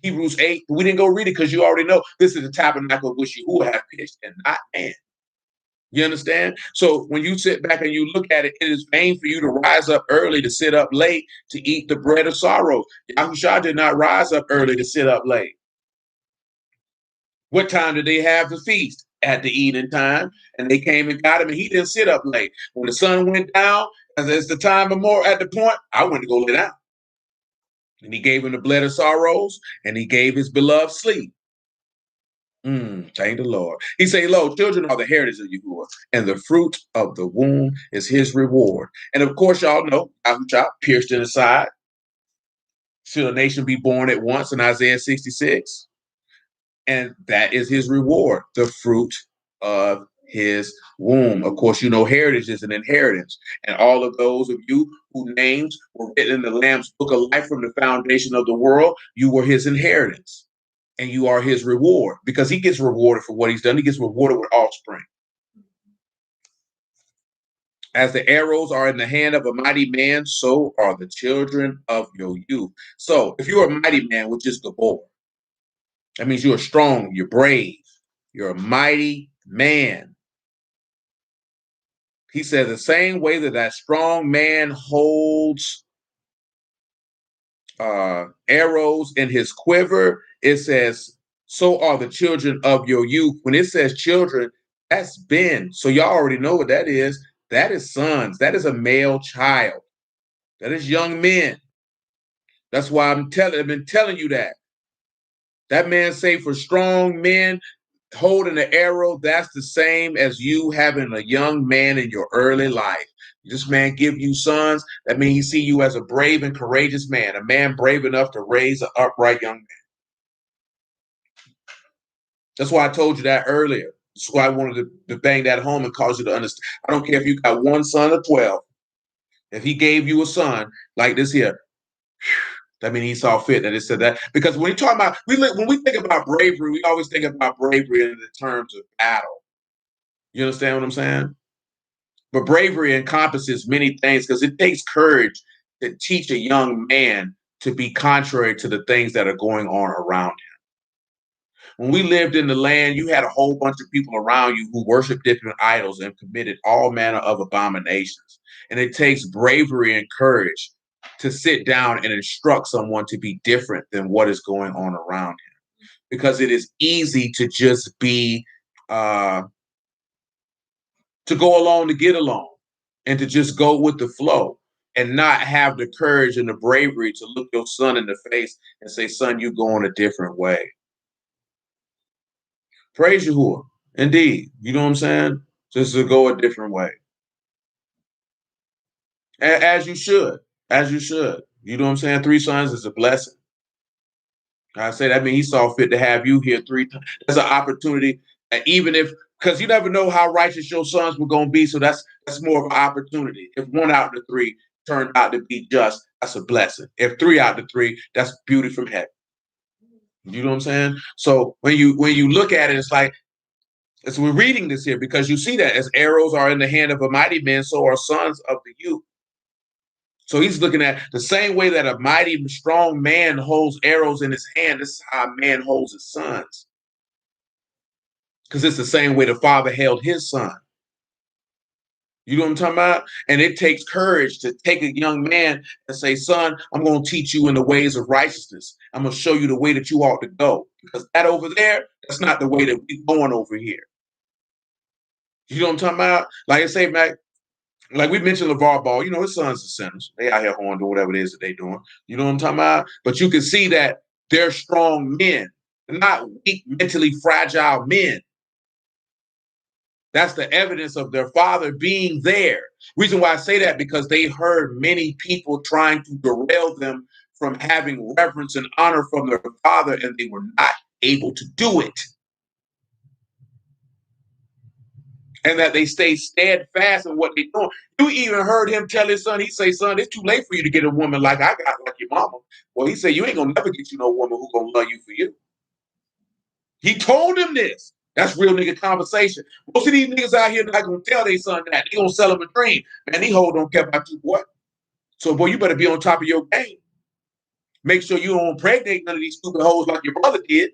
Speaker 2: Hebrews 8, but we didn't go read it because you already know this is the tabernacle which Yahuah have pitched and not man. You understand? So when you sit back and you look at it, it is vain for you to rise up early to sit up late to eat the bread of sorrow. Yahushua did not rise up early to sit up late. What time did they have the feast? At the evening time. And they came and got him, and he didn't sit up late. When the sun went down, as it's the time of more at the point, I went to go lay down. And he gave him the bread of sorrows, and he gave his beloved sleep. Thank the Lord. He said, lo, children are the heritage of Yahuah, and the fruit of the womb is his reward. And of course, y'all know, Yahushua pierced in the side. Should a nation be born at once in Isaiah 66? And that is his reward, the fruit of his womb. Of course, you know, heritage is an inheritance. And all of those of you whose names were written in the Lamb's book of life from the foundation of the world, you were his inheritance. And you are his reward, because he gets rewarded for what he's done. He gets rewarded with offspring. As the arrows are in the hand of a mighty man, so are the children of your youth. So if you're a mighty man, which is Gabor, that means you're strong, you're brave, you're a mighty man. He says the same way that strong man holds arrows in his quiver, it says, so are the children of your youth. When it says children, that's Ben. So y'all already know what that is. That is sons. That is a male child. That is young men. That's why I've been telling you that. That man say for strong men holding the arrow, that's the same as you having a young man in your early life. This man give you sons. That means he see you as a brave and courageous man, a man brave enough to raise an upright young man. That's why I told you that earlier. That's why I wanted to bang that home and cause you to understand. I don't care if you got one son or 12. If he gave you a son like this here, that means he saw fit that it said that. Because when we talk about, when we think about bravery, we always think about bravery in the terms of battle. You understand what I'm saying? But bravery encompasses many things because it takes courage to teach a young man to be contrary to the things that are going on around him. When we lived in the land, you had a whole bunch of people around you who worshiped different idols and committed all manner of abominations. And it takes bravery and courage to sit down and instruct someone to be different than what is going on around him. Because it is easy to just be, to go along to get along and to just go with the flow and not have the courage and the bravery to look your son in the face and say, son, you're going a different way. Praise Yahuah. Indeed. You know what I'm saying? Just to go a different way. As you should. As you should. You know what I'm saying? 3 sons is a blessing. I say that means he saw fit to have you here 3 times. That's an opportunity. And even if, because you never know how righteous your sons were going to be. So that's more of an opportunity. If 1 out of the 3 turned out to be just, that's a blessing. If 3 out of the 3, that's beauty from heaven. You know what I'm saying? So when you look at it, it's like, as we're reading this here, because you see that as arrows are in the hand of a mighty man, so are sons of the youth. So he's looking at the same way that a mighty, strong man holds arrows in his hand. This is how a man holds his sons. Because it's the same way the father held his son. You know what I'm talking about? And it takes courage to take a young man and say, son, I'm going to teach you in the ways of righteousness. I'm going to show you the way that you ought to go. Because that over there, that's not the way that we're going over here. You know what I'm talking about? Like I say, Mac, like we mentioned LeVar Ball, you know, his sons are sinners. They out here horn doing whatever it is that they're doing. You know what I'm talking about? But you can see that they're strong men. They're not weak, mentally fragile men. That's the evidence of their father being there. Reason why I say that, because they heard many people trying to derail them from having reverence and honor from their father, and they were not able to do it. And that they stay steadfast in what they're doing. You even heard him tell his son, he say, son, it's too late for you to get a woman like I got, like your mama. Well, he said, you ain't gonna never get you no woman who's gonna love you for you. He told him this. That's real nigga conversation. Most of these niggas out here not gonna tell their son that. They gonna sell him a dream. Man, these hoes don't care about you, boy. So, boy, you better be on top of your game. Make sure you don't impregnate none of these stupid hoes like your brother did.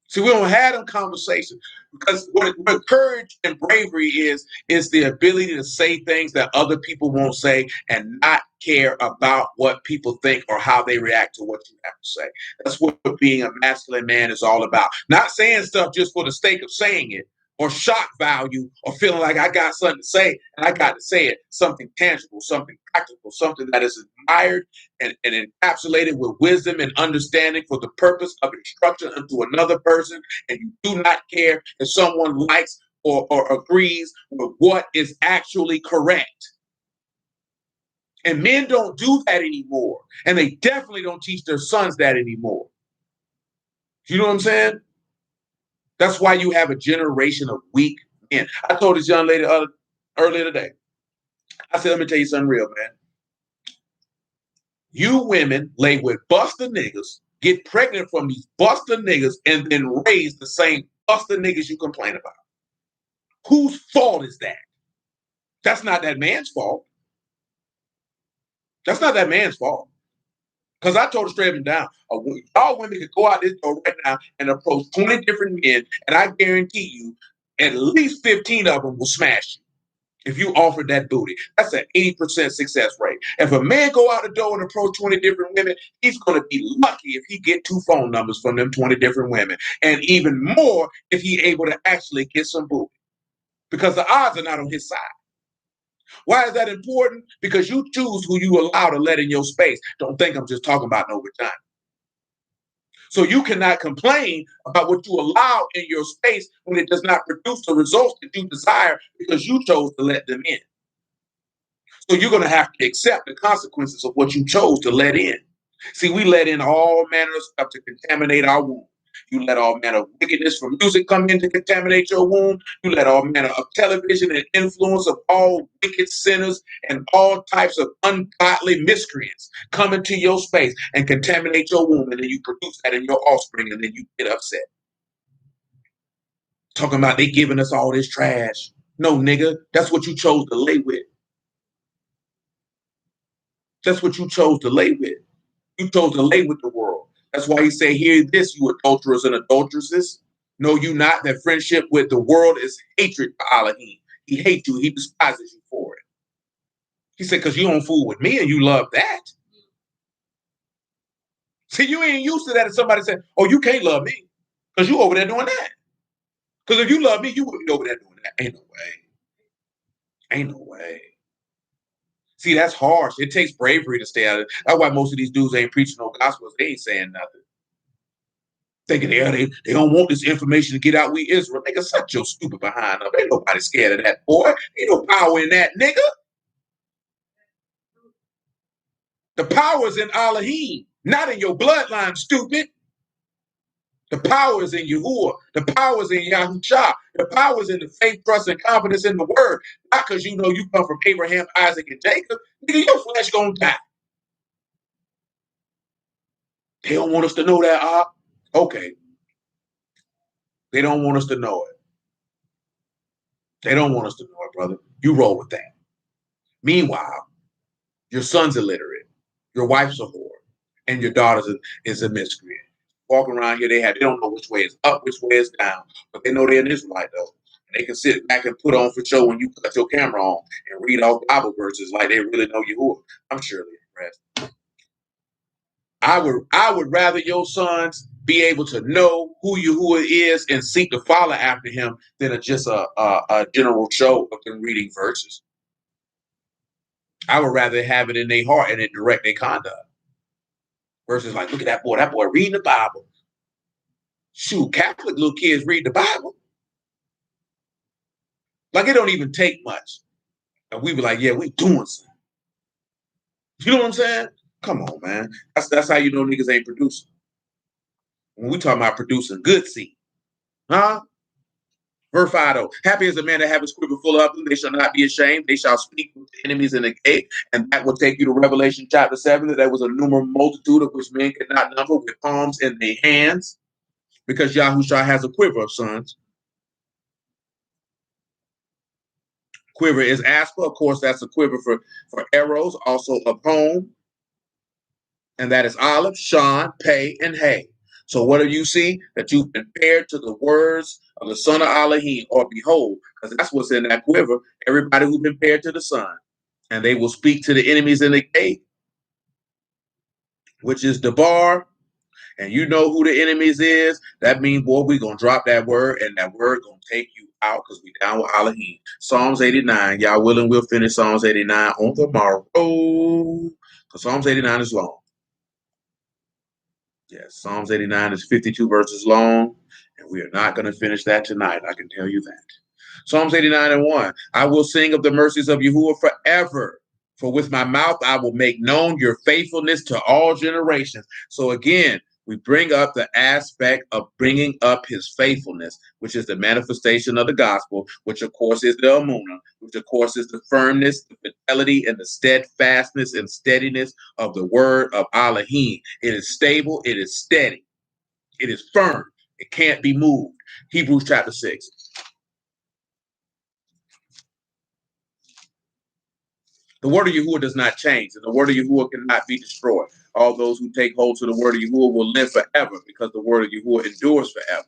Speaker 2: See, we don't have them conversations, because what courage and bravery is the ability to say things that other people won't say and not care about what people think or how they react to what you have to say. That's what being a masculine man is all about. Not saying stuff just for the sake of saying it, or shock value, or feeling like I got something to say and I got to say it. Something tangible, something practical, something that is admired and encapsulated with wisdom and understanding for the purpose of instruction unto another person. And you do not care if someone likes or agrees with what is actually correct. And men don't do that anymore. And they definitely don't teach their sons that anymore. You know what I'm saying? That's why you have a generation of weak men. I told this young lady earlier today, I said, let me tell you something real, man. You women lay with buster niggas, get pregnant from these buster niggas, and then raise the same buster niggas you complain about. Whose fault is that? That's not that man's fault. That's not that man's fault. Because I told her straight up and down, y'all women could go out this door right now and approach 20 different men, and I guarantee you, at least 15 of them will smash you if you offered that booty. That's an 80% success rate. If a man go out the door and approach 20 different women, he's going to be lucky if he get 2 phone numbers from them 20 different women, and even more if he able to actually get some booty, because the odds are not on his side. Why is that important? Because you choose who you allow to let in your space. Don't think I'm just talking about no vagina. So you cannot complain about what you allow in your space when it does not produce the results that you desire, because you chose to let them in. So you're going to have to accept the consequences of what you chose to let in. See, we let in all manner of stuff to contaminate our womb. You let all manner of wickedness from music come in to contaminate your womb. You let all manner of television and influence of all wicked sinners and all types of ungodly miscreants come into your space and contaminate your womb. And then you produce that in your offspring, and then you get upset. Talking about they giving us all this trash. No, nigga, that's what you chose to lay with. That's what you chose to lay with. You chose to lay with the world. That's why he said, hear this, you adulterers and adulteresses. Know you not that friendship with the world is hatred for Elohim. He hates you. He despises you for it. He said, because you don't fool with me and you love that. See, you ain't used to that. If somebody said, oh, you can't love me because you over there doing that. Because if you love me, you wouldn't be over there doing that. Ain't no way. Ain't no way. See, that's harsh. It takes bravery to stay out of it. That's why most of these dudes ain't preaching no gospels. They ain't saying nothing. Thinking they don't want this information to get out. We Israel. Nigga, suck your stupid behind up. Ain't nobody scared of that, boy. Ain't no power in that, nigga. The power is in Elohim, not in your bloodline, stupid. The power is in Yahuah. The power is in Yahushua. The power is in the faith, trust, and confidence in the word. Not because you know you come from Abraham, Isaac, and Jacob. Nigga, your flesh gonna die. They don't want us to know that, okay. They don't want us to know it. They don't want us to know it, brother. You roll with that. Meanwhile, your son's illiterate, your wife's a whore, and your daughter is a miscreant. Walking around here, they don't know which way is up, which way is down, but they know they're an Israelite though. And they can sit back and put on for show when you cut your camera on and read off Bible verses like they really know Yahuah. I'm surely impressed. I would rather your sons be able to know who Yahuah is and seek to follow after him than just a general show of them reading verses. I would rather have it in their heart and it direct their conduct. Versus like, look at that boy reading the Bible. Shoot, Catholic little kids read the Bible. Like it don't even take much. And we be like, yeah, we doing something. You know what I'm saying? Come on, man. That's how you know niggas ain't producing. When we talking about producing good seed. Huh? Verse 5 though. Happy is the man that have his quiver full of them. They shall not be ashamed. They shall speak with the enemies in the gate. And that will take you to Revelation chapter 7. That there was a numerous multitude of which men could not number with palms in their hands. Because Yahushua has a quiver of sons. Quiver is asper. Of course, that's a quiver for arrows. Also a poem. And that is olive, shan, pay, and hay. So what do you see? That you've been paired to the words of the son of Elohim, or behold, because that's what's in that quiver. Everybody who's been paired to the son. And they will speak to the enemies in the gate, which is the bar. And you know who the enemies is. That means, boy, we're going to drop that word, and that word going to take you out because we down with Elohim. Psalms 89. Y'all willing, we'll finish Psalms 89 on tomorrow. Because Psalms 89 is long. Yes, Psalms 89 is 52 verses long, and we are not going to finish that tonight. I can tell you that. Psalms 89 and 1. I will sing of the mercies of Yahuah forever. For with my mouth I will make known your faithfulness to all generations. So again, we bring up the aspect of bringing up his faithfulness, which is the manifestation of the gospel, which of course is the Amunah, which of course is the firmness, the fidelity, and the steadfastness and steadiness of the word of Elohim. It is stable, it is steady, it is firm, it can't be moved. Hebrews chapter 6. The word of Yahuah does not change, and the word of Yahuah cannot be destroyed. All those who take hold to the word of Yahuah will live forever, because the word of Yahuah endures forever.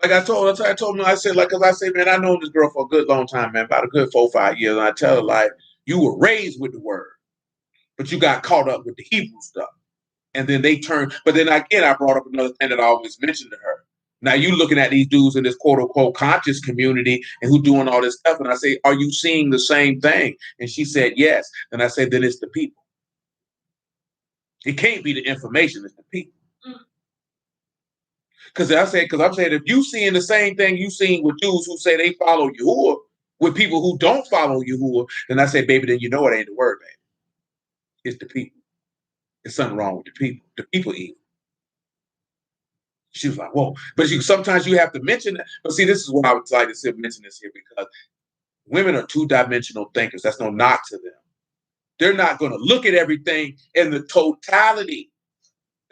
Speaker 2: Like I told him, I said, like, because I say, man, I know this girl for a good long time, man, about a good 4 or 5 years. And I tell her, like, you were raised with the word, but you got caught up with the Hebrew stuff. And then they turned, but then again, I brought up another thing that I always mentioned to her. Now you looking at these dudes in this quote unquote conscious community and who doing all this stuff. And I say, are you seeing the same thing? And she said, yes. And I said, then it's the people. It can't be the information, it's the people. Because I'm saying, if you seeing the same thing you seeing with dudes who say they follow Yahuah with people who don't follow Yahuah, then I say, baby, then you know it ain't the word, baby. It's the people. There's something wrong with the people. The people evil. She was like, whoa. But sometimes you have to mention that. But see, this is why I would like to mention this here, because women are two-dimensional thinkers. That's no knock to them. They're not going to look at everything in the totality.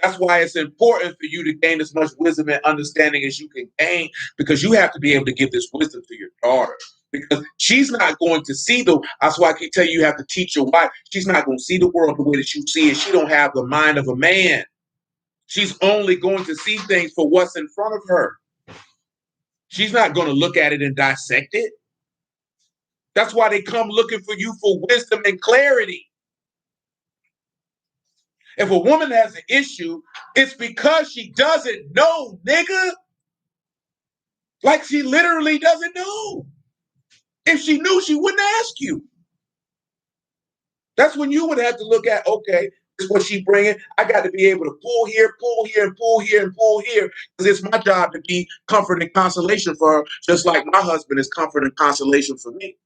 Speaker 2: That's why it's important for you to gain as much wisdom and understanding as you can gain, because you have to be able to give this wisdom to your daughter. Because she's not going to see that's why I keep telling you, you have to teach your wife. She's not going to see the world the way that you see it. She don't have the mind of a man. She's only going to see things for what's in front of her. She's not going to look at it and dissect it. That's why they come looking for you for wisdom and clarity. If a woman has an issue, it's because she doesn't know, nigga. Like she literally doesn't know. If she knew, she wouldn't ask you. That's when you would have to look at, okay, this is what she's bringing. I got to be able to pull here, pull here, and pull here, and pull here, because it's my job to be comfort and consolation for her, just like my husband is comfort and consolation for me.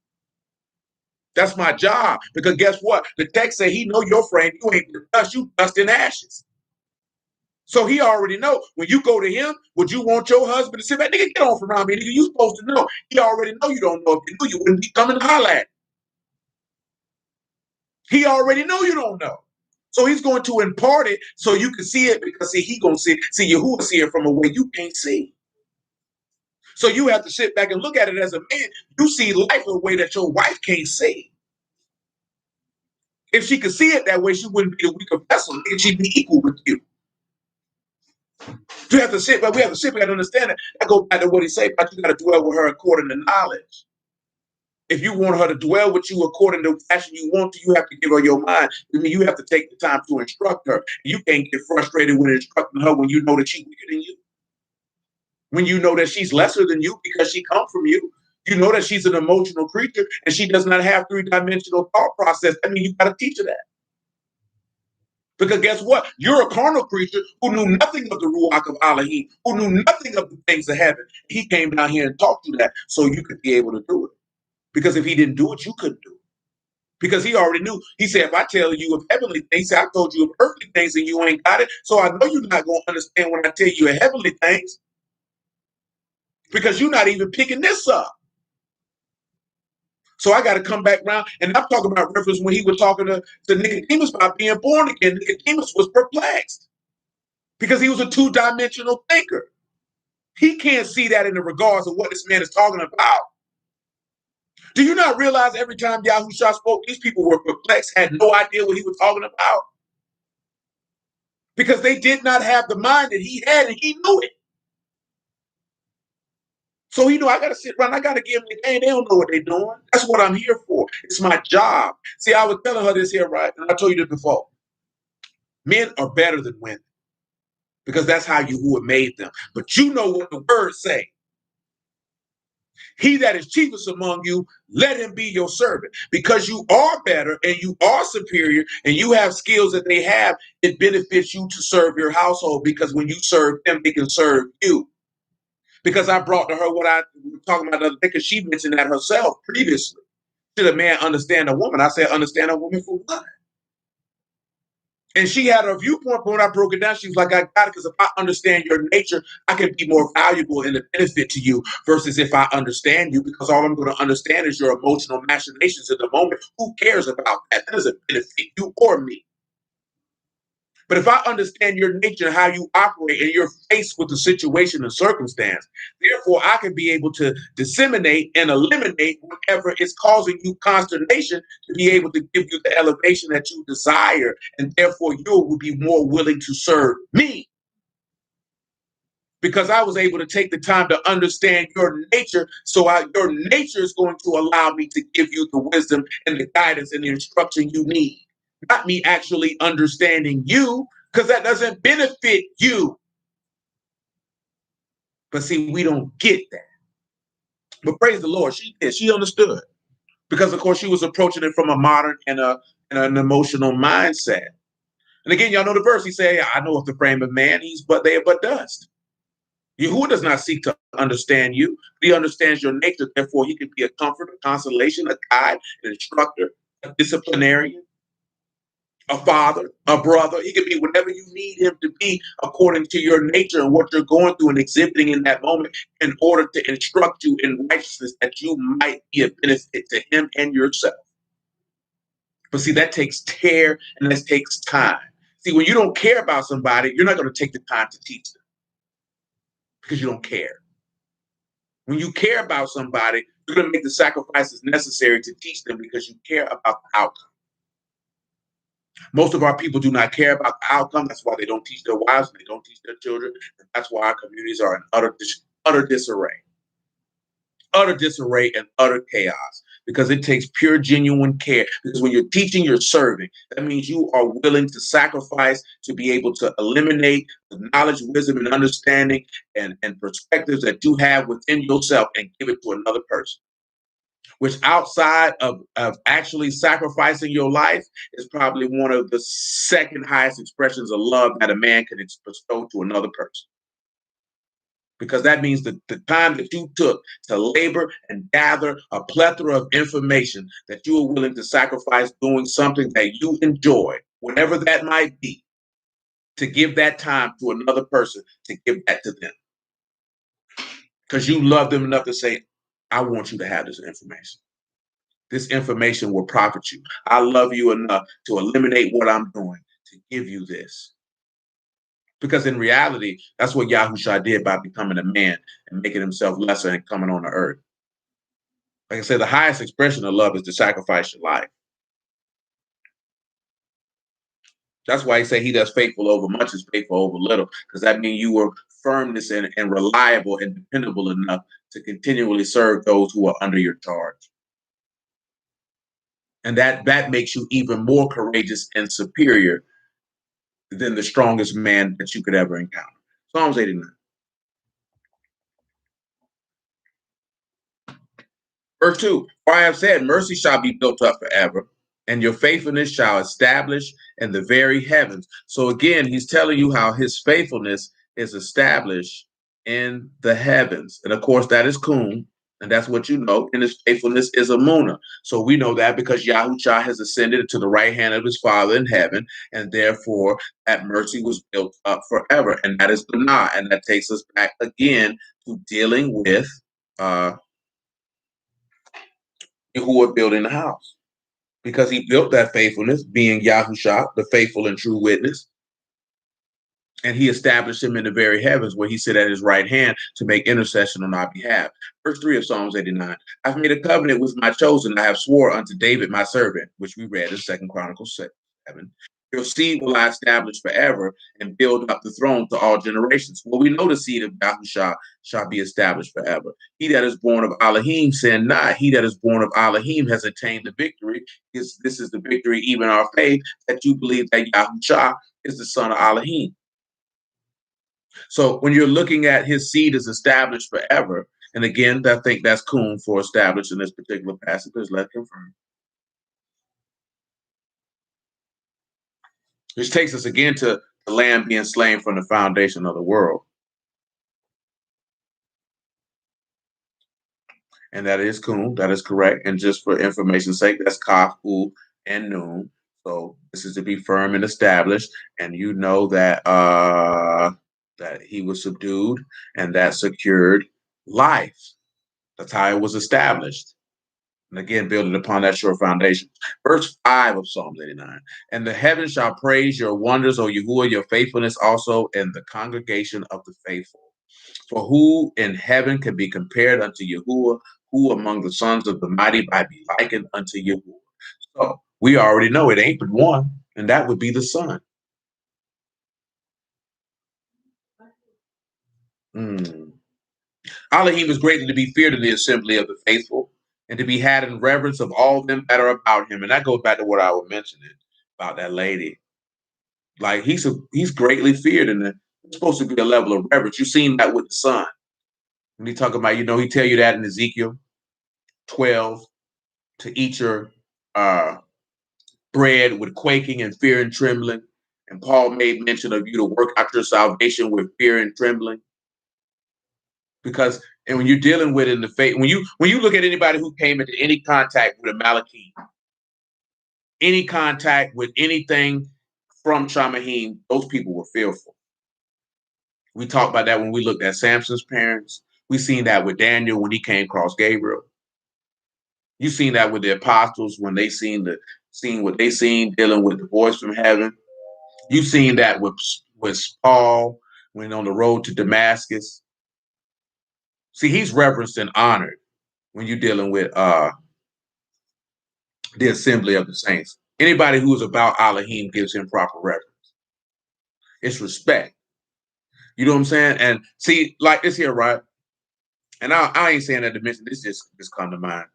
Speaker 2: That's my job. Because guess what? The text say he know your frame. You ain't dust, you dust and ashes. So he already know when you go to him, would you want your husband to sit back? Nigga, get off around me. Nigga, you supposed to know. He already know you don't know. If you knew, you wouldn't be coming to holler at him. He already know you don't know. So he's going to impart it so you can see it because see, he gonna see it. See, Yahuah see it from a way you can't see. So you have to sit back and look at it as a man. You see life a way that your wife can't see. If she could see it that way, she wouldn't be a weaker vessel. She'd be equal with you. You have to sit back. We have to sit back and understand it. I go back to what he said about you got to dwell with her according to knowledge. If you want her to dwell with you according to the fashion you want to, you have to give her your mind. I mean, you have to take the time to instruct her. You can't get frustrated with instructing her when you know that she's weaker than you. When you know that she's lesser than you because she comes from you. You know that she's an emotional creature and she does not have three-dimensional thought process. I mean, you got to teach her that. Because guess what? You're a carnal creature who knew nothing of the Ruach of Elohim, who knew nothing of the things of heaven. He came down here and taught you that so you could be able to do it. Because if he didn't do it, you couldn't do it. Because he already knew. He said, if I tell you of heavenly things, I told you of earthly things and you ain't got it. So I know you're not going to understand when I tell you of heavenly things. Because you're not even picking this up. So I got to come back around. And I'm talking about reference when he was talking to Nicodemus about being born again. Nicodemus was perplexed because he was a two-dimensional thinker. He can't see that in the regards of what this man is talking about. Do you not realize every time Yahushua spoke, these people were perplexed, had no idea what he was talking about? Because they did not have the mind that he had, and he knew it. So he knew I got to sit around, I got to give them the game. They don't know what they're doing. That's what I'm here for. It's my job. See, I was telling her this here, right? And I told you this before. Men are better than women because that's how Yahuah made them. But you know what the words say. He that is chiefest among you, let him be your servant. Because you are better and you are superior and you have skills that they have, it benefits you to serve your household because when you serve them, they can serve you. Because I brought to her what I was talking about the other day, because she mentioned that herself previously. Should a man understand a woman? I said, understand a woman for what? And she had her viewpoint, but when I broke it down, she was like, I got it, because if I understand your nature, I can be more valuable and a benefit to you versus if I understand you, because all I'm going to understand is your emotional machinations in the moment. Who cares about that? That doesn't benefit you or me. But if I understand your nature and how you operate and you're faced with the situation and circumstance, therefore I can be able to disseminate and eliminate whatever is causing you consternation to be able to give you the elevation that you desire. And therefore you will be more willing to serve me. Because I was able to take the time to understand your nature. So your nature is going to allow me to give you the wisdom and the guidance and the instruction you need. Not me actually understanding you, because that doesn't benefit you. But see, we don't get that. But praise the Lord, she did. She understood. Because, of course, she was approaching it from a modern and an emotional mindset. And again, y'all know the verse. He said, I know of the frame of man, he's but they are but dust. Yahuah does not seek to understand you. He understands your nature. Therefore, he can be a comfort, a consolation, a guide, an instructor, a disciplinarian, a father, a brother. He can be whatever you need him to be according to your nature and what you're going through and exhibiting in that moment in order to instruct you in righteousness that you might be a benefit to him and yourself. But see, that takes care and that takes time. See, when you don't care about somebody, you're not going to take the time to teach them because you don't care. When you care about somebody, you're going to make the sacrifices necessary to teach them because you care about the outcome. Most of our people do not care about the outcome. That's why they don't teach their wives and they don't teach their children. And that's why our communities are in utter disarray. Utter disarray and utter chaos. Because it takes pure, genuine care. Because when you're teaching, you're serving. That means you are willing to sacrifice to be able to eliminate the knowledge, wisdom, and understanding and perspectives that you have within yourself and give it to another person. Which outside of actually sacrificing your life is probably one of the second highest expressions of love that a man can bestow to another person. because that means that the time that you took to labor and gather a plethora of information that you are willing to sacrifice doing something that you enjoy, whatever that might be, to give that time to another person, to give that to them. Because you love them enough to say, I want you to have this information. This information will profit you. I love you enough to eliminate what I'm doing to give you this. Because in reality, that's what Yahushua did by becoming a man and making himself lesser and coming on the earth. Like I said, the highest expression of love is to sacrifice your life. That's why he said he that's faithful over much is faithful over little, because that means you were firmness and reliable and dependable enough to continually serve those who are under your charge. And that makes you even more courageous and superior than the strongest man that you could ever encounter. Psalms 89. Verse 2, for I have said, mercy shall be built up forever, and your faithfulness shall establish in the very heavens. So again, he's telling you how his faithfulness is established in the heavens. And of course, that is Kun, and that's what you know. And his faithfulness is Amuna. So we know that because Yahushua has ascended to the right hand of his Father in heaven, and therefore that mercy was built up forever. And that is Binah. And that takes us back again to dealing with Yahuah building the house, because he built that faithfulness, being Yahushua, the faithful and true witness, and he established him in the very heavens where he sit at his right hand to make intercession on our behalf. Verse 3 of Psalms 89, I've made a covenant with my chosen. I have swore unto David, my servant, which we read in 2 Chronicles 7. Your seed will I establish forever and build up the throne to all generations. Well, we know the seed of Yahushua shall be established forever. He that is born of Elohim sin not. He that is born of Elohim has attained the victory. This is the victory, even our faith, that you believe that Yahushua is the son of Elohim. So when you're looking at his seed is established forever, and again, I think that's Kun for established in this particular passage. Let's confirm. Which takes us again to the lamb being slain from the foundation of the world. And that is Kun. That is correct. And just for information's sake, that's Kaf, U, and Nun. So this is to be firm and established. And you know that that he was subdued and that secured life. That's how it was established. And again, building upon that sure foundation. Verse 5 of Psalms 89. And the heavens shall praise your wonders, O Yahuah, your faithfulness also in the congregation of the faithful. For who in heaven can be compared unto Yahuah? Who among the sons of the mighty might be likened unto Yahuah? So we already know it ain't but one, and that would be the Son. Elohim is greatly to be feared in the assembly of the faithful, and to be had in reverence of all them that are about him. And that goes back to what I was mentioning about that lady. Like he's greatly feared, and it's supposed to be a level of reverence. You've seen that with the Son. When he talk about, he tell you that in Ezekiel 12, to eat your bread with quaking and fear and trembling. And Paul made mention of you to work out your salvation with fear and trembling. Because and when you're dealing with in the faith, when you look at anybody who came into any contact with a Malachim, any contact with anything from Shamahim, those people were fearful. We talked about that when we looked at Samson's parents. We seen that with Daniel when he came across Gabriel. You seen that with the apostles when they seen what they seen dealing with the voice from heaven. You seen that with Paul when on the road to Damascus. See, he's reverenced and honored when you're dealing with the assembly of the saints. Anybody who is about Elohim gives him proper reverence. It's respect. You know what I'm saying? And see, like this here, right? And I ain't saying that to mention this, just come to mind.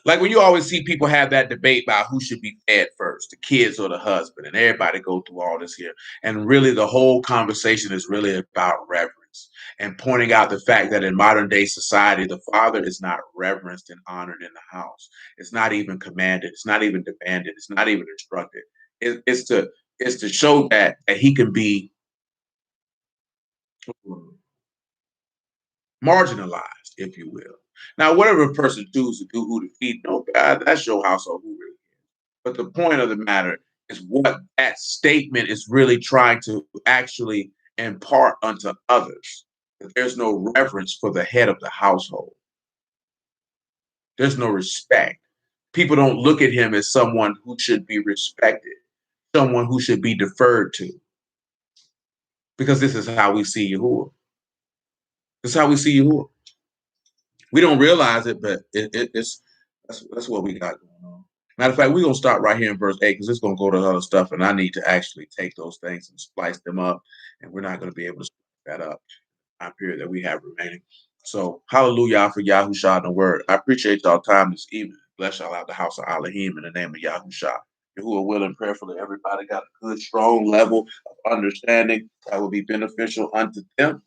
Speaker 2: Like when you always see people have that debate about who should be fed first, the kids or the husband, and everybody go through all this here. And really the whole conversation is really about reverence and pointing out the fact that in modern day society, the father is not reverenced and honored in the house. It's not even commanded. It's not even demanded. It's not even instructed. It's to show that he can be marginalized, if you will. Now, whatever a person chooses to do, who to feed, no, God, that's your household. Who really cares? But the point of the matter is what that statement is really trying to actually impart unto others. That there's no reverence for the head of the household. There's no respect. People don't look at him as someone who should be respected, someone who should be deferred to, because this is how we see Yahuah. This is how we see Yahuah. We don't realize it, but it's that's what we got going on. Matter of fact, we're gonna start right here in verse 8 because it's gonna go to other stuff, and I need to actually take those things and splice them up, and we're not gonna be able to splice that up time period that we have remaining. So hallelujah for Yahushua the word. I appreciate y'all time this evening. Bless y'all out the house of Elohim in the name of Yahushua. Who are willing prayerfully, everybody got a good, strong level of understanding that will be beneficial unto them.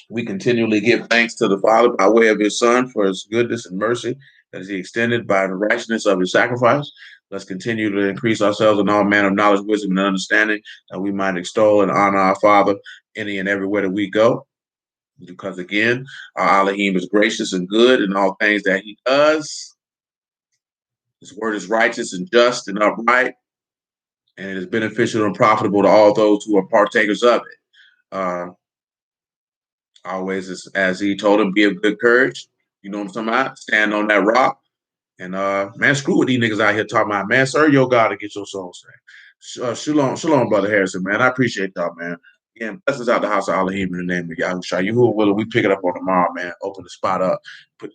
Speaker 2: We continually give thanks to the Father by way of his Son for his goodness and mercy that is he extended by the righteousness of his sacrifice. Let's continue to increase ourselves in all manner of knowledge, wisdom, and understanding that we might extol and honor our Father any and everywhere that we go. Because again, our Elohim is gracious and good in all things that he does. His word is righteous and just and upright, and it is beneficial and profitable to all those who are partakers of it. Always, as he told him, be of good courage. You know what I'm talking about? Stand on that rock. And man, screw with these niggas out here talking about, man, serve your God to get your soul saved. Shalom, brother Harrison, man. I appreciate y'all, man. Again, bless us out the house of Elohim in the name of Yahushua. Yahuah willing, we pick it up on tomorrow, man. Open the spot up, put